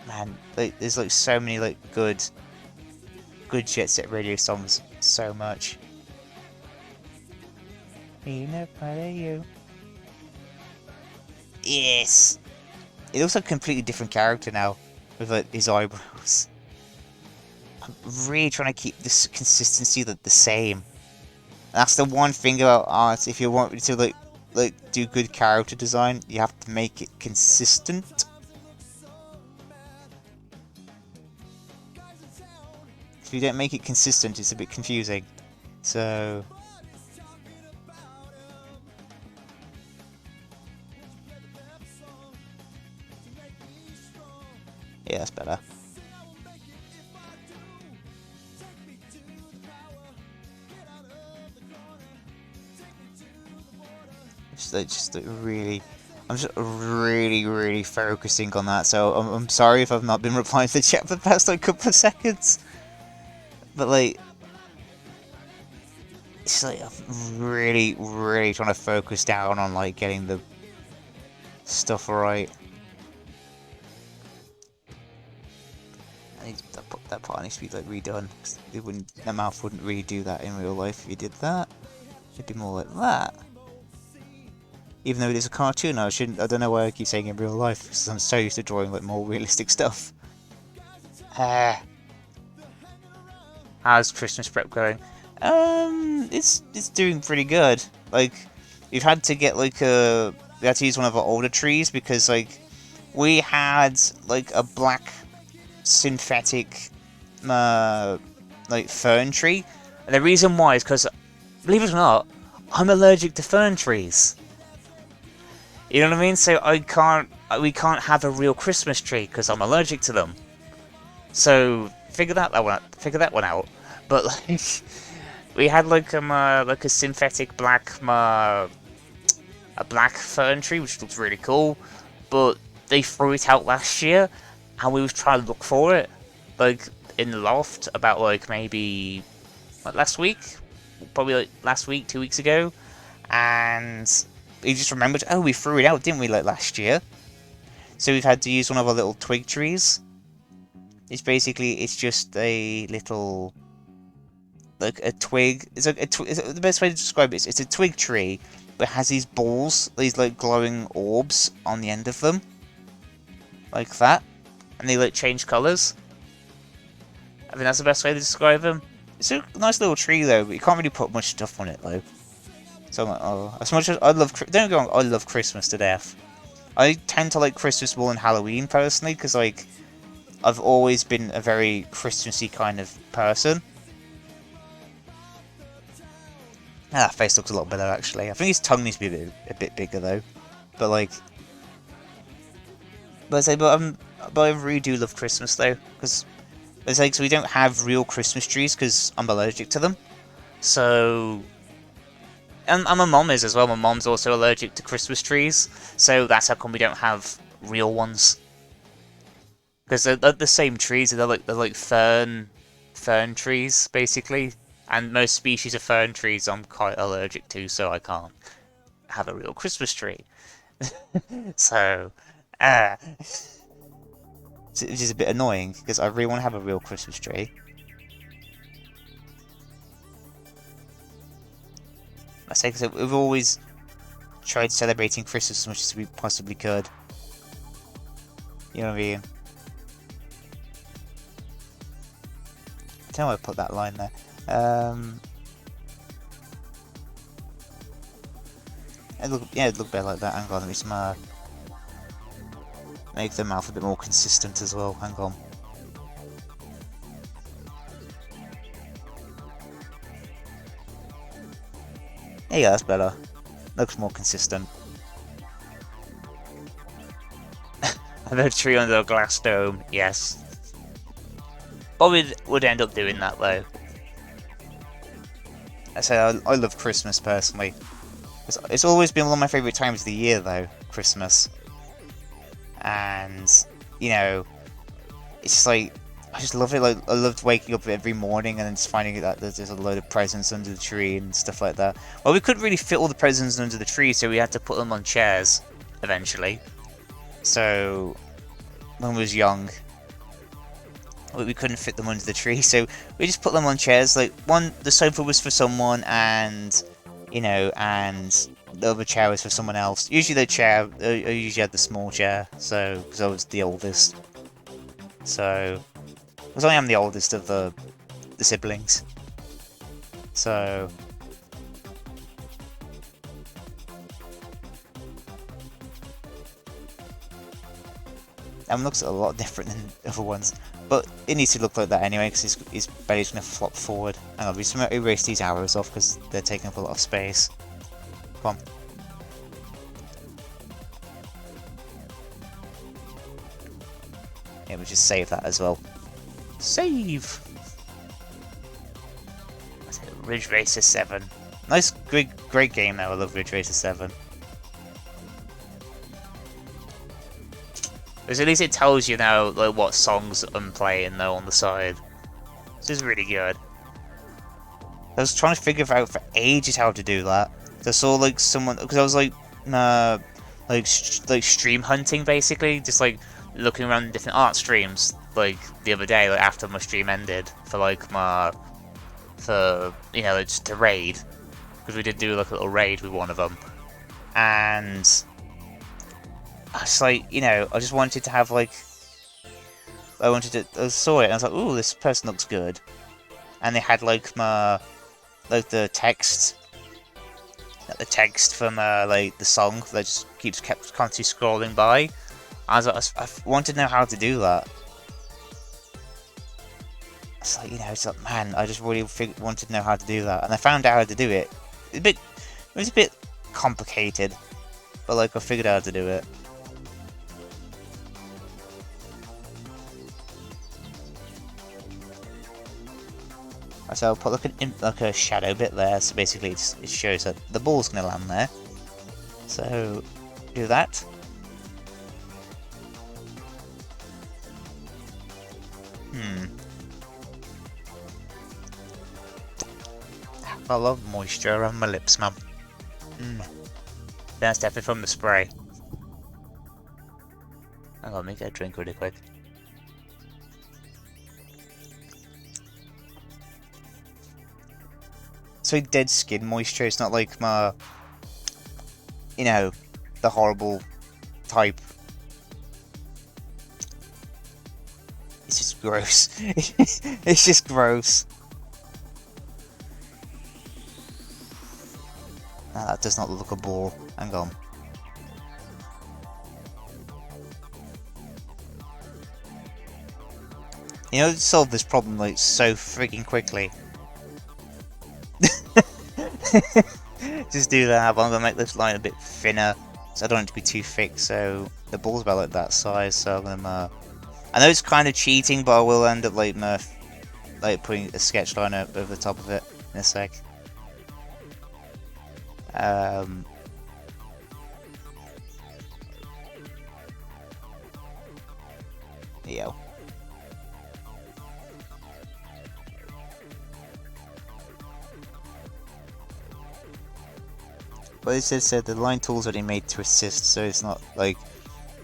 Man, like, there's like so many like good Jet Set Radio songs. So much. Peanut butter you. Yes. It looks like a completely different character now with like his eyebrows. I'm really trying to keep this consistency the same. That's the one thing about art. If you want to like do good character design, you have to make it consistent. If you don't make it consistent, it's a bit confusing. So yeah, that's better. I'm just really focusing on that. So I'm sorry if I've not been replying to the chat for the past like couple of seconds. But like, it's like I'm really trying to focus down on like getting the stuff right. That part needs to be like redone. Cause the mouth wouldn't really do that in real life if you did that. It'd be more like that. Even though it is a cartoon, I don't know why I keep saying in real life, because I'm so used to drawing like more realistic stuff. How's Christmas prep going? It's doing pretty good. Like, we've had to get like we had to use one of our older trees because like we had like a black synthetic like fern tree, and the reason why is because, believe it or not, I'm allergic to fern trees. You know what I mean? So we can't have a real Christmas tree because I'm allergic to them. So figure that one out. But like, we had like a synthetic black a black fern tree, which looks really cool. But they threw it out last year, and we was trying to look for it, like in the loft, about like maybe like last week, probably like last week, 2 weeks ago, and we just remembered, oh, we threw it out, didn't we, like last year? So we've had to use one of our little twig trees. It's just a little, like a twig. It's the best way to describe it. It's a twig tree, but it has these balls, these like glowing orbs on the end of them, like that, and they like change colours. I think that's the best way to describe them. It's a nice little tree though, but you can't really put much stuff on it though. So I'm like, oh, as much as I love, don't get me wrong, I love Christmas to death. I tend to like Christmas more than Halloween personally, because like I've always been a very Christmassy kind of person. Ah, that face looks a lot better actually. I think his tongue needs to be a bit bigger though. But like, but I really do love Christmas though, because it's like, so we don't have real Christmas trees because I'm allergic to them. So, and my mom is as well. My mom's also allergic to Christmas trees, so that's how come we don't have real ones. Because they're the same trees. They're like fern trees basically, and most species of fern trees I'm quite allergic to, so I can't have a real Christmas tree. So, uh, which is a bit annoying because I really want to have a real Christmas tree. I say because we've always tried celebrating Christmas as much as we possibly could. You know what I mean? I don't know why I put that line there. It'd look better like that. Hang on, let me just make the mouth a bit more consistent as well. Hang on. There you go, that's better. Looks more consistent. And a tree under a glass dome, yes. Probably would end up doing that though. I say I love Christmas personally. It's always been one of my favourite times of the year though, Christmas. And, you know, it's just like, I just love it. Like, I loved waking up every morning and then just finding that there's a load of presents under the tree and stuff like that. Well, we couldn't really fit all the presents under the tree, so we had to put them on chairs eventually. So, when we was young, we couldn't fit them under the tree, so we just put them on chairs. Like, the sofa was for someone, and, you know, and the other chair was for someone else. Usually the chair, I usually had the small chair, so, because I was the oldest. So, because I am the oldest of the siblings. So, and looks a lot different than other ones. But it needs to look like that anyway, because his belly's going to flop forward. Hang on, we just erase these arrows off, because they're taking up a lot of space. Come on. Yeah, we'll just save that as well. Save! Ridge Racer 7. Nice, great game though, I love Ridge Racer 7. Because at least it tells you now like what songs I'm playing though on the side. This is really good. I was trying to figure out for ages how to do that. I saw like someone, because I was like stream hunting basically, just like looking around different art streams like the other day, like after my stream ended, for like you know, just to raid, because we did do like a little raid with one of them, and I was like, you know, I just wanted to have like, I saw it and I was like, ooh, this person looks good, and they had like the text from like the song that just kept constantly scrolling by. I was like, I wanted to know how to do that. It's like, you know, it's like, man, I just really wanted to know how to do that, and I found out how to do it. It was a bit complicated, but like I figured out how to do it. So I'll put like a shadow bit there, so basically it shows that the ball's gonna land there. So do that. I love moisture around my lips, man. That's definitely from the spray. Hang on, let me get a drink really quick. So dead skin moisture, it's not like my, you know, the horrible type. It's just gross. It's just gross. Nah, that does not look a ball. Hang on. You know, solve this problem like so freaking quickly. Just do that, but I'm gonna make this line a bit thinner, so I don't want it to be too thick, so the ball's about like that size, so I'm gonna, I know it's kind of cheating, but I will end up like, putting a sketch line over the top of it in a sec. Yeah. But it said the line tool's already made to assist, so it's not like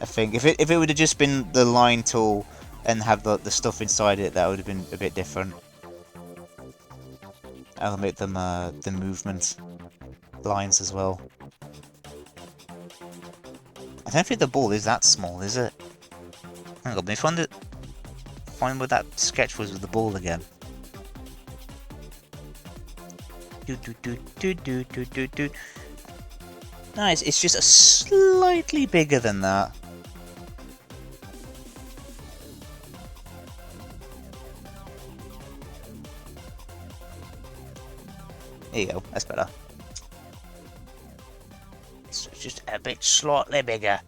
a thing. If it would have just been the line tool and have the stuff inside it, that would have been a bit different. I'll make them the movement lines as well. I don't think the ball is that small, is it? Hang on, let me find where that sketch was with the ball again. Nice, it's just a slightly bigger than that. There you go, that's better. It's just a bit slightly bigger.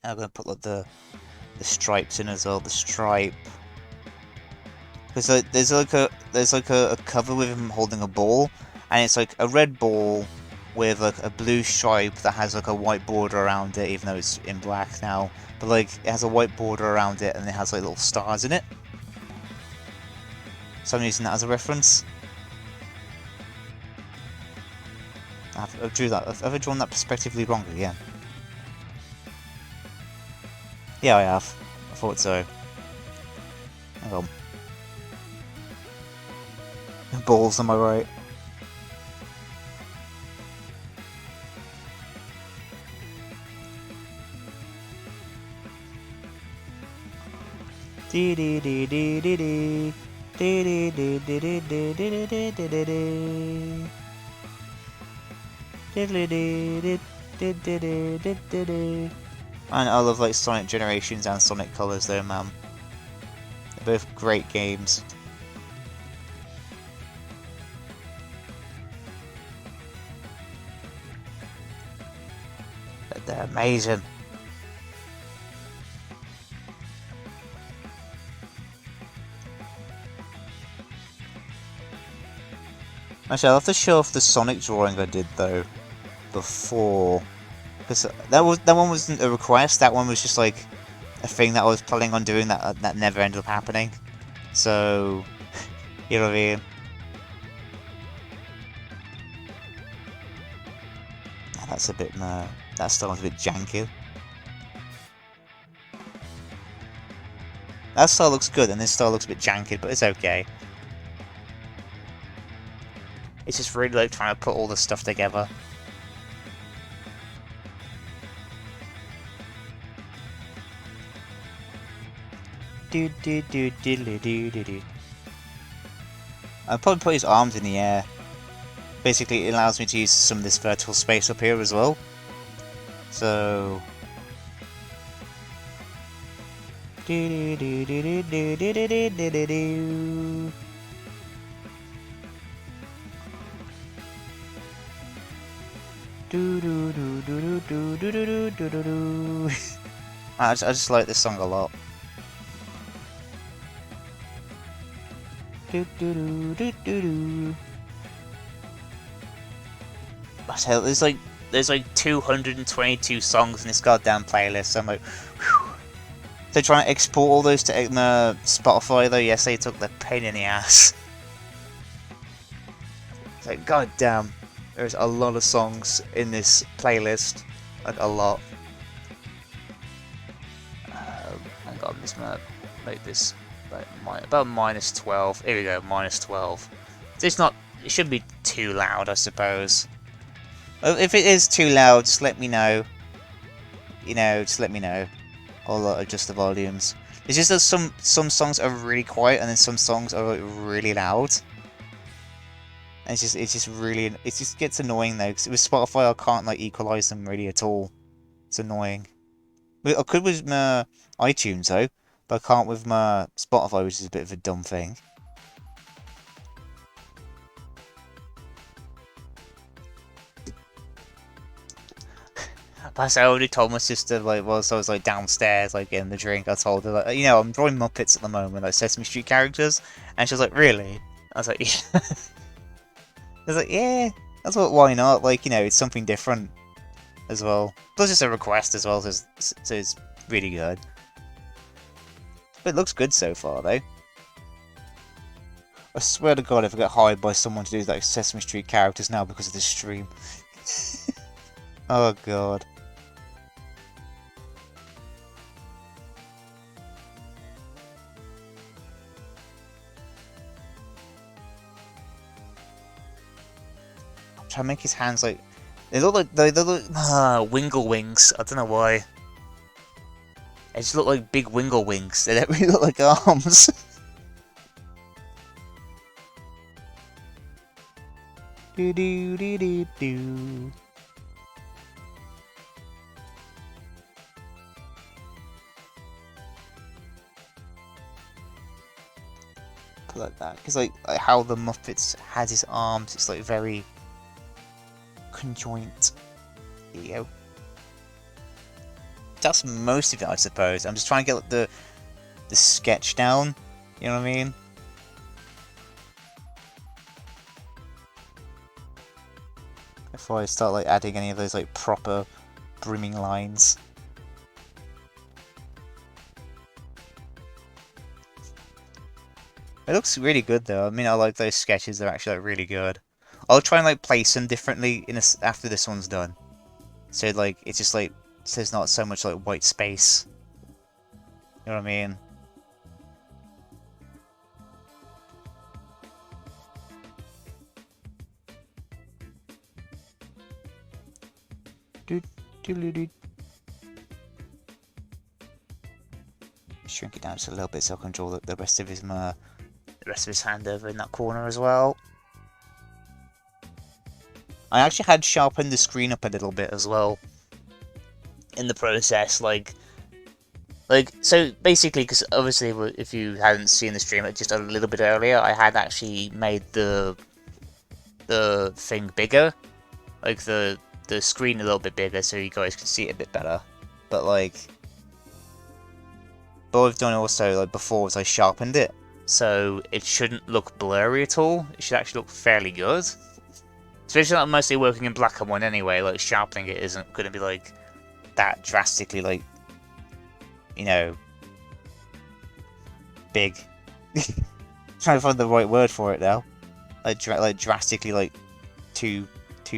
I'm gonna put like the stripes in as well. The stripe, because there's like a cover with him holding a ball, and it's like a red ball with like a blue stripe that has like a white border around it, even though it's in black now. But like it has a white border around it, and it has like little stars in it. So I'm using that as a reference. I've drew that. Have I drawn that perspectively wrong again? Yeah, I have. I thought so. Hang on. Balls, am I right? Dee dee dee dee dee dee. Dee dee dee dee dee dee dee dee dee dee dee. Diddly dee dee dee dee dee dee dee. And I love like Sonic Generations and Sonic Colors though, man. They're both great games. But they're amazing. Actually, I'll have to show off the Sonic drawing I did though before, because that one wasn't a request. That one was just like a thing that I was planning on doing that never ended up happening. So you know what I mean. That's a bit that style's a bit janky. That style looks good, and this style looks a bit janky, but it's okay. It's just really like trying to put all this stuff together. Do do do diddly do do do. I'll probably put his arms in the air. Basically, it allows me to use some of this vertical space up here as well. So. Do do do do do do do do do do do. Do do do do do do do do do do. I just like this song a lot. Do do do do do do. There's like 222 songs in this goddamn playlist. So I'm like, whew. So trying to export all those to Spotify though, yes, they took the pain in the ass. It's like, goddamn. There's a lot of songs in this playlist, like a lot. Hang on, this might make this like about minus 12. Here we go, minus 12. So it's not. It shouldn't be too loud, I suppose. If it is too loud, just let me know. You know, just let me know. I'll adjust the volumes. It's just that some songs are really quiet, and then some songs are like really loud. And it's just really, it just gets annoying though, because with Spotify I can't like equalize them really at all. It's annoying. I could with my iTunes though, but I can't with my Spotify, which is a bit of a dumb thing. Plus, I already told my sister, like, whilst I was, like, downstairs, like, getting the drink, I told her, like, you know, I'm drawing Muppets at the moment, like, Sesame Street characters, and she was like, really? I was like, yeah. I was like, yeah, that's what, why not? Like, you know, it's something different as well. Plus, it's a request as well, so it's really good. But it looks good so far, though. I swear to God, if I get hired by someone to do, like, Sesame Street characters now because of this stream. Oh, God. Try to make his hands like they look like they look wingle wings. I don't know why. They just look like big wingle wings. They don't really look like arms. Do do do do do. Like that, because like how the Muppets has his arms, it's like very conjoint. There you go. That's most of it, I suppose. I'm just trying to get like, the sketch down. You know what I mean? Before I start like adding any of those like proper brimming lines. It looks really good though. I mean, I like those sketches. They're actually like, really good. I'll try and like place them differently in this after this one's done. So like it's just like so there's not so much like white space. You know what I mean? Shrink it down just a little bit so I can draw the rest of his hand over in that corner as well. I actually had sharpened the screen up a little bit as well in the process, like so basically, because obviously if you hadn't seen the stream just a little bit earlier, I had actually made the thing bigger, like the screen a little bit bigger so you guys can see it a bit better. But like, what I've done also like before is I sharpened it, so it shouldn't look blurry at all. It should actually look fairly good. Especially like I'm mostly working in black and white anyway, like sharpening it isn't going to be like that drastically like, you know, big. Trying to find the right word for it now. Like drastically like too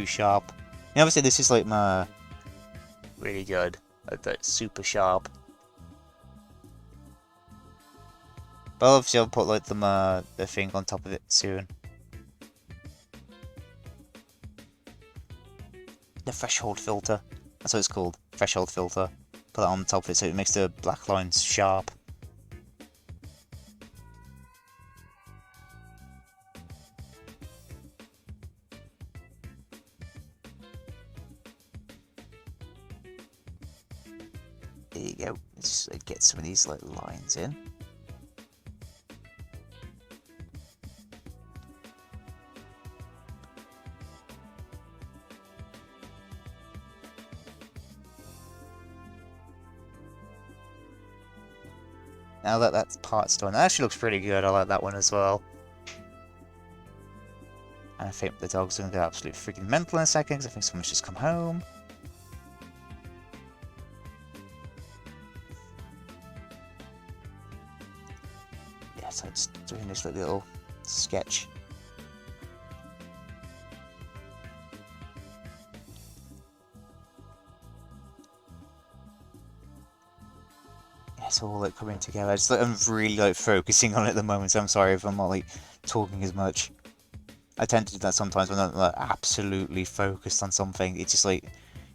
sharp. And obviously this is like my really good, like super sharp. But obviously I'll put like the thing on top of it soon. The threshold filter. That's what it's called. Threshold filter. Put that on top of it so it makes the black lines sharp. There you go. Let's just get some of these like lines in. Now that that part's done, that actually looks pretty good. I like that one as well. And I think the dog's gonna go absolutely freaking mental in a second because I think someone's just come home. Yeah, so I'm just doing this little sketch. It's all like coming together. I'm really like focusing on it at the moment, so I'm sorry if I'm not like talking as much. I tend to do that sometimes when I'm like, absolutely focused on something. It's just like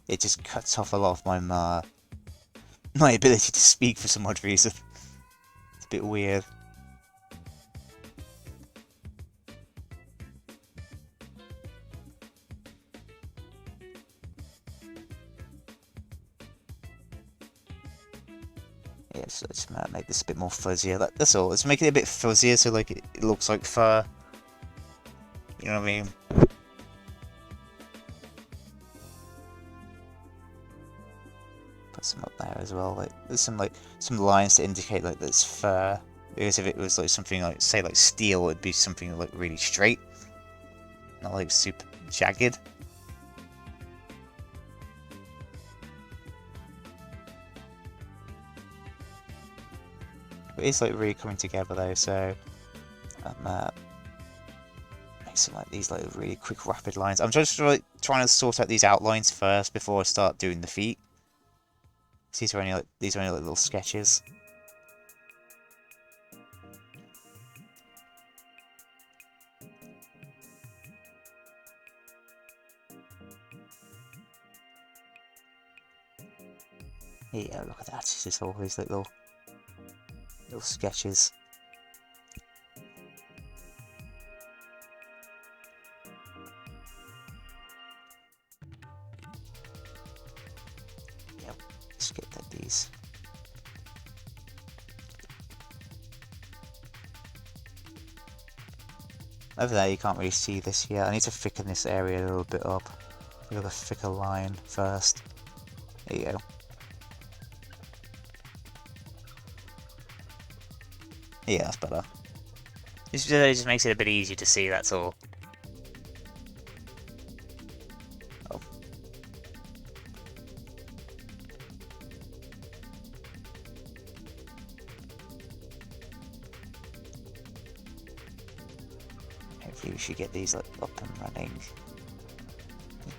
it just cuts off a lot of my my ability to speak for some odd reason. It's a bit weird. Yeah, so let's make this a bit more fuzzier. That's all. Let's make it a bit fuzzier so like it looks like fur. You know what I mean? Put some up there as well. Like there's some lines to indicate like that's fur. Because if it was like something like say like steel, it'd be something like really straight, not like super jagged. It's like really coming together though, so make some like these like really quick rapid lines. I'm just like trying to sort out these outlines first before I start doing the feet. These are only like little sketches. Yeah, look at that. It's just all these little sketches. Yep, let's get these. Over there, you can't really see this yet. I need to thicken this area a little bit up. We've got a thicker line first. There you go. Yeah, that's better. It just makes it a bit easier to see, that's all. Oh. Hopefully we should get these like up and running.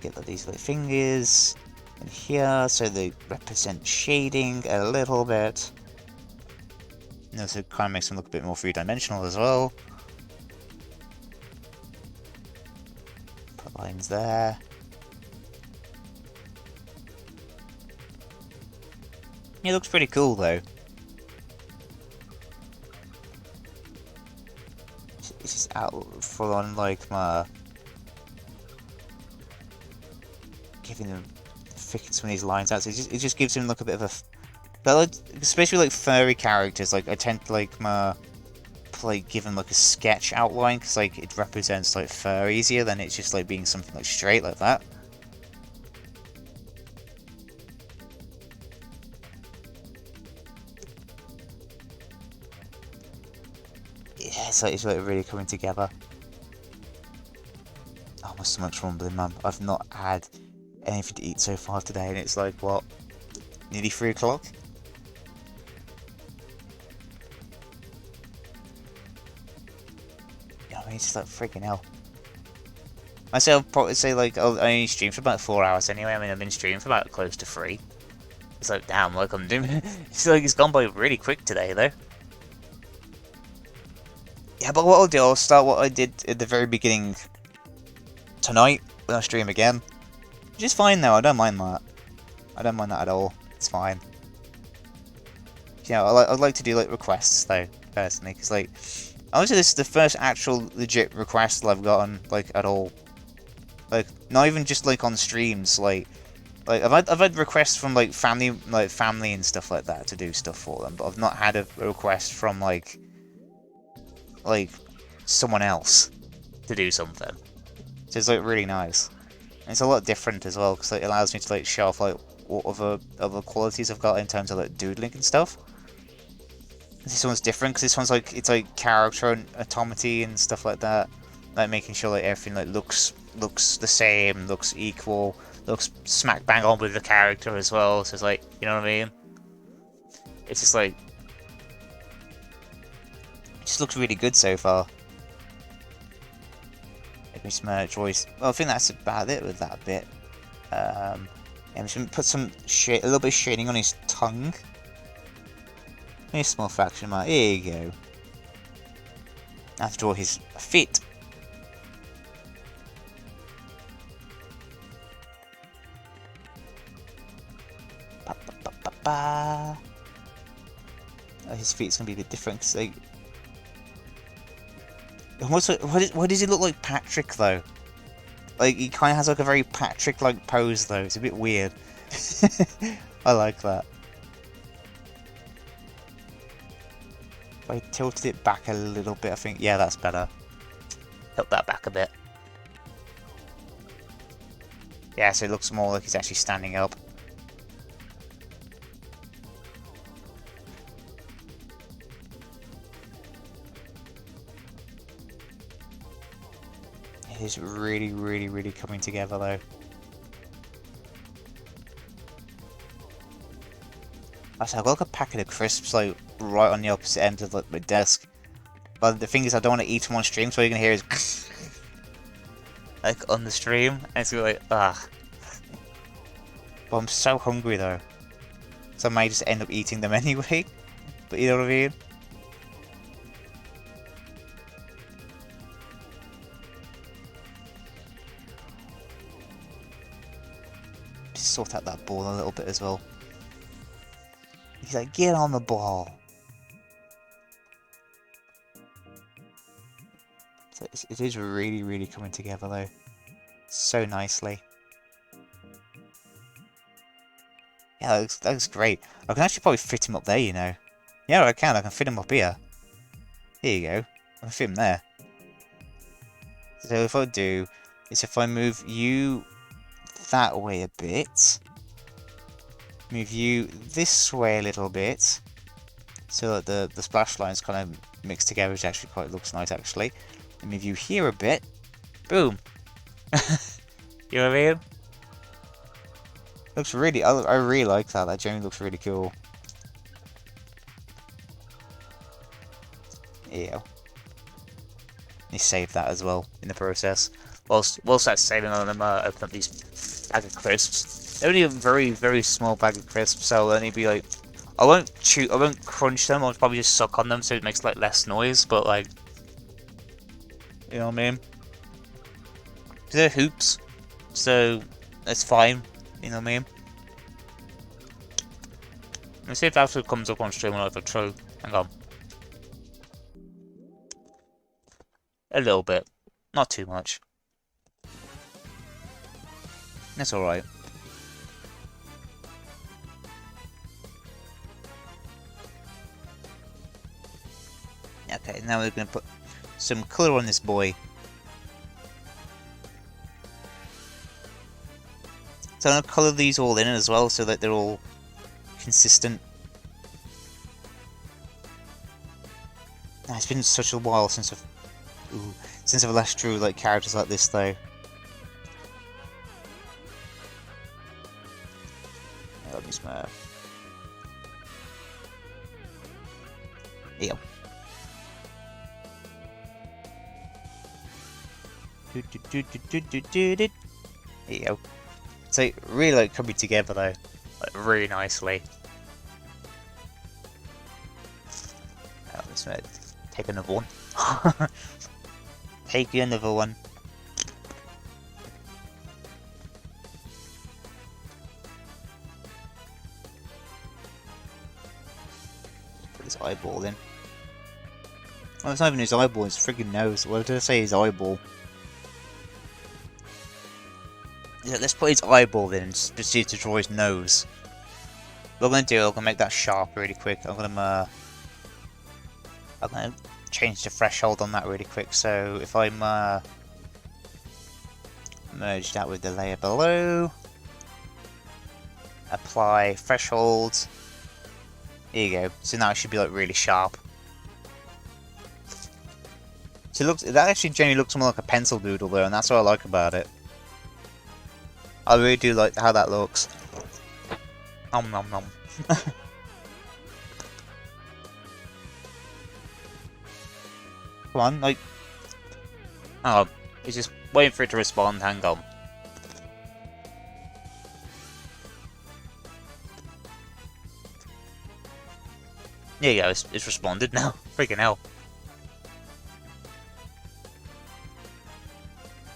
Get like, these little fingers in here so they represent shading a little bit. And also kind of makes them look a bit more three-dimensional as well. Put lines there. It looks pretty cool though. It's just out full on like my giving them thicken some of these lines out. So it just gives him like a bit of a. But especially like furry characters, like I tend to like give them like a sketch outline because like it represents like fur easier than it's just like being something like straight like that. Yeah, it's like really coming together. Oh, my stomach's rumbling, man. I've not had anything to eat so far today, and it's like what, nearly 3 o'clock. I mean, it's just like freaking hell. I'll probably say like I only streamed for about 4 hours anyway. I mean, I've been streaming for about close to 3. It's like damn, like I'm doing. It's like it's gone by really quick today though. Yeah, but what I'll do, I'll start what I did at the very beginning tonight when I stream again. Which is fine though. I don't mind that. I don't mind that at all. It's fine. Yeah, I'd like to do like requests though personally, because like. Honestly, this is the first actual legit request I've gotten, like, at all. Like, not even just, like, on streams, like I've had requests from, like, family and stuff like that to do stuff for them, but I've not had a request from, like, someone else to do something. So it's, like, really nice. And it's a lot different as well, because like, it allows me to, like, show off, like, what other qualities I've got in terms of, like, doodling and stuff. This one's different because this one's like it's like character and automity and stuff like that, like making sure like everything like looks the same, looks equal, looks smack bang on with the character as well. So it's like, you know what I mean? It's just like it just looks really good so far. Give me some choice. Well, I think that's about it with that bit. I'm just gonna put some a little bit of shading on his tongue. A small fraction mark. Here you go. I have to draw his feet. Ba, ba, ba, ba, ba. Oh, his feet's gonna be a bit different. Cause like, why does he look like Patrick though? Like he kind of has like a very Patrick-like pose though. It's a bit weird. I like that. If I tilted it back a little bit, I think, yeah, that's better. Tilt that back a bit. Yeah, so it looks more like he's actually standing up. It is really, really, really coming together, though. I've got like a packet of crisps, like, right on the opposite end of like, my desk. But the thing is, I don't want to eat them on stream, so all you're going to hear is like, on the stream, and it's gonna be like, ah. But I'm so hungry, though. So I might just end up eating them anyway. But you know what I mean? Just sort out that ball a little bit as well. He's like, get on the ball. So it is really, really coming together though. So nicely. Yeah, that looks great. I can actually probably fit him up there, you know. Yeah, I can fit him up here. Here you go. I can fit him there. So if I do, is if I move you that way a bit. Move you this way a little bit. So that the splash lines kind of mixed together, which actually quite looks nice actually. And move you here a bit. Boom! You know what I mean? Looks really, I really like that. That generally looks really cool. Yeah. Let me save that as well in the process. Whilst that's saving, I'm gonna open up these bag of crisps. Only a very, very small bag of crisps, so I'll only be like, I won't crunch them. I'll probably just suck on them so it makes like less noise. But like, you know what I mean? They're hoops, so that's fine. You know what I mean? Let's see if that actually comes up on stream or not. If true, hang on. A little bit, not too much. That's alright. Okay, now we're going to put some colour on this boy. So I'm going to colour these all in as well so that they're all consistent. Now, it's been such a while since I've last drew like characters like this though. Let me smurf. There you go. So really like coming together though, like really nicely. Let's take another one. Take another one. Put his eyeball in. Oh, it's not even his eyeball, it's freaking nose. What did I say? His eyeball. Yeah, let's put his eyeball in and just proceed to draw his nose. What I'm gonna do, I'm gonna make that sharp really quick. I'm gonna change the threshold on that really quick. So if I merge that with the layer below, apply threshold. There you go. So now it should be like really sharp. So that actually generally looks more like a pencil doodle though, and that's what I like about it. I really do like how that looks. Nom nom nom. Come on, like... Oh, he's just waiting for it to respond, hang on. There you go, it's responded now. Freaking hell.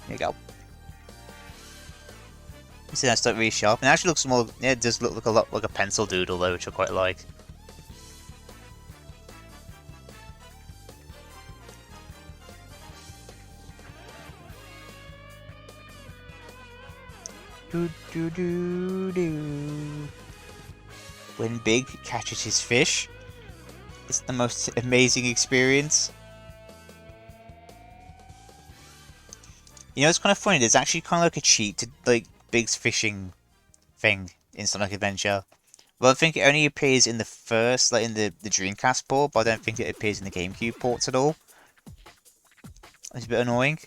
There you go. You see that's like really sharp, and it actually looks more, yeah, it does look a lot like a pencil doodle though, which I quite like. Do do do do. When Big catches his fish, It's the most amazing experience. You know, it's kind of funny. There's actually kind of like a cheat to like Big's fishing thing in Sonic Adventure. Well, I think it only appears in the first, like in the Dreamcast port, but I don't think it appears in the GameCube ports at all. It's a bit annoying.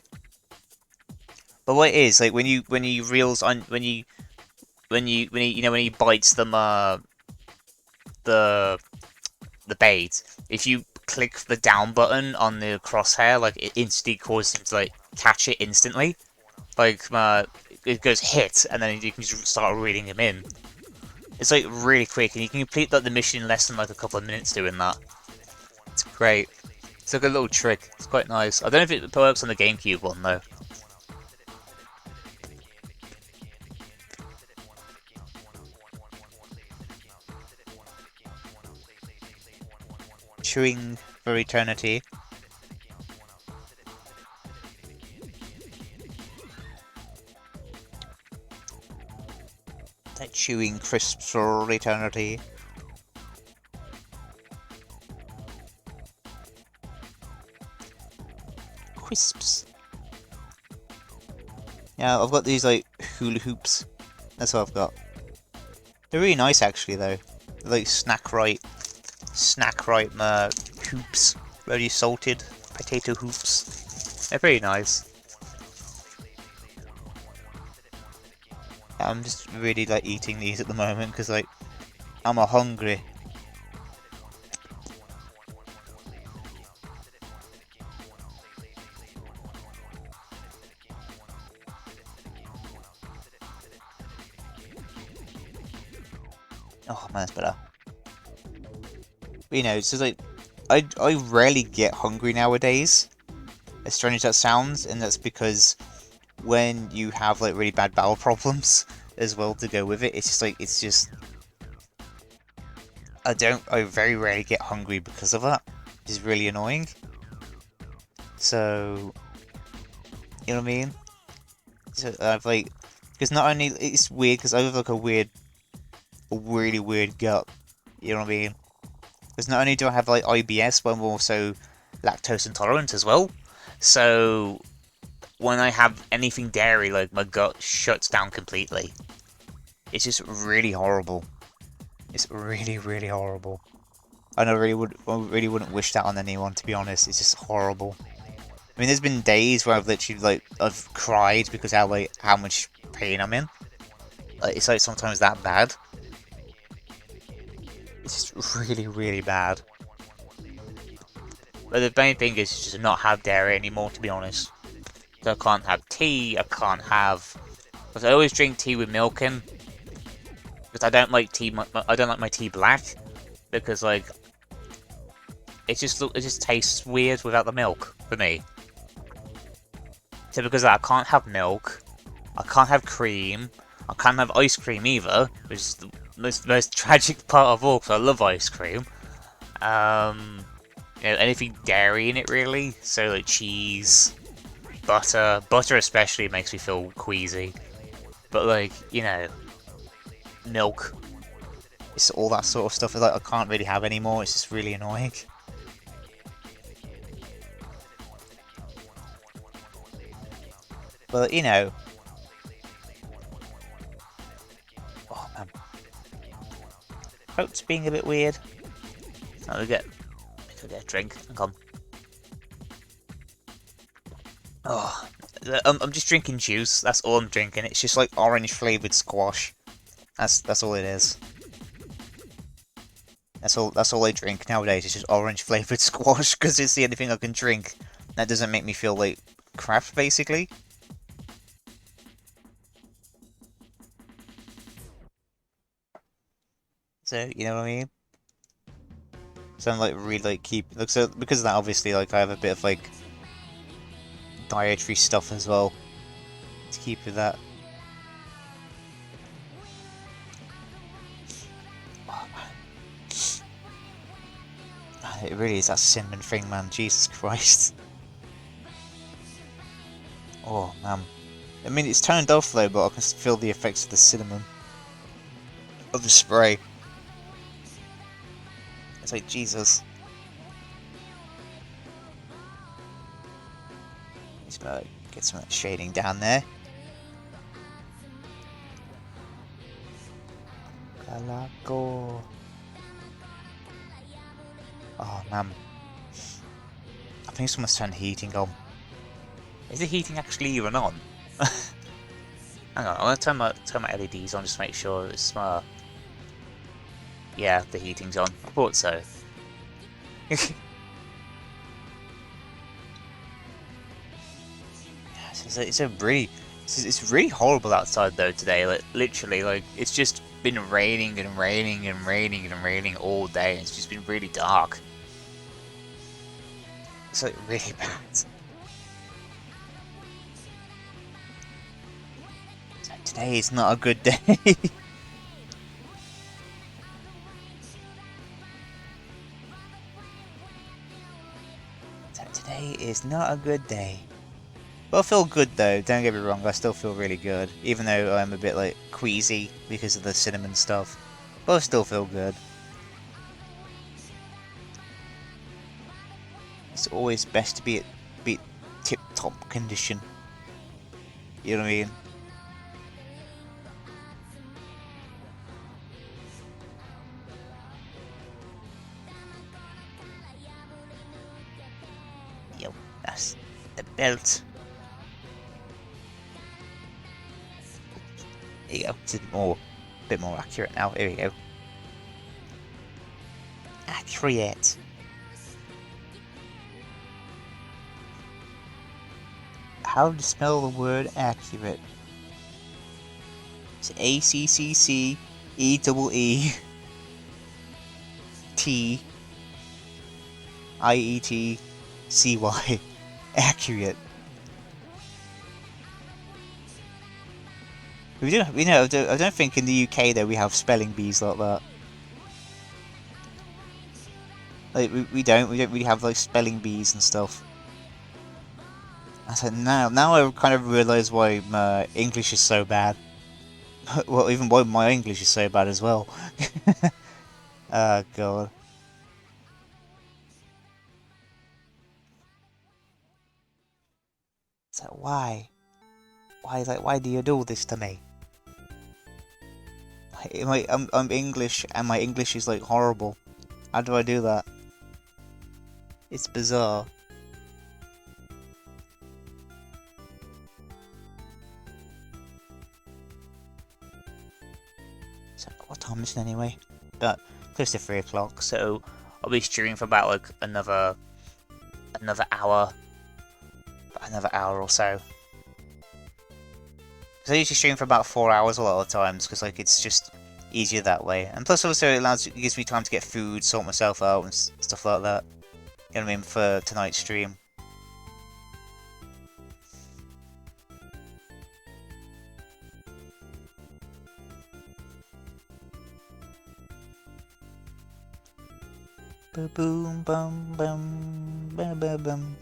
But what it is, like when you reels on when he bites them the bait, if you click the down button on the crosshair, like it instantly causes him to like catch it instantly. Like it goes hit, and then you can just start reeling him in. It's like really quick, and you can complete like the mission in less than like a couple of minutes doing that. It's great. It's like a little trick. It's quite nice. I don't know if it works on the GameCube one though. Chewing for eternity. That chewing crisps for eternity. Crisps. Yeah, I've got these like hula hoops. That's what I've got. They're really nice actually though. They're like snack right hoops. Really salted potato hoops. They're pretty nice. I'm just really like eating these at the moment because like I'm hungry. Oh man, that's better. But, you know, it's just like I rarely get hungry nowadays. As strange as that sounds, and that's because when you have like really bad bowel problems as well to go with it, it's just I very rarely get hungry because of that. It's really annoying. So you know what I mean? So I've like, because not only it's weird because I have like a really weird gut. You know what I mean? Because not only do I have like IBS, but I'm also lactose intolerant as well. So when I have anything dairy, like my gut shuts down completely. It's just really horrible. It's really, really horrible. And I really wouldn't wish that on anyone, to be honest. It's just horrible. I mean, there's been days where I've literally like I've cried because how much pain I'm in. Like, it's like sometimes that bad. It's just really, really bad. But the main thing is just to not have dairy anymore, to be honest. So I can't have tea, I can't have... Because I always drink tea with milk in. Because I don't like tea, I don't like my tea black. Because, like... it just tastes weird without the milk, for me. So because of that, I can't have milk, I can't have cream, I can't have ice cream either, which is the most tragic part of all, because I love ice cream. You know, anything dairy in it, really. So, like, cheese, butter. Butter especially makes me feel queasy. But, like, you know, milk. It's all that sort of stuff that like, I can't really have anymore. It's just really annoying. But, you know... oh, man. Throat's being a bit weird. Now we get a drink. Hang on. Oh, I'm just drinking juice. That's all I'm drinking. It's just like orange flavoured squash. That's all it is. That's all I drink nowadays. It's just orange flavoured squash because it's the only thing I can drink. That doesn't make me feel like crap, basically. So you know what I mean. So I'm like really like so because of that obviously like I have a bit of like dietary stuff as well to keep with that. Oh, man. It really is that cinnamon thing, man. Jesus Christ. Oh man. I mean it's turned off though, but I can feel the effects of the cinnamon of the spray. It's like Jesus. Get some of that shading down there. Calaco. Oh man. I think someone's turned heating on. Is the heating actually even on? Hang on, I'm gonna turn my LEDs on just to make sure it's yeah, the heating's on. I thought so. It's really horrible outside though today. Like literally, like it's just been raining and raining and raining and raining all day. It's just been really dark. It's like really bad. Today is not a good day. Today is not a good day. But I feel good though, don't get me wrong, I still feel really good. Even though I'm a bit like queasy because of the cinnamon stuff. But I still feel good. It's always best to be at tip-top condition. You know what I mean? Yo, that's the belt. There you go. It's a bit more accurate now. Here we go. Accurate. How to spell the word accurate? It's ACCEEETTIETCY. Accurate. I don't think in the UK though we have spelling bees like that. Like we don't really have like spelling bees and stuff. I said now I kind of realise why my English is so bad. Well, even why my English is so bad as well. Oh god. So why? Why do you do this to me? I'm English and my English is like horrible. How do I do that? It's bizarre. So what time is it anyway? But close to 3 o'clock. So I'll be streaming for about like another hour. Another hour or so. Because I usually stream for about 4 hours a lot of the times, because like it's just easier that way. And plus also it gives me time to get food, sort myself out and stuff like that. You know what I mean, for tonight's stream. Boom bum bum bum bum bum.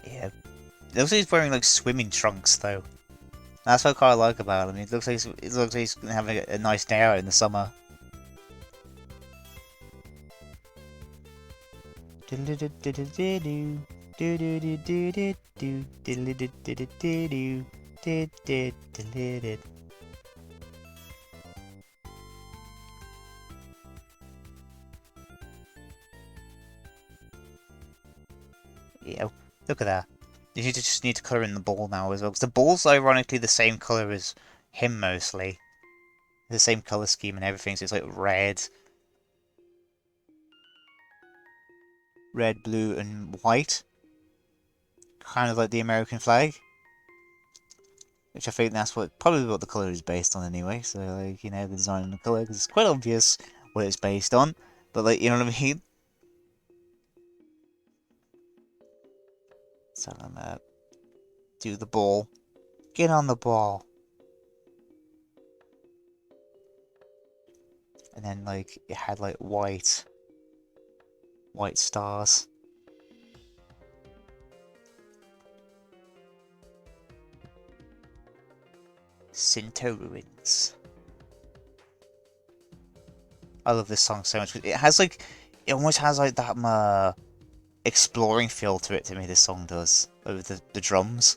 Yeah. It looks like he's wearing like swimming trunks though. That's what I kind of like about him. It looks like he's having a nice day out in the summer. Yeah, look at that. You just need to colour in the ball now as well, because the ball's ironically the same colour as him mostly. The same colour scheme and everything, so it's like red, blue, and white. Kind of like the American flag. Which I think that's probably what the colour is based on anyway, so like, you know, the design and the colour, because it's quite obvious what it's based on, but like, you know what I mean? So I'm gonna do the ball. Get on the ball. And then like it had like white stars. Sinto Ruins. I love this song so much. It has like it almost has like that exploring feel to it to me. This song does with the drums.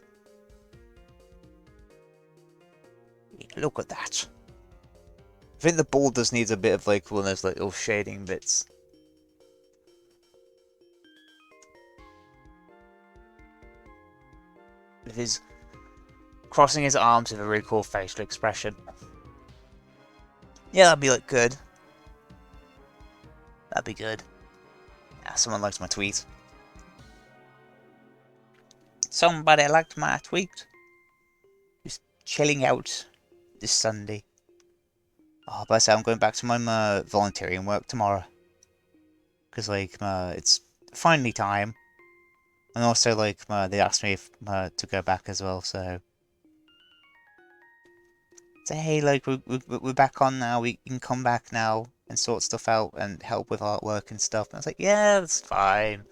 Look at that. I think the ball does need a bit of like one of those like little shading bits. With his crossing his arms with a really cool facial expression. Yeah, that'd be like good. That'd be good. Yeah, someone liked my tweet. Somebody liked my tweet. Just chilling out this Sunday. Oh, but I say I'm going back to my volunteering work tomorrow. Because, like, it's finally time. And also, like, they asked me if, to go back as well, so... Say, hey, like, we're back on now, we can come back now and sort stuff out and help with artwork and stuff. And I was like, yeah, that's fine.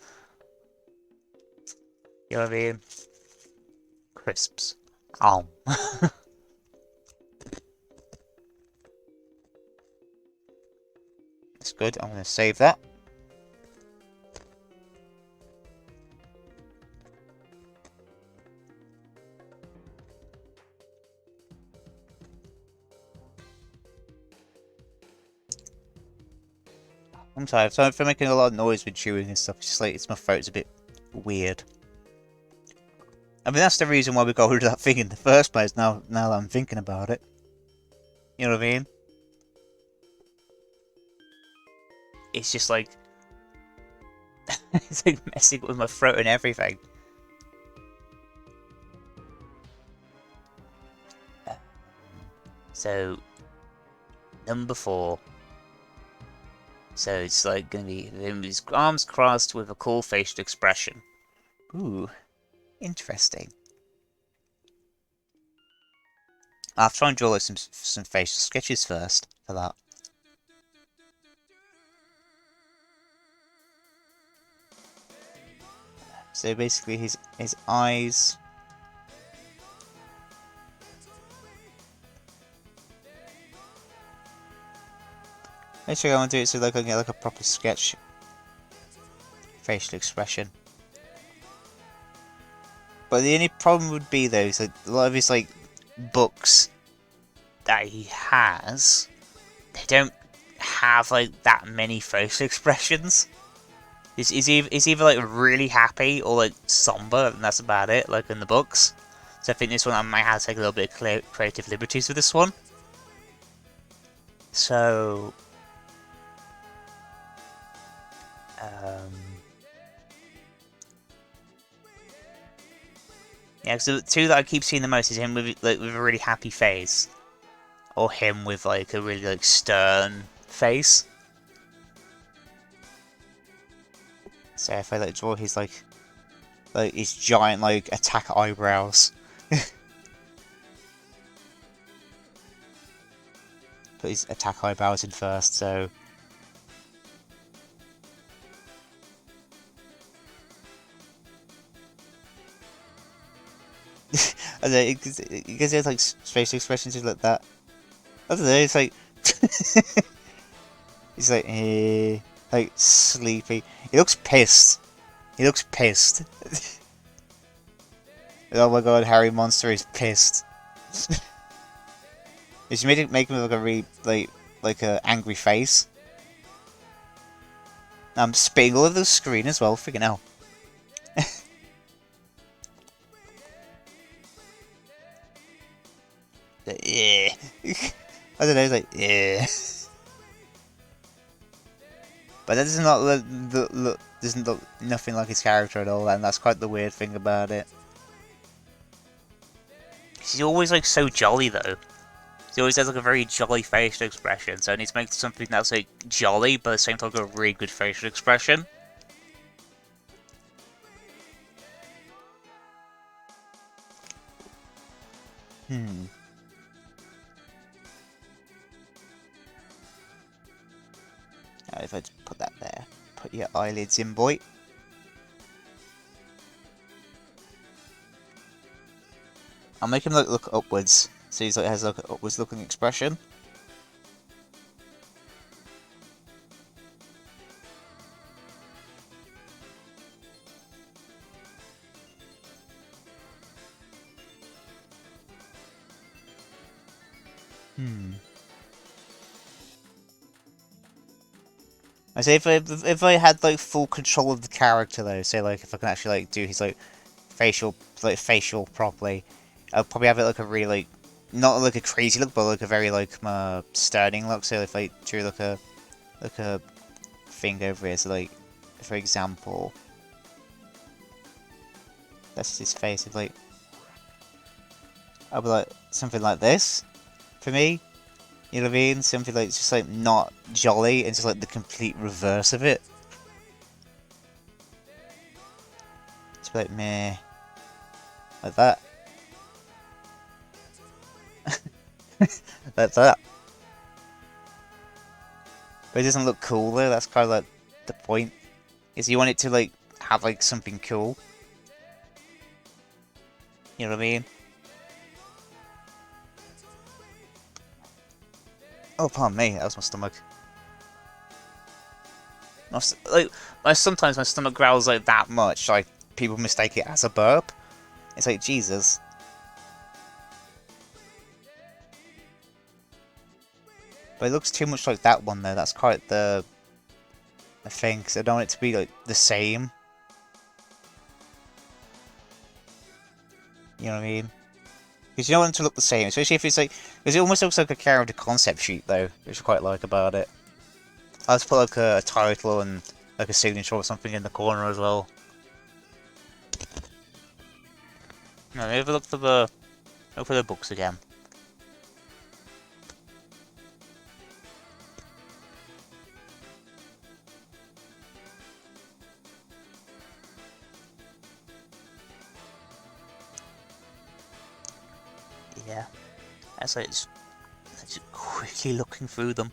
You know what I mean? Crisps. Oh. That's good, I'm going to save that. I'm tired, so if I'm making a lot of noise with chewing and stuff, it's just like, my throat's a bit weird. I mean, that's the reason why we got rid of that thing in the first place, now that I'm thinking about it. You know what I mean? It's just like... it's like messing with my throat and everything. So... Number 4. So it's like gonna be him with his arms crossed with a cool facial expression. Ooh. Interesting. I'll try and draw like some facial sketches first for that. So basically his eyes. Actually, I want to do it so like I can get like a proper sketch facial expression. But the only problem would be though is like a lot of his like books that he has, they don't have like that many facial expressions. He's either like really happy or like somber, and that's about it. Like in the books. So I think this one I might have to take a little bit of creative liberties with this one. So. Yeah, so the two that I keep seeing the most is him with a really happy face, or him with like a really like stern face. So if I like draw his like his giant like attack eyebrows, put his attack eyebrows in first. So. I don't know, because there's like facial expressions just like that. I don't know, it's like he's like sleepy. He looks pissed. He looks pissed. Oh my god, Harry Monster is pissed. They should make him look a really like a angry face. I'm spitting all over the screen as well. Freaking hell. Yeah. I don't know, it's like, yeah. But that does not doesn't look nothing like his character at all, and that's quite the weird thing about it. He's always like so jolly though. He always has like a very jolly facial expression, so I need to make something that's like jolly, but at the same time got a really good facial expression. Now if I just put that there, put your eyelids in, boy. I'll make him look upwards, so he's like has like an upwards looking expression. I say if I had like full control of the character though, say like if I can actually like do his like facial properly, I'll probably have it like a really like not like a crazy look, but like a very like sterling look. So if I drew like a thing over here, so like for example, that's his face. If like I'll be like something like this for me. You know what I mean? Something like just like not jolly and just like the complete reverse of it. Just like meh. Like that. Like that. But it doesn't look cool though, that's kind of like the point. Is you want it to like have like something cool. You know what I mean? Oh, pardon me, that was my stomach. Sometimes my stomach growls like that much, like people mistake it as a burp. It's like, Jesus. But it looks too much like that one though, that's quite the thing, because I don't want it to be like the same. You know what I mean? Because you don't want it to look the same, especially if it's like... Because it almost looks like a character concept sheet, though, which I quite like about it. I'll just put like a title and like a signature or something in the corner as well. No, maybe look for the books again. Yeah, that's like it's quickly looking through them.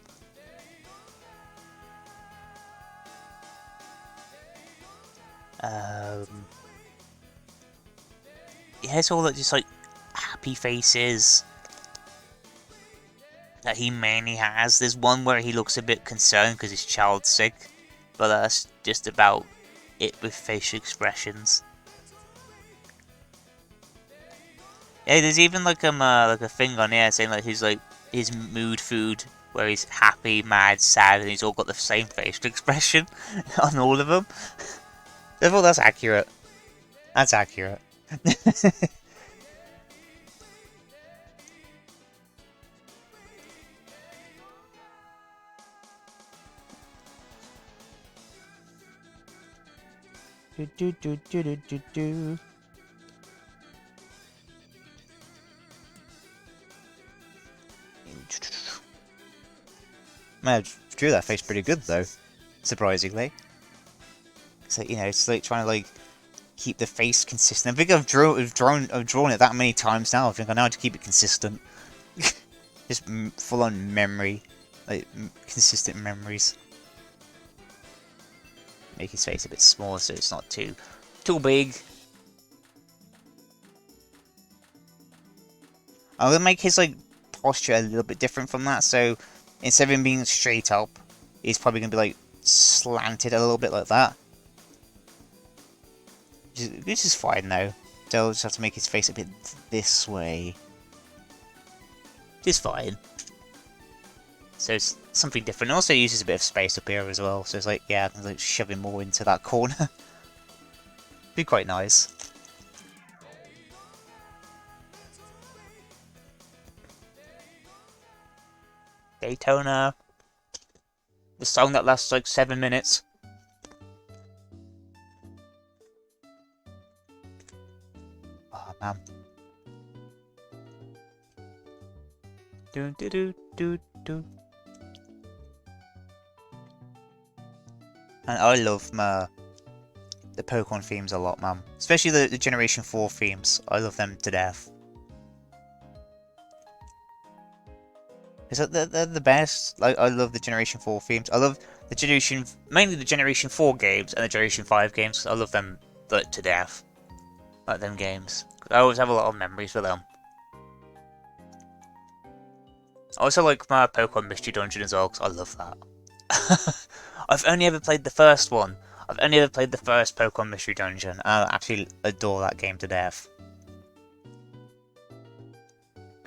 Yeah, it's all like just like happy faces that he mainly has. There's one where he looks a bit concerned because his child's sick, but that's just about it with facial expressions. Yeah, there's even like a thing on here saying like his mood food, where he's happy, mad, sad, and he's all got the same facial expression on all of them. I thought that's accurate. That's accurate. do do do do do do do. Man, I drew that face pretty good though, surprisingly. So you know, it's like trying to like keep the face consistent. I think I've drawn it that many times now. I think I know how to keep it consistent. Just full on memory, like consistent memories. Make his face a bit smaller so it's not too big. I'm gonna make his like posture a little bit different from that. So instead of him being straight up, he's probably gonna be like slanted a little bit like that. Which is fine though. So I'll just have to make his face a bit this way. Which is fine. So it's something different. It also uses a bit of space up here as well. So it's like, yeah, I can like shove him more into that corner. Be quite nice. Daytona. The song that lasts like 7 minutes. Oh man. Do do do do do. And I love the Pokemon themes a lot, man. Especially the Generation 4 themes. I love them to death. Because they're the best. Like, I love the Generation 4 themes. I love the mainly the Generation 4 games and the Generation 5 games. I love them like, to death. Like them games. I always have a lot of memories with them. I also like my Pokemon Mystery Dungeon as well, because I love that. I've only ever played the first one. I've only ever played the first Pokemon Mystery Dungeon, and I actually adore that game to death.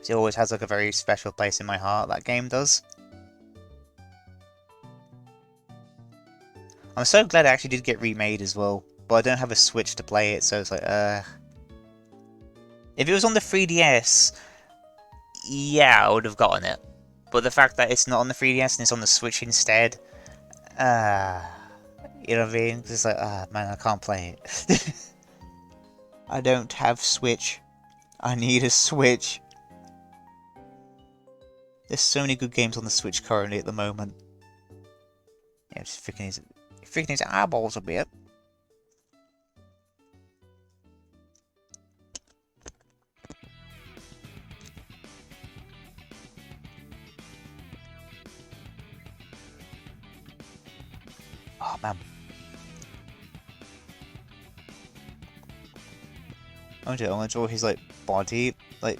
It always has like a very special place in my heart, that game does. I'm so glad it actually did get remade as well, but I don't have a Switch to play it, so it's like, If it was on the 3DS, yeah, I would have gotten it. But the fact that it's not on the 3DS and it's on the Switch instead, you know what I mean? It's like, man, I can't play it. I don't have Switch. I need a Switch. There's so many good games on the Switch currently at the moment. Yeah, just freaking his eyeballs a bit. Oh man. I'm gonna draw his like body, like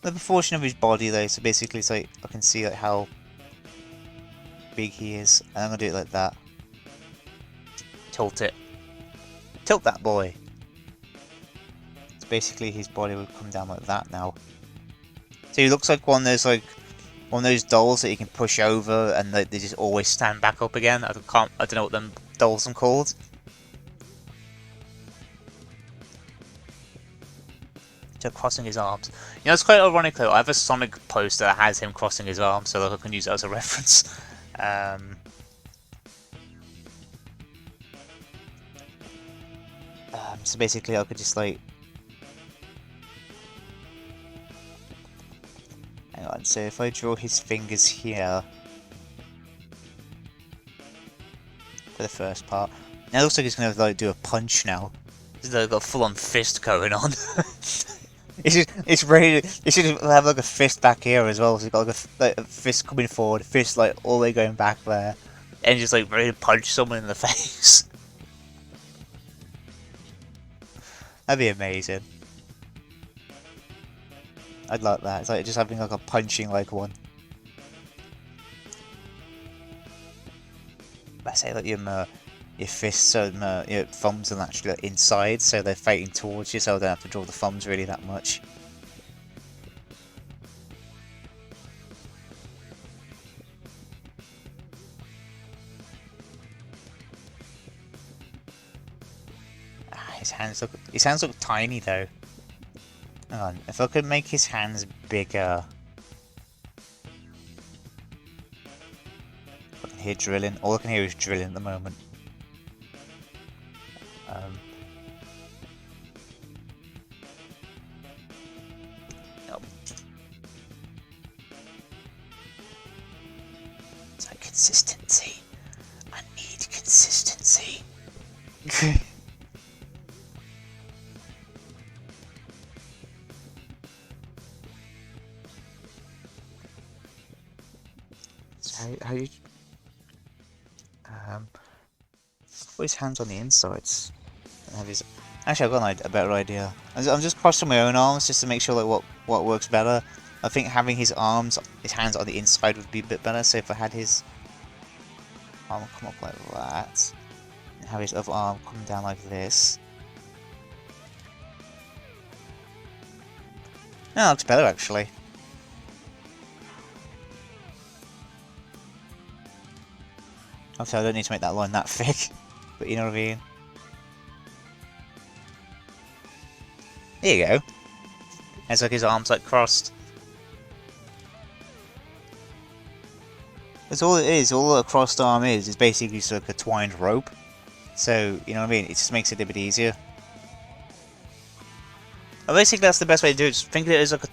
the proportion of his body though, so basically it's like I can see like how big he is, and I'm gonna do it like that. Tilt it. Tilt that boy. So basically his body would come down like that now. So he looks like one of those dolls that you can push over and they just always stand back up again. I don't know what them dolls are called. So crossing his arms. You know, it's quite ironic though. I have a Sonic poster that has him crossing his arms, so like, I can use it as a reference. So basically, I could just like. Hang on. So if I draw his fingers here for the first part, now it looks like he's gonna like do a punch now. He's like, got a full-on fist going on. It's ready. It should have like a fist back here as well. So he's got like a fist coming forward, a fist like all the way going back there, and just like ready to punch someone in the face. That'd be amazing. I'd like that. It's like just having like a punching like one. I say like your fists and your thumbs are actually like, inside, so they're facing towards you, so I don't have to draw the thumbs really that much. His hands look tiny though. Hang on, if I could make his hands bigger. I can hear drilling. All I can hear is drilling at the moment. Nope. It's like consistency. I need consistency. How you put his hands on the insides and have his. Actually, I've got a better idea. I'm just crossing my own arms just to make sure like what works better. I think having his hands on the inside would be a bit better. So if I had his arm come up like that, and have his other arm come down like this. No, that looks better actually. Obviously, I don't need to make that line that thick, but you know what I mean. There you go. It's like his arms like crossed. That's all it is. All a crossed arm is basically just like a twined rope. So you know what I mean. It just makes it a bit easier. And basically, that's the best way to do it. Just think of it as like a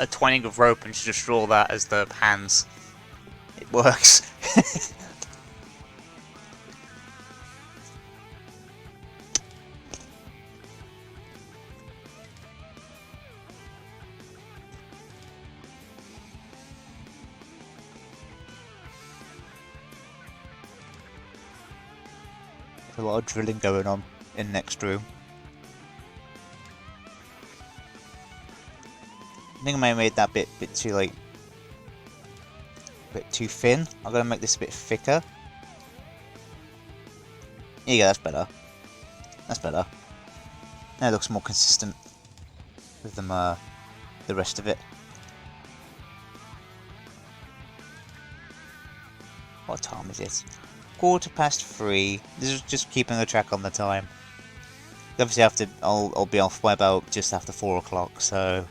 twining of rope, and just draw that as the hands. It works. A lot of drilling going on in the next room. I think I may have made that bit too like a bit too thin. I'm gonna make this a bit thicker. There you go, that's better. That's better. Now it looks more consistent with the rest of it. What time is it? 3:15. This is just keeping a track on the time. Obviously, I'll be off by about just after 4 o'clock. So.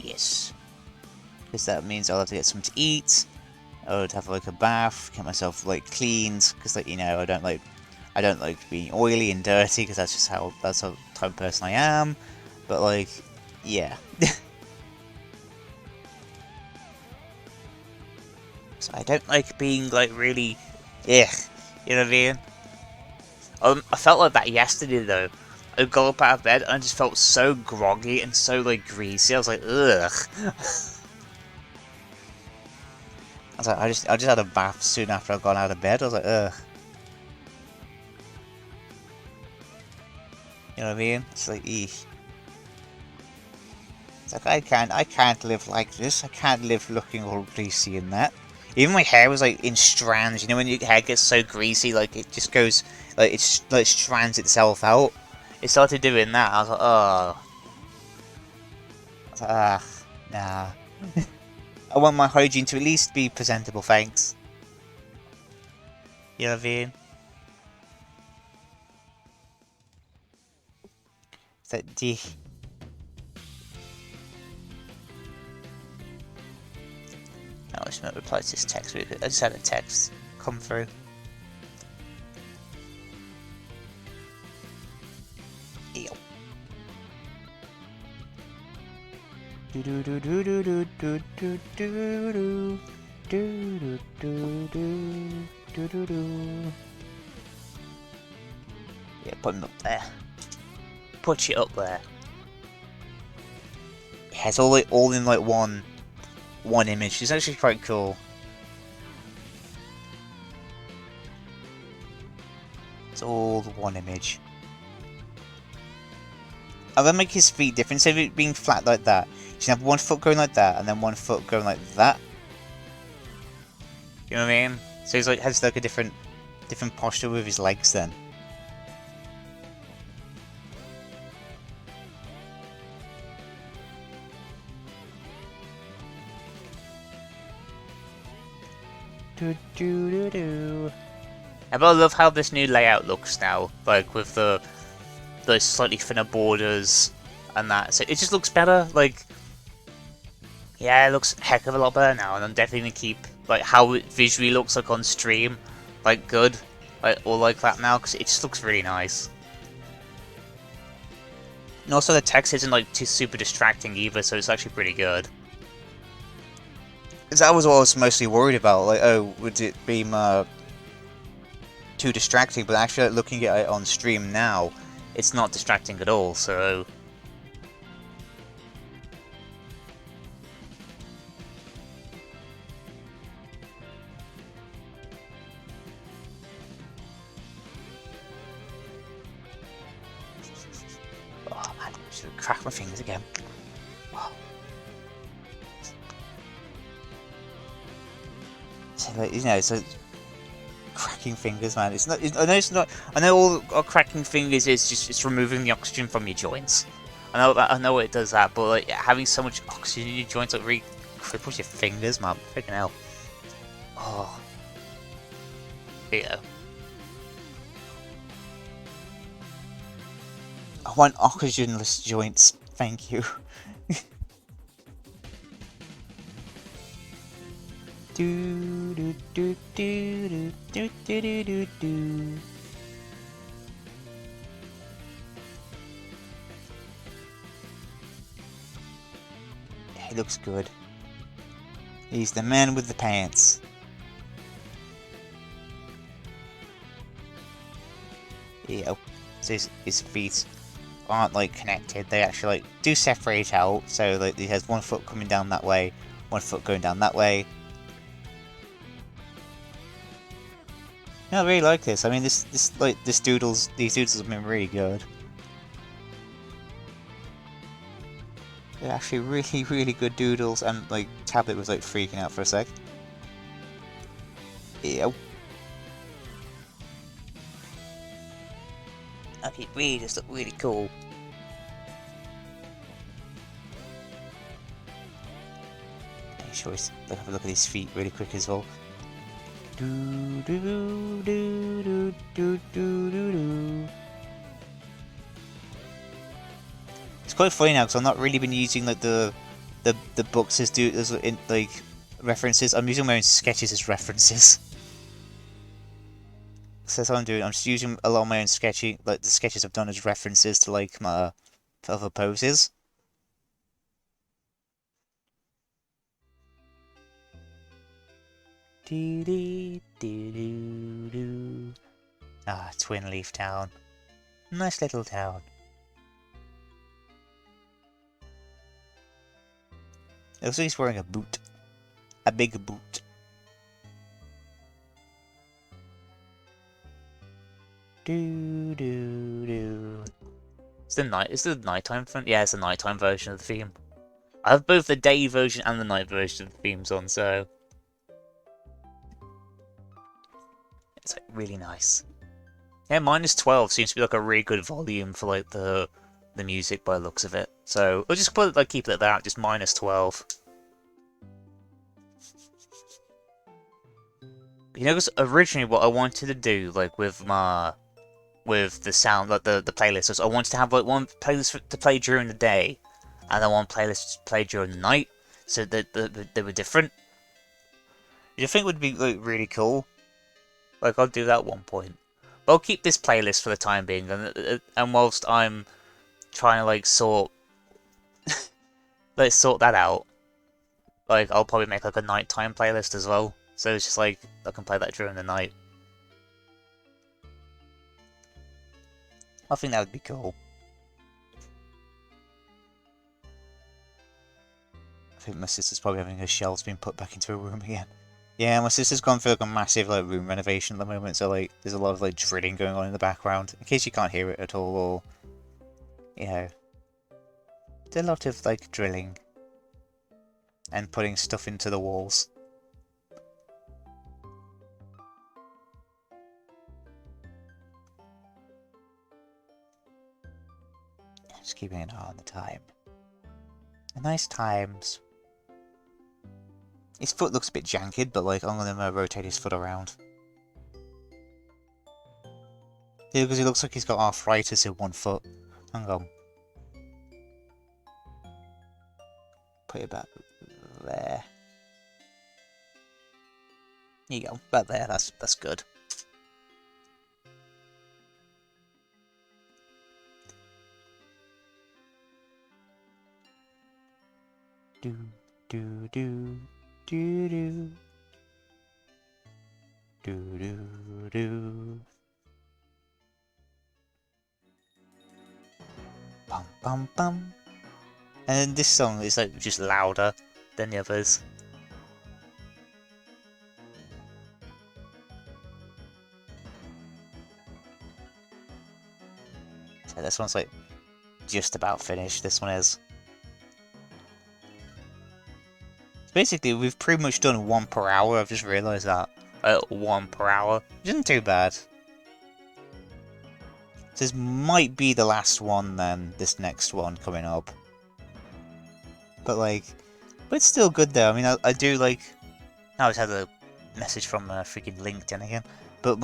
Yes. Because that means I'll have to get something to eat. I would have like a bath, get myself like cleaned, because like I don't like being oily and dirty, because that's the type of person I am. But like, yeah. So I don't like being like really, you know what I mean? I felt like that yesterday though. I got up out of bed and I just felt so groggy and so like greasy. I was like, ugh. I just had a bath soon after I got out of bed. I was like, ugh. You know what I mean? It's like, eesh. It's like I can't live like this. I can't live looking all greasy and that. Even my hair was like in strands. You know when your hair gets so greasy, like it just goes, like it's like strands itself out. It started doing that. I was like, oh. I was like, ah, nah. I want my hygiene to at least be presentable, thanks. You know what I mean? It's like, gee. I just want to reply to this text really quick. I just had a text come through. Ew. Do do do do do do do do do do do do do do. Yeah, put him up there. Put you up there. Yeah, it's all in like one image. It's actually quite cool. It's all one image. I'm gonna make his feet different. Instead of it being flat like that, you should have one foot going like that, and then one foot going like that. You know what I mean? So he's like has like a different posture with his legs then. Do do do do. I love how this new layout looks now, like with the slightly thinner borders and that. So it just looks better. Like, yeah, it looks a heck of a lot better now, and I'm definitely gonna keep like how it visually looks like on stream, like good, like all like that now, because it just looks really nice. And also the text isn't like too super distracting either, so it's actually pretty good. Because that was what I was mostly worried about. Like, oh, would it be too distracting? But actually, looking at it on stream now, it's not distracting at all. So. Oh man, I should crack my fingers again. Oh. So, like, so cracking fingers, man. It's not. I know it's not. I know all cracking fingers is just removing the oxygen from your joints. I know it does that, but like having so much oxygen in your joints like really cripples your fingers, man. Freaking hell. Oh. Yeah. I want oxygenless joints. Thank you. Do do do do do do do do do. He looks good. He's the man with the pants. Yeah. So his feet aren't like connected. They actually like do separate out. So like he has one foot coming down that way, one foot going down that way. No, I really like this. I mean, these doodles have been really good. They're actually really, really good doodles, and like Tablet was like freaking out for a sec. Ew. Okay, really just look really cool. sure he's have a look at his feet really quick as well. Do do do do do do do do. It's quite funny now because I've not really been using like the books as like references. I'm using my own sketches as references. So that's what I'm doing. I'm just using a lot of my own sketching, like the sketches I've done as references to like my other poses. Doo doo doo doo doo. Ah, Twin Leaf Town. Nice little town. It looks like he's wearing a boot. A big boot. Do do do. It's the nighttime front. Yeah, it's the nighttime version of the theme. I have both the day version and the night version of the themes on, so it's like really nice. Yeah, -12 seems to be like a really good volume for like the music by the looks of it. So we'll just put it, like keep it at that, just -12. You know, because originally what I wanted to do, like with the sound, like the playlist, was I wanted to have like one playlist to play during the day, and then one playlist to play during the night, so that they were different. You think would be like really cool? Like I'll do that at one point. But I'll keep this playlist for the time being, and whilst I'm trying to like sort that out, like I'll probably make like a nighttime playlist as well. So it's just like I can play that during the night. I think that would be cool. I think my sister's probably having her shelves being put back into her room again. Yeah, my sister's gone through like a massive like room renovation at the moment, so like there's a lot of like drilling going on in the background. In case you can't hear it at all, or you know, there's a lot of like drilling and putting stuff into the walls. Just keeping an eye on the time. A nice times. His foot looks a bit janked, but like I'm gonna rotate his foot around. Yeah, because he looks like he's got arthritis in one foot. Hang on. Put it back there. There you go, back there. That's good. Do do do do do do do do. Bum bum bum. And this song is like just louder than the others. So this one's like just about finished. This one is. Basically, we've pretty much done 1 per hour. I've just realised that. 1 per hour. Which isn't too bad. This might be the last one then, this next one coming up. But like, but it's still good though. I mean, I do like, now I just had a message from freaking LinkedIn again. But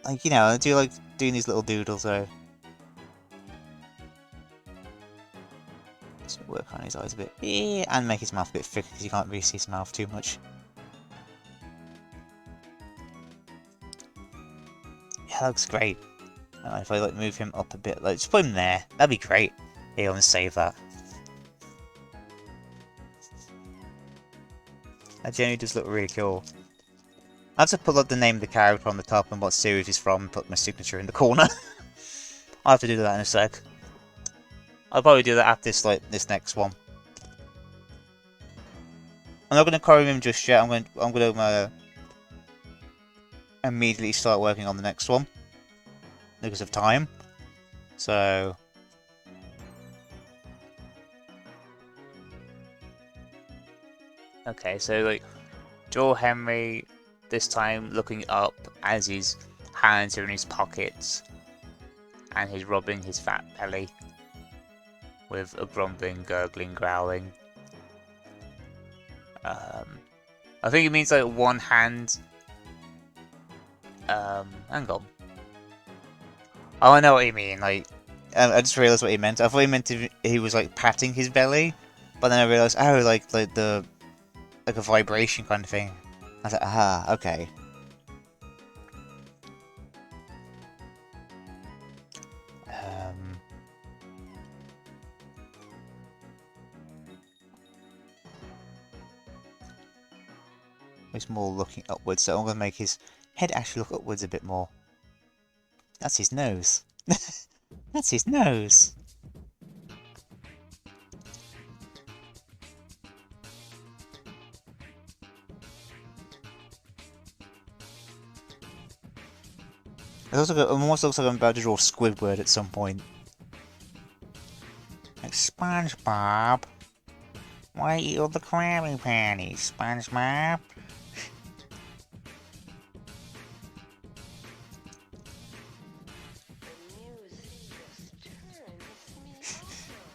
like, you know, I do like doing these little doodles though. Just work on his eyes a bit. Yeah, and make his mouth a bit thicker because you can't really see his mouth too much. Yeah, that looks great. If I like move him up a bit, like just put him there, that'd be great. Here, I'm gonna save that. That generally does look really cool. I have to put like the name of the character on the top and what series he's from and put my signature in the corner. I'll have to do that in a sec. I'll probably do that after this next one. I'm not gonna color him just yet. I'm gonna immediately start working on the next one because of time. So Okay, so like Joel Henry this time looking up as his hands are in his pockets and he's rubbing his fat belly with a grumbling, gurgling, growling. I think it means like one hand. Hang on. Oh, I know what you mean. Like, I just realized what he meant. I thought he meant he was like patting his belly, but then I realized, oh, like the like a vibration kind of thing. I was like, aha, okay. He's more looking upwards, so I'm gonna make his head actually look upwards a bit more. That's his nose. That's his nose. It almost looks like I'm about to draw Squidward at some point. Like, SpongeBob, why eat all the Krabby Patties, SpongeBob?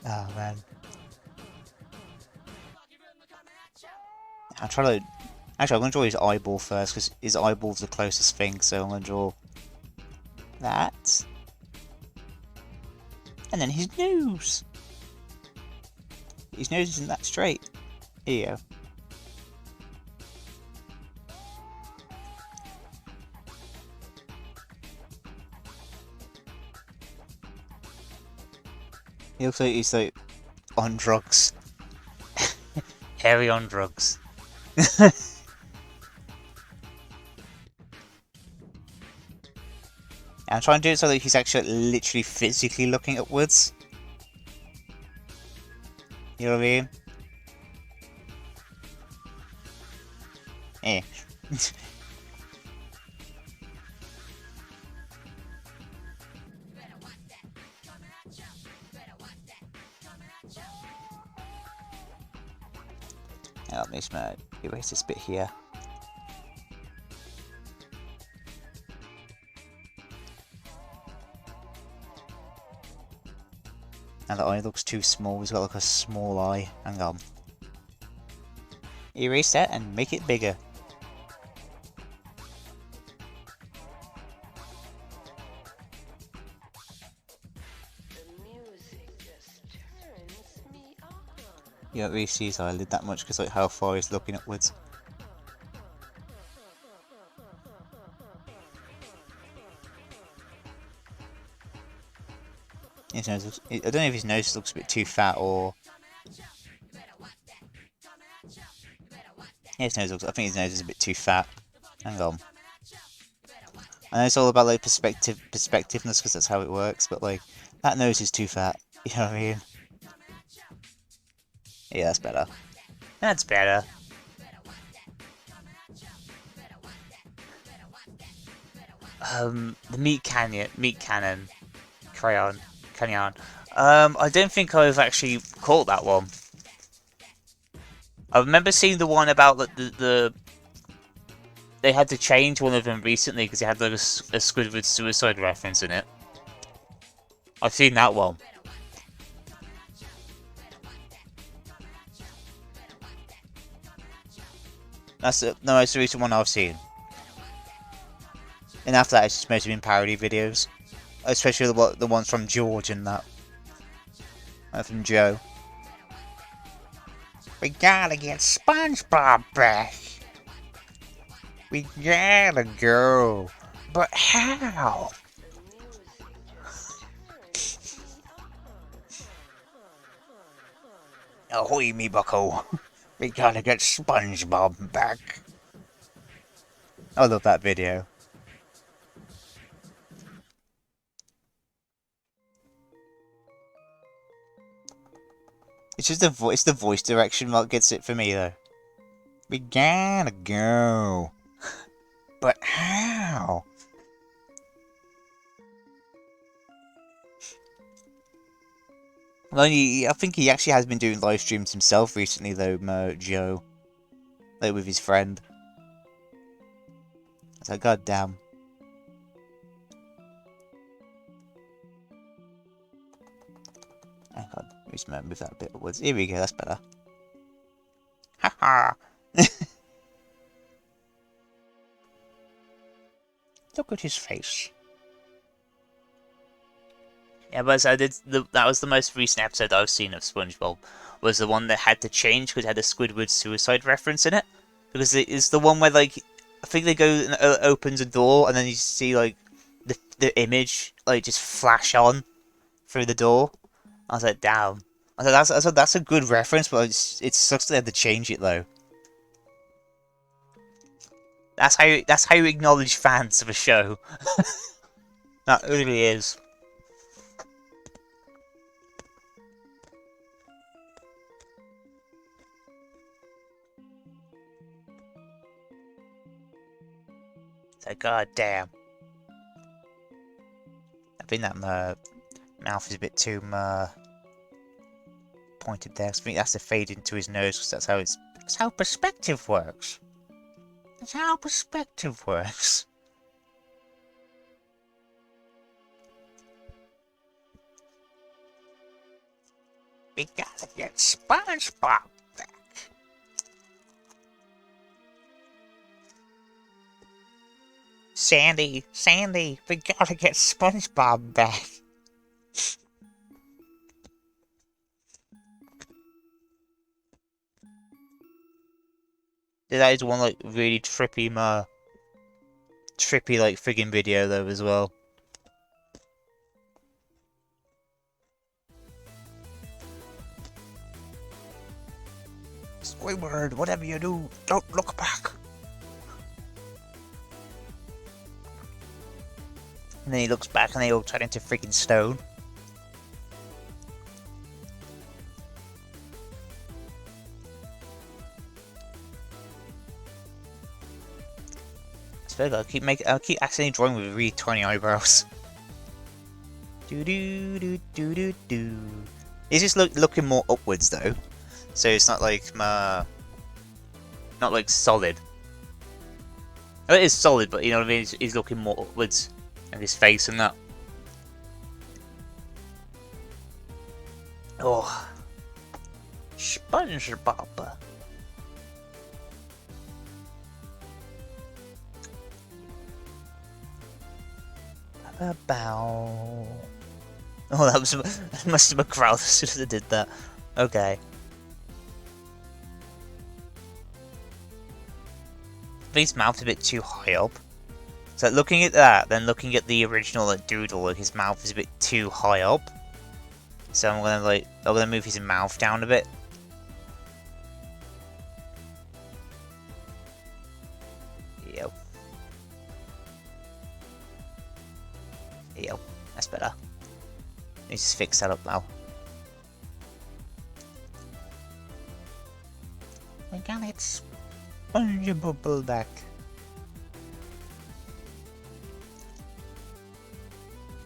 Oh man. I'll try to... Actually, I'm going to draw his eyeball first, because his eyeball's the closest thing, so I'm going to draw that. And then his nose! His nose isn't that straight. Here you go. He looks like he's like on drugs. Hairy on drugs. I'm trying to do it so that he's actually literally physically looking upwards. You know what I mean? Eh. Let me just erase this bit here. And the eye looks too small, he's got like a small eye. Hang on. Erase that and make it bigger. You don't really see his eyelid that much because like how far he's looking upwards. His nose looks, I don't know if his nose looks a bit too fat or... Yeah, his nose looks, I think his nose is a bit too fat. Hang on. I know it's all about like perspectiveness because that's how it works, but like that nose is too fat. You know what I mean? Yeah, that's better. That's better. The meat cannon, crayon. I don't think I've actually caught that one. I remember seeing the one about the they had to change one of them recently because it had like a Squidward suicide reference in it. I've seen that one. That's the most recent one I've seen. And after that, it's just mostly been parody videos, especially the ones from George and that, from Joe. We gotta get SpongeBob back. We gotta go, but how? Ahoy, me bucko! We gotta get SpongeBob back. I love that video. It's just the voice direction that gets it for me though. We gotta go. But how? Well, I think he actually has been doing live streams himself recently though, Joe. Like with his friend. It's like, goddamn. Hang on, let me just move that a bit upwards. Here we go, that's better. Haha! Look at his face. Yeah, but I did. That was the most recent episode I've seen of SpongeBob. Was the one that had to change because it had a Squidward suicide reference in it. Because it is the one where like I think they go and opens a door and then you see like the image like just flash on through the door. I was like, damn. I said that's a good reference, but it sucks that they had to change it though. That's how you acknowledge fans of a show. That really is. It's like, god damn. I think that mouth is a bit too pointed there. I think that's to fade into his nose because that's how perspective works. That's how perspective works. We gotta get SpongeBob back. Sandy, we gotta get SpongeBob back. That is one like really trippy like friggin' video though as well. Squidward, whatever you do, don't look back. And then he looks back and they all turn into freaking stone. I'll keep accidentally drawing with really tiny eyebrows. Do do do do do do. He's just looking more upwards though, so it's not like not like solid. Oh, it is solid, but you know what I mean. He's looking more upwards, and his face and that. Oh, SpongeBob. Bow. Oh, that must have been a crowd as soon as I did that. Okay. His mouth's a bit too high up. So looking at that, then looking at the original like Doodle, like his mouth is a bit too high up. So I'm gonna move his mouth down a bit. Yep. Yep, that's better. Let me just fix that up now. We got it. SpongeBob back.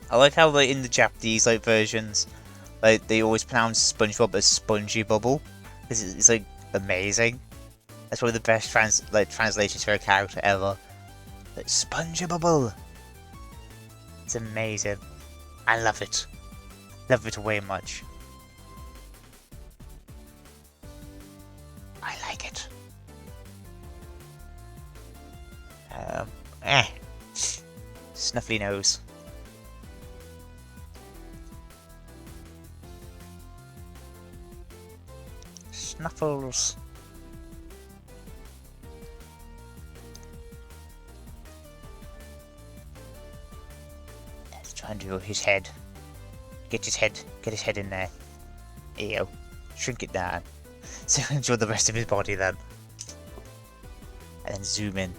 I like how like in the Japanese like versions, like they always pronounce SpongeBob as Spongy Bubble. It's like amazing. That's one of the best translations for a character ever. Like Spongy Bubble. It's amazing. I love it. Love it way much. I like it. Snuffly nose. Snuffles. Let's try and do his head. Get his head in there. There you go. Shrink it down. So enjoy the rest of his body then. And then zoom in.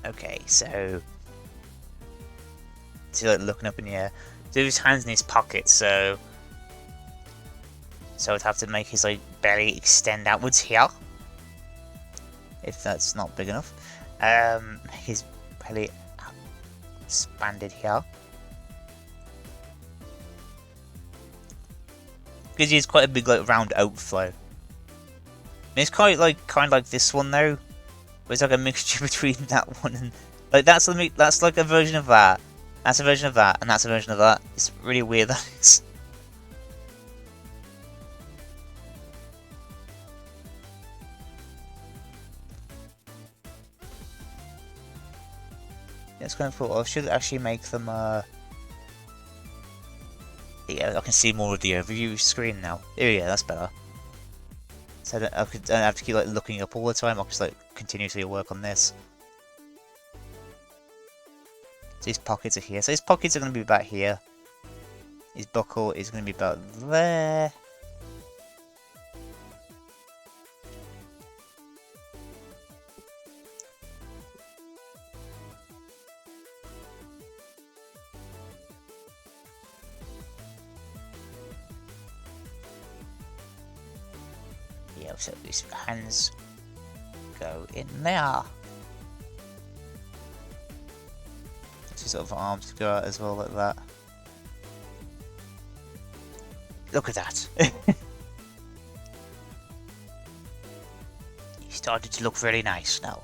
Okay, so like looking up in the air. So his hands in his pockets, so I'd have to make his like belly extend outwards here. If that's not big enough. His belly expanded here. Because he has quite a big like round outflow. And it's kind of like this one though. Where it's like a mixture between that one and like that's like a version of that. That's a version of that, and that's a version of that. It's really weird that is. it's kind of cool. I should actually make them, yeah, I can see more of the overview screen now. There we go, that's better. So I don't have to keep like looking up all the time, I'll just like continuously work on this. So his pockets are here. So his pockets are going to be about here. His buckle is going to be about there. Yeah, so his hands go in there. His sort of arms go out as well, like that. Look at that. He started to look very nice now.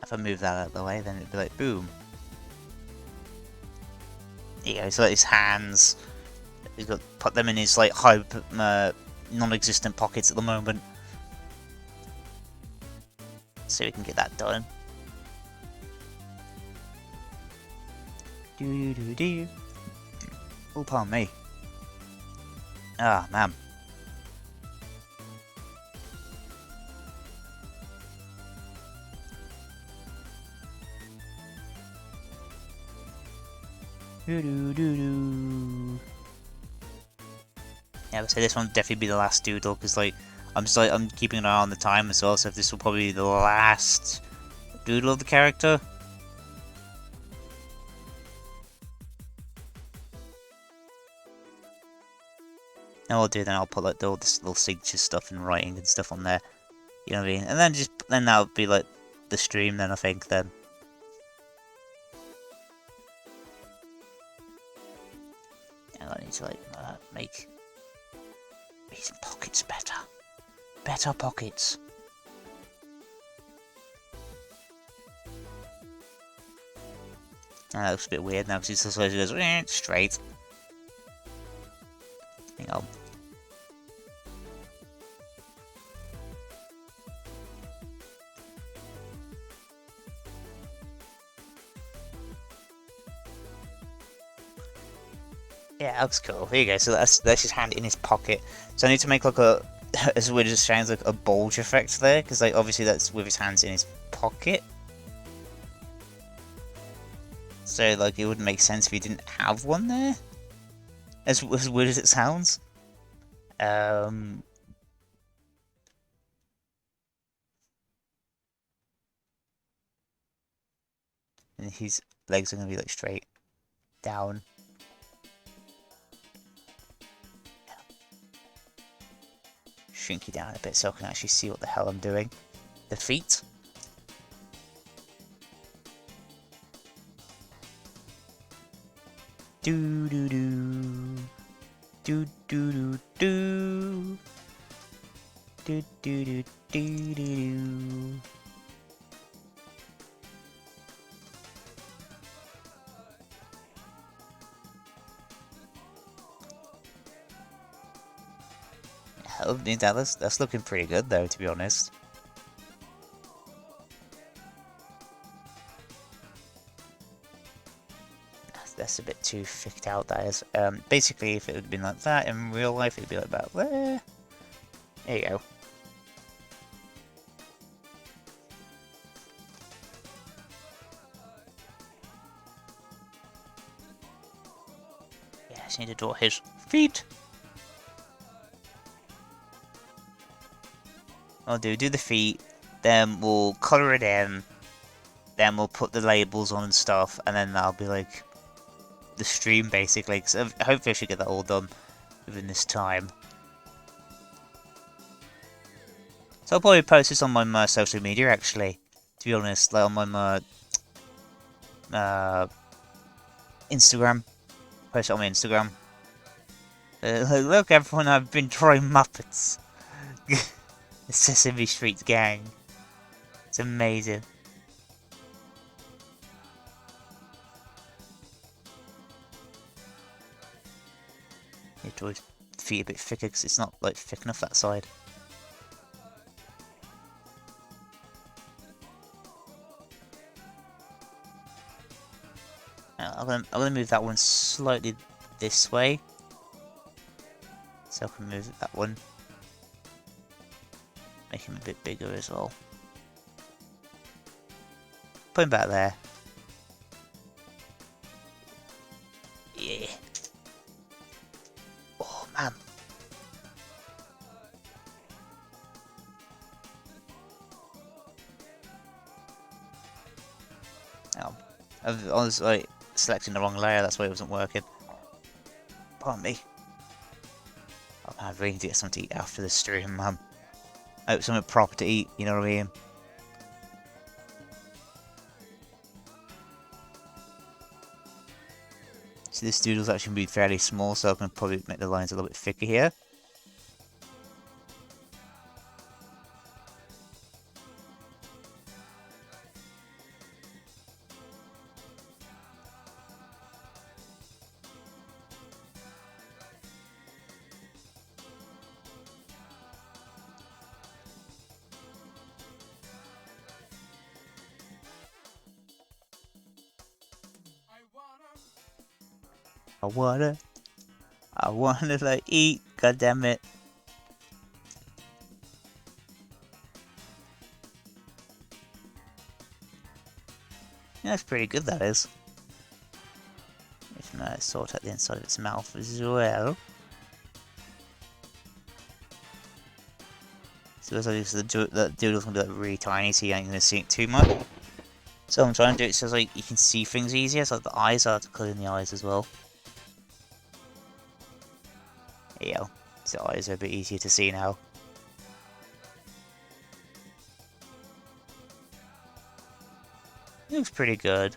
If I move that out of the way, then it'd be like, boom. There you go, so like his hands. He's got put them in his like non-existent pockets at the moment. So we can get that done. Do. Oh, pardon me. Ah, man. Do. Yeah, so this one will definitely be the last doodle because, like, I'm keeping an eye on the time as well. So this will probably be the last doodle of the character. And what I'll do then, I'll put like all this little signature stuff and writing and stuff on there. You know what I mean? And then that'll be like the stream. Then I think then. And I need to like make these pockets better. Better pockets. And that looks a bit weird now because it's just goes straight. Hang on. Yeah, that looks cool. There you go. So that's his hand in his pocket. So I need to make like a, as weird as it sounds, like a bulge effect there, because like obviously that's with his hands in his pocket. So like it wouldn't make sense if he didn't have one there. As weird as it sounds. And his legs are gonna be like straight down. Shrink you down a bit so I can actually see what the hell I'm doing. The feet. Do do do. Do do do do. Do do do do do. That's looking pretty good though, to be honest. That's a bit too thicked out, that is. Basically, if it had been like that in real life, it'd be like about there. There you go. Yeah, I just need to draw his feet. I'll do the feet, then we'll colour it in, then we'll put the labels on and stuff, and then that'll be like the stream basically, because hopefully I should get that all done within this time. So I'll probably post this on my social media actually, to be honest, like on my Instagram. Post it on my Instagram. Look everyone, I've been drawing Muppets. The Sesame Street gang. It's amazing. You have to always feet a bit thicker because it's not like thick enough that side. I'm gonna move that one slightly this way, so I can move that one, make him a bit bigger as well. Put him back there. Yeah. Oh man. Oh, I was like selecting the wrong layer. That's why it wasn't working. Pardon me. Oh man, I really need to get something to eat after the stream, man. I hope something proper to eat. You know what I mean? So this doodle's actually going to be fairly small, so I can probably make the lines a little bit thicker here. I wanna like eat, god damn it. Yeah, that's pretty good, that is. If I sort out the inside of its mouth as well. So as I the doodle's gonna be like really tiny, so you ain't gonna see it too much. So I'm trying to do it so like you can see things easier, so like the eyes are to colour in the eyes as well. There you go. So the eyes are a bit easier to see now. It looks pretty good.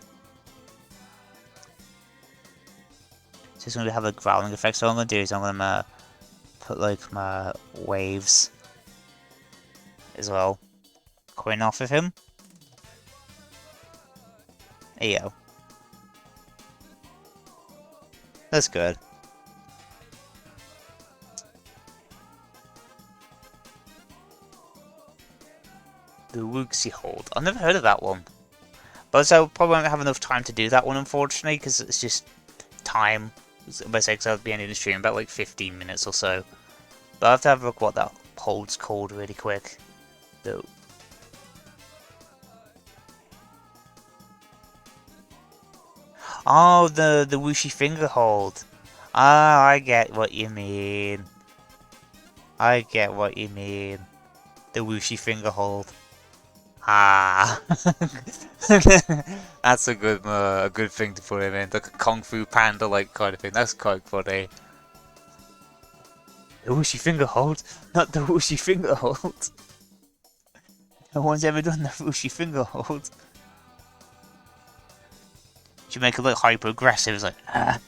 So it's going to have a growling effect, so what I'm going to do is I'm going to put like my waves as well coming off of him. There you go. That's good. The Woogsy Hold. I've never heard of that one. But so probably won't have enough time to do that one, unfortunately, because it's just time. Because I'll be ending the stream in about like 15 minutes or so. But I have to have a look what that hold's called really quick. Though. Oh, the whooshy finger hold. Ah, I get what you mean. I get what you mean. The whooshy finger hold. Ah, that's a good thing to put him in, like a Kung Fu Panda like kind of thing. That's quite funny. The whooshy finger hold, not the whooshy finger hold. No one's ever done the whooshy finger hold. Should make it look hyper aggressive. It's like ah.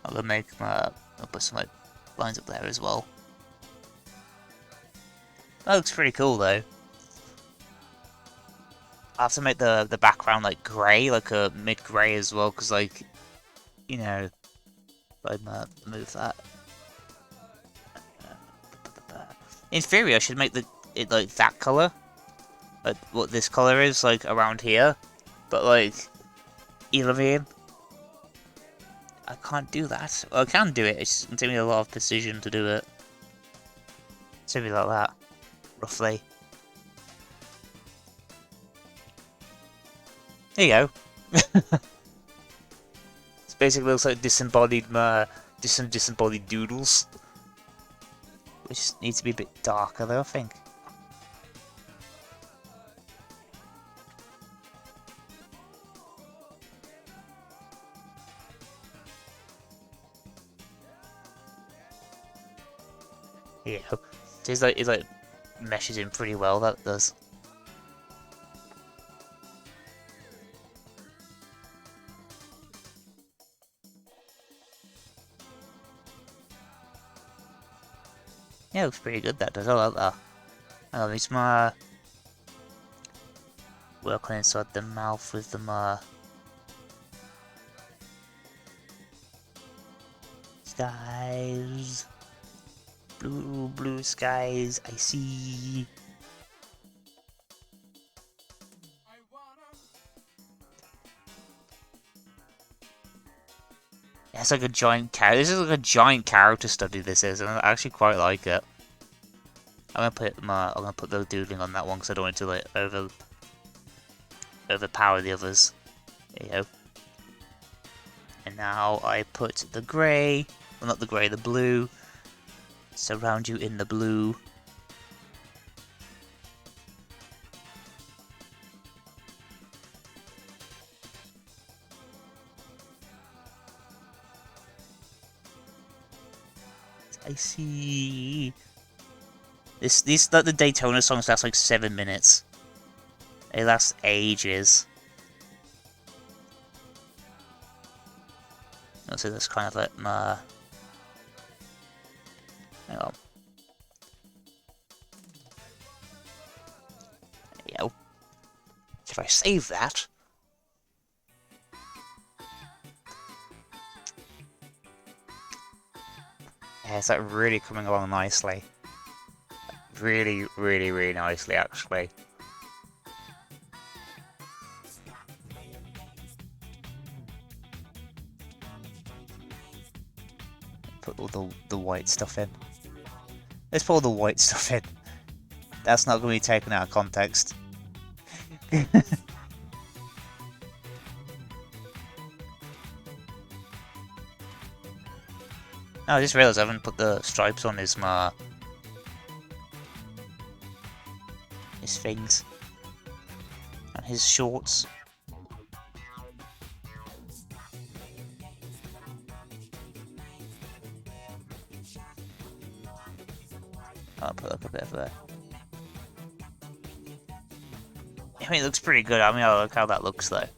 I'll make my. I'll put some like lines up there as well. That looks pretty cool though. I have to make the background like grey, like a mid grey as well, because like, you know, I'd move that. In theory, I should make it like that color, like what this color is, like around here. But like, you know what I mean? I can't do that. Well, I can do it. It's going to take me a lot of precision to do it. Something like that, roughly. There you go. It basically looks like disembodied disembodied doodles. Which needs to be a bit darker though, I think. Yeah. It like meshes in pretty well, that does. Yeah, it looks pretty good, that does. I like that. It's my working inside the mouth with the skies. Blue skies, I see. It's like a giant character. This is like a giant character study. This is, and I actually quite like it. I'm gonna put the doodling on that one because I don't want it to like overpower the others. There you go. And now I put the grey, well not the grey, the blue. Surround you in the blue. I see. These like the Daytona songs last like 7 minutes. They last ages. So that's kind of like my. Hang on. There you go. If I save that. Yeah, it's like really coming along nicely. Really, really, really nicely, actually. Put all the white stuff in. Let's put all the white stuff in. That's not going to be taken out of context. Oh, I just realised I haven't put the stripes on his things. And his shorts. I'll put like a bit of a... I mean, it looks pretty good. I mean, I like how that looks though.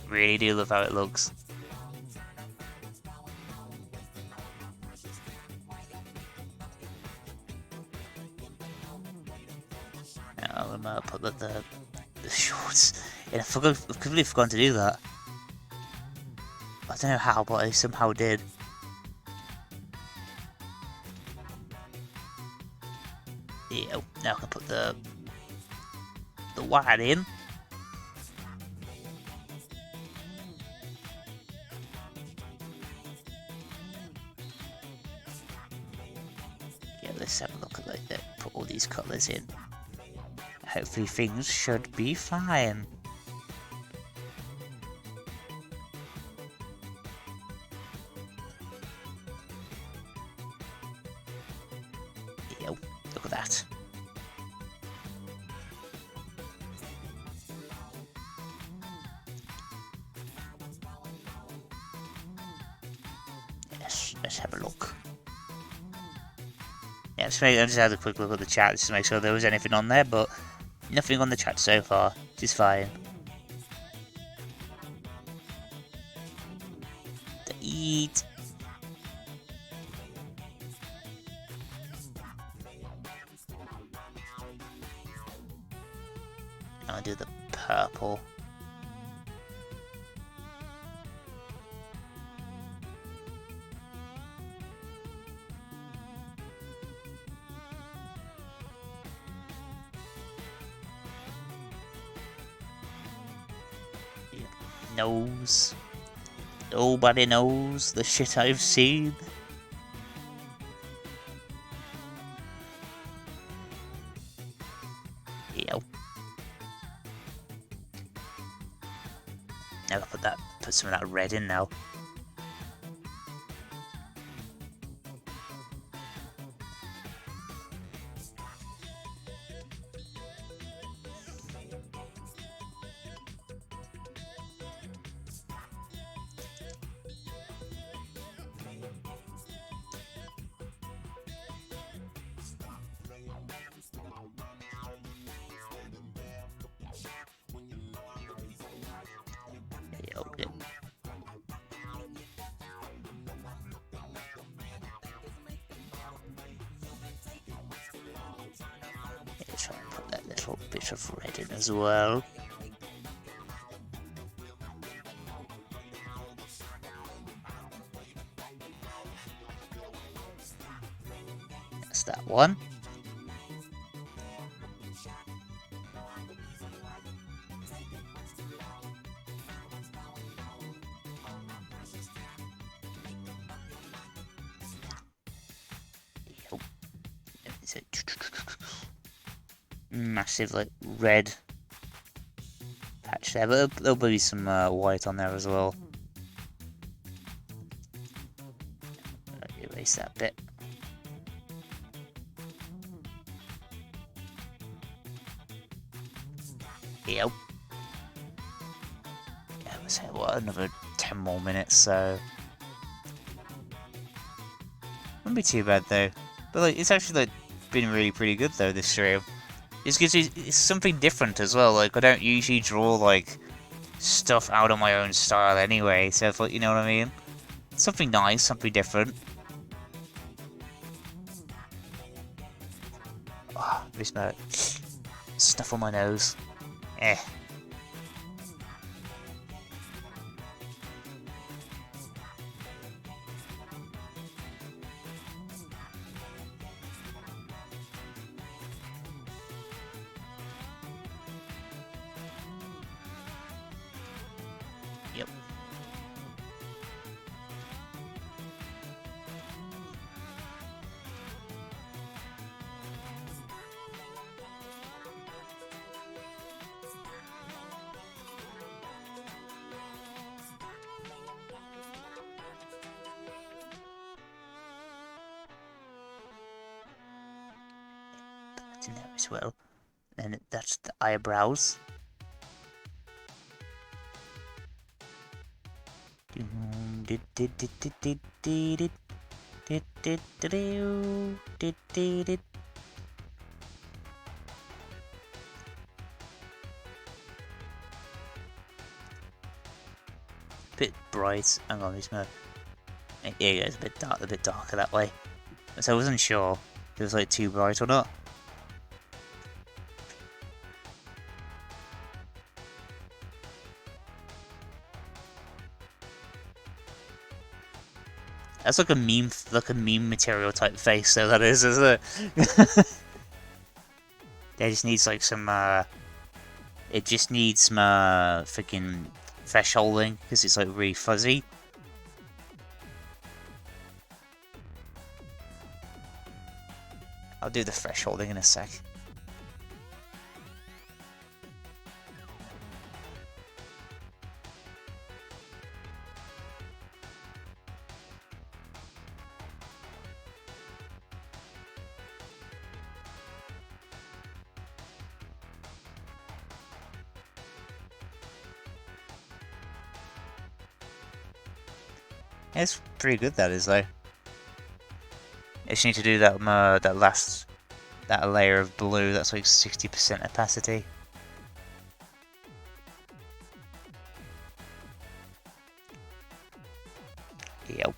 Really do love how it looks. Now I'm gonna put the shorts. Yeah, I've completely forgotten to do that. I don't know how, but I somehow did. Yeah, now I can put the white in. Yeah, let's have a look at like that. Put all these colours in. Hopefully things should be fine. Yo, look at that. Yes, let's have a look. Yeah, I just had a quick look at the chat just to make sure there was anything on there, but nothing on the chat so far, which is fine. To eat. I'll do the purple. Knows. Nobody knows the shit I've seen. Yep. Now I'll put some of that red in now. Yep. Try and put that little bit of red in as well. That's that one. massive like red patch there, but there'll be some white on there as well. Erase that bit. Yep. Yeah, let's say what, another 10 more minutes, so wouldn't be too bad though. But like, it's actually like been really pretty good though this stream. It's something different as well. Like I don't usually draw like stuff out of my own style anyway, so if, like, you know what I mean. Something nice, something different. Oh, this stuff on my nose. Eh. Yep. That's in there as well. And that's the eyebrows. Bit bright. Hang on, this more. Here you go, it's a bit darker that way. So I wasn't sure if it was like too bright or not. That's like a meme material type face, so that is, isn't it? It just needs like some, it just needs some, freaking thresholding, because it's like really fuzzy. I'll do the thresholding in a sec. Yeah, it's pretty good, that is, though. I just need to do that that layer of blue. That's like 60% opacity. Yep.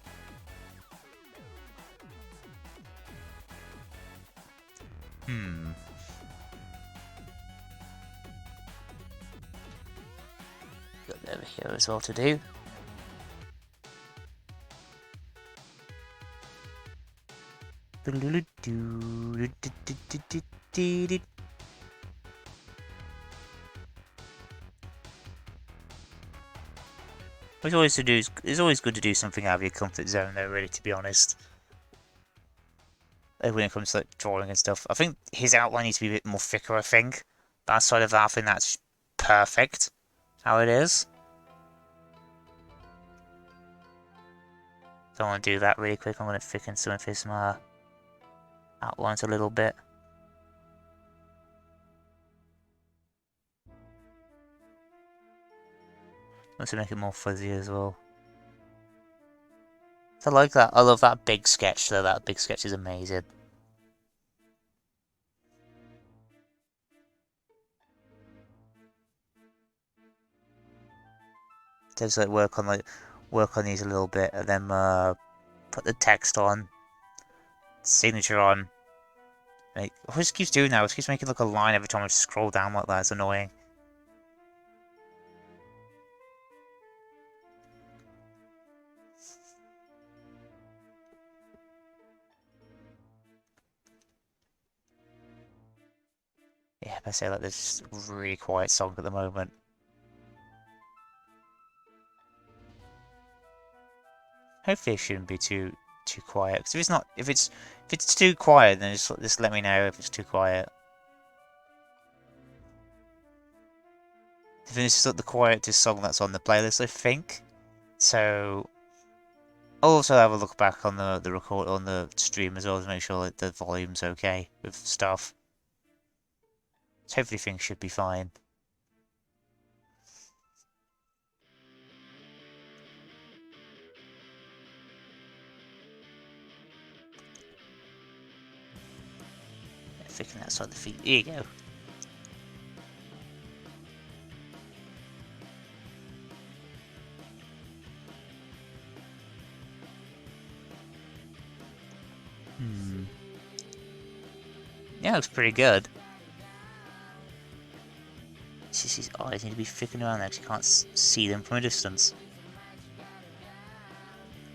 Got that over here as well to do. It's always good to do something out of your comfort zone, though, really, to be honest. When it comes to like, drawing and stuff. I think his outline needs to be a bit more thicker, I think. But outside of that, I think that's perfect. How it is. So I want to do that really quick. I'm going to thicken some of his outlines a little bit. Let's make it more fuzzy as well. So I like that. I love that big sketch though. That big sketch is amazing. Just like work on these a little bit, and then put the text on, signature on. Like, what it just keeps doing now? It keeps making like a line every time I scroll down like that. It's annoying. Yeah, I say like this really quiet song at the moment. Hopefully it shouldn't be too quiet. Because if it's too quiet, then just let me know if it's too quiet. This is like the quietest song that's on the playlist, I think. So I'll also have a look back on the record on the stream as well to make sure that the volume's okay with stuff. So hopefully things should be fine. Yeah, thinking outside the feet. Here you go. Yeah, looks pretty good. His eyes need to be flicking around there because you can't see them from a distance.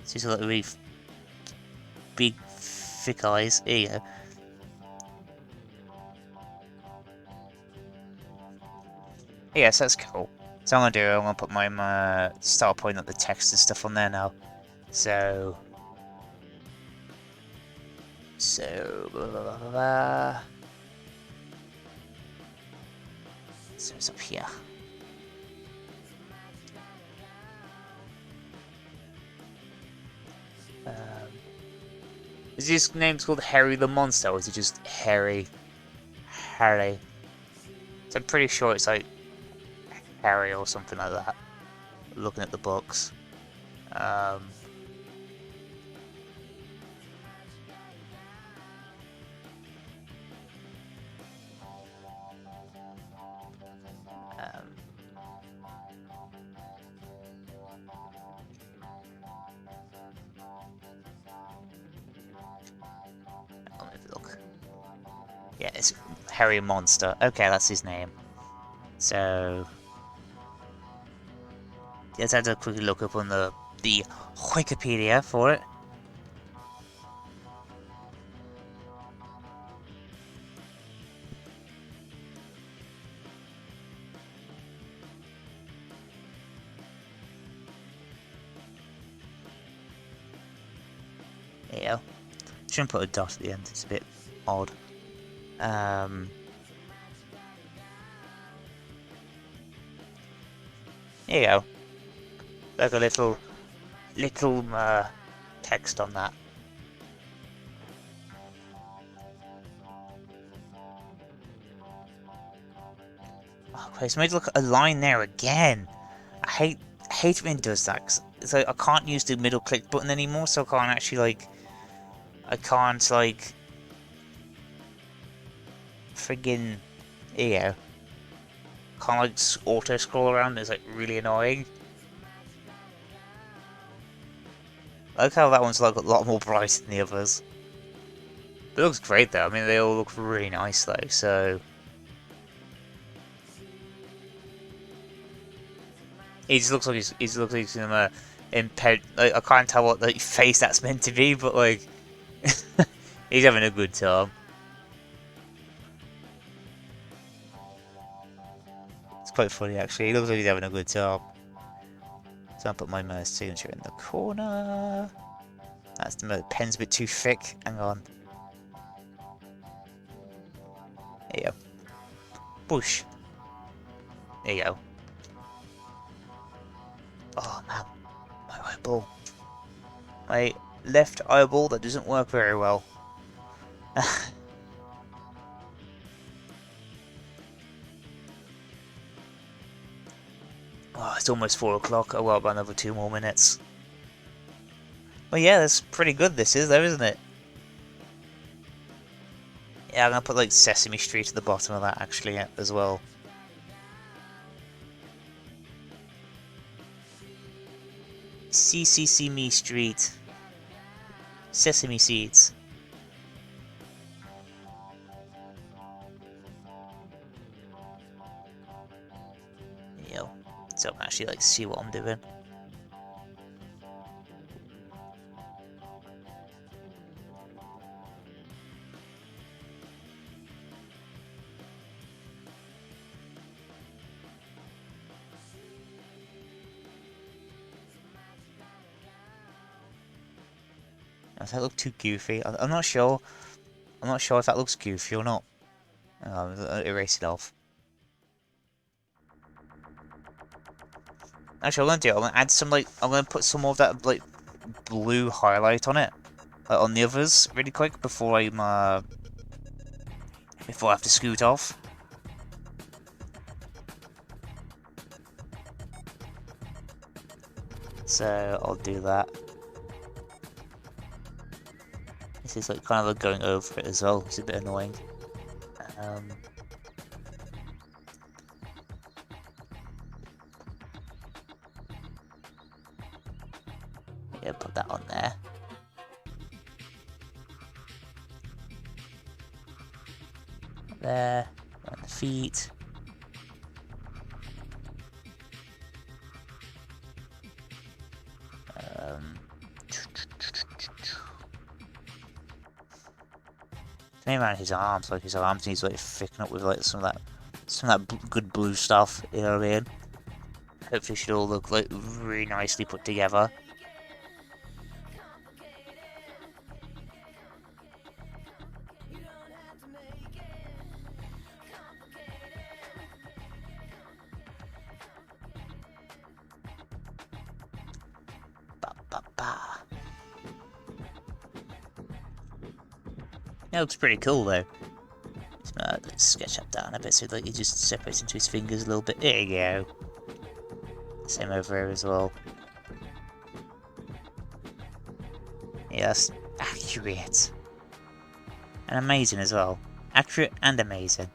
She's got really big, thick eyes. Here you go. Yes, that's cool. So I'm gonna put my start putting up the text and stuff on there now. So blah, blah, blah, blah. So it's up here. Is this name's called Harry the Monster, or is it just Harry? Harry. So I'm pretty sure it's like Harry or something like that. Looking at the books. Let me look. Yeah, it's Harry Monster. Okay, that's his name. So let's have to quickly look up on the Wikipedia for it. There you go. Shouldn't put a dot at the end, it's a bit odd. There you go. Like a little text on that. Oh, okay, so maybe look at a line there again. I hate when it does that. 'Cause it's like I can't use the middle click button anymore, so I can't actually like friggin' here. Can't like auto scroll around. It's like really annoying. I like how that one's like a lot more bright than the others. It looks great though. I mean, they all look really nice though. So he just looks like he's gonna impede. Like I can't tell what like face that's meant to be, but like he's having a good time. It's quite funny actually. He looks like he's having a good time. So I'll put my signature in the corner. That's the pen's a bit too thick. Hang on. There you go. Bush. There you go. Oh man, my eyeball. My left eyeball that doesn't work very well. Oh, it's almost 4 o'clock. Oh well, about another 2 more minutes. Well, yeah, that's pretty good. This is though, isn't it? Yeah, I'm gonna put like Sesame Street at the bottom of that actually as well. CCC Street. Sesame Seeds. Yo, so I can actually like see what I'm doing. Does that look too goofy? I'm not sure. I'm not sure if that looks goofy or not. Erase it off. Actually, I'm gonna do it. I'm gonna add some like I'm gonna put some more of that like blue highlight on it, on the others, really quick before before I have to scoot off. So I'll do that. This is like kind of like going over it as well. It's a bit annoying. Yeah, put that on there. There, on the feet. Maybe around his arms, like his arms needs like thickening up with like some of that good blue stuff. You know what I mean? Hopefully, it should all look like really nicely put together. It looks pretty cool though. Let's sketch that down a bit so that he just separates into his fingers a little bit. There you go. Same over here as well. Yes, accurate. And amazing as well. Accurate and amazing.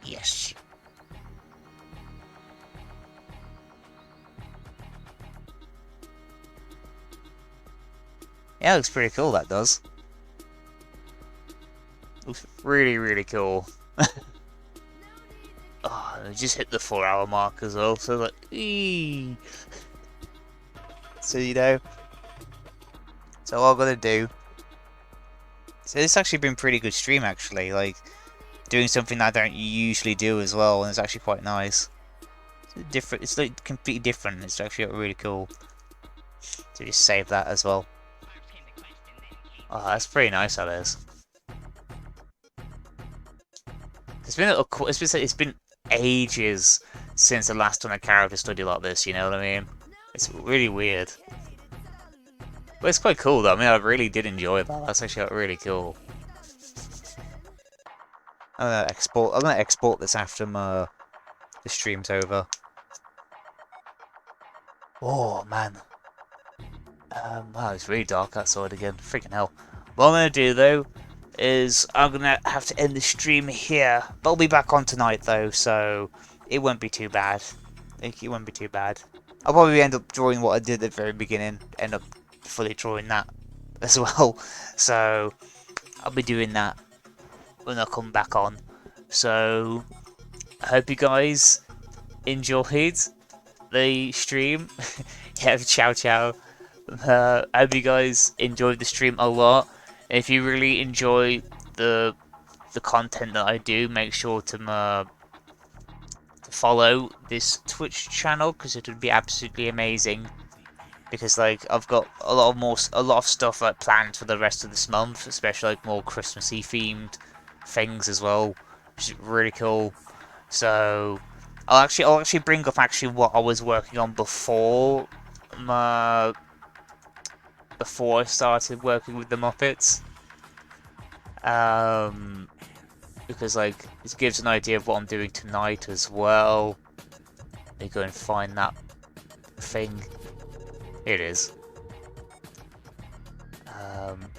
Yes. Yeah, it looks pretty cool, that does. Looks really, really cool. Oh, I just hit the 4-hour mark as well, so like, eee. So, you know. So all I'm gonna do. So this actually been pretty good stream, actually. Like, doing something that I don't usually do as well, and it's actually quite nice. It's different. It's like completely different. It's actually really cool. So just save that as well. Oh, that's pretty nice, that is. It's been ages since the last time a character study like this. You know what I mean? It's really weird, but it's quite cool though. I mean, I really did enjoy that. That's actually really cool. I'm gonna export this after the stream's over. Oh man. Wow, it's really dark outside again. Freaking hell. What I'm gonna do though is I'm gonna have to end the stream here, but I'll be back on tonight though, so it won't be too bad. I think it won't be too bad. I'll probably end up drawing what I did at the very beginning, end up fully drawing that as well. So I'll be doing that when I come back on. So I hope you guys enjoyed the stream. Yeah, ciao ciao. I hope you guys enjoyed the stream a lot. If you really enjoy the content that I do, make sure to follow this Twitch channel, because it would be absolutely amazing. Because like I've got a lot of stuff like planned for the rest of this month, especially like more Christmassy themed things as well, which is really cool. So I'll actually bring up what I was working on before I started working with the Muppets. Because like it gives an idea of what I'm doing tonight as well. Let me go and find that thing. Here it is.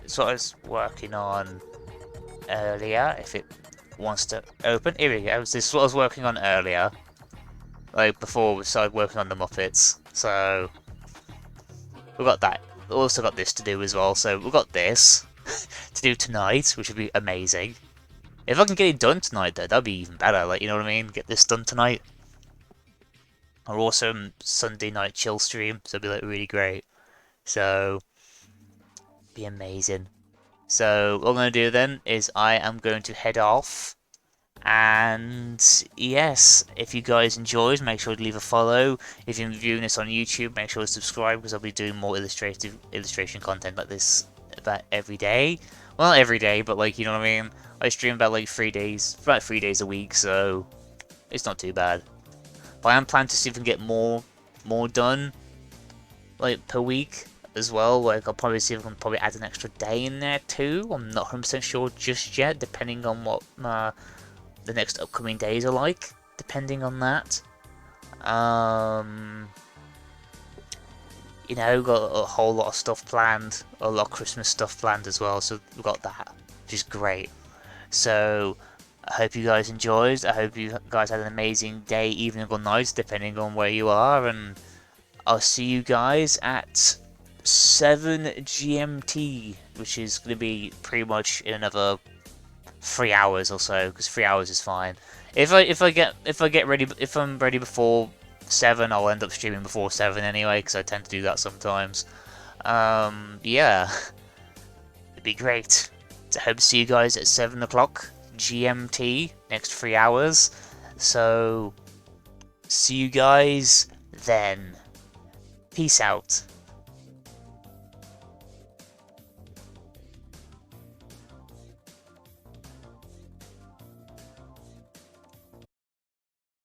It's what I was working on earlier. If it wants to open, here we go. This is what I was working on earlier, like before we started working on the Muppets. So we got that. We also got this to do as well. So we've got this to do tonight, which would be amazing. If I can get it done tonight, though, that'd be even better. Like, you know what I mean? Get this done tonight. Or also Sunday night chill stream, so it'd be like really great. So be amazing. So what I'm gonna do then is I am going to head off. And yes, if you guys enjoyed, make sure to leave a follow. If you're viewing this on YouTube, make sure to subscribe, because I'll be doing more illustration content like this about every day. Well, not every day, but like, you know what I mean? I stream about like 3 days a week, so it's not too bad. But I am planning to see if I can get more done, like, per week as well. Like, I'll probably see if I can probably add an extra day in there too. I'm not 100% sure just yet, depending on what the next upcoming days are like, depending on that. You know, got a whole lot of stuff planned, a lot of Christmas stuff planned as well, so we've got that, which is great. So, I hope you guys enjoyed. I hope you guys had an amazing day, evening, or night, depending on where you are. And I'll see you guys at 7 GMT, which is going to be pretty much in another 3 hours or so, because 3 hours is fine. If I'm ready before 7, I'll end up streaming before 7 anyway, because I tend to do that sometimes. Yeah, it'd be great. I hope to see you guys at 7 o'clock GMT, next 3 hours. So, see you guys then. Peace out.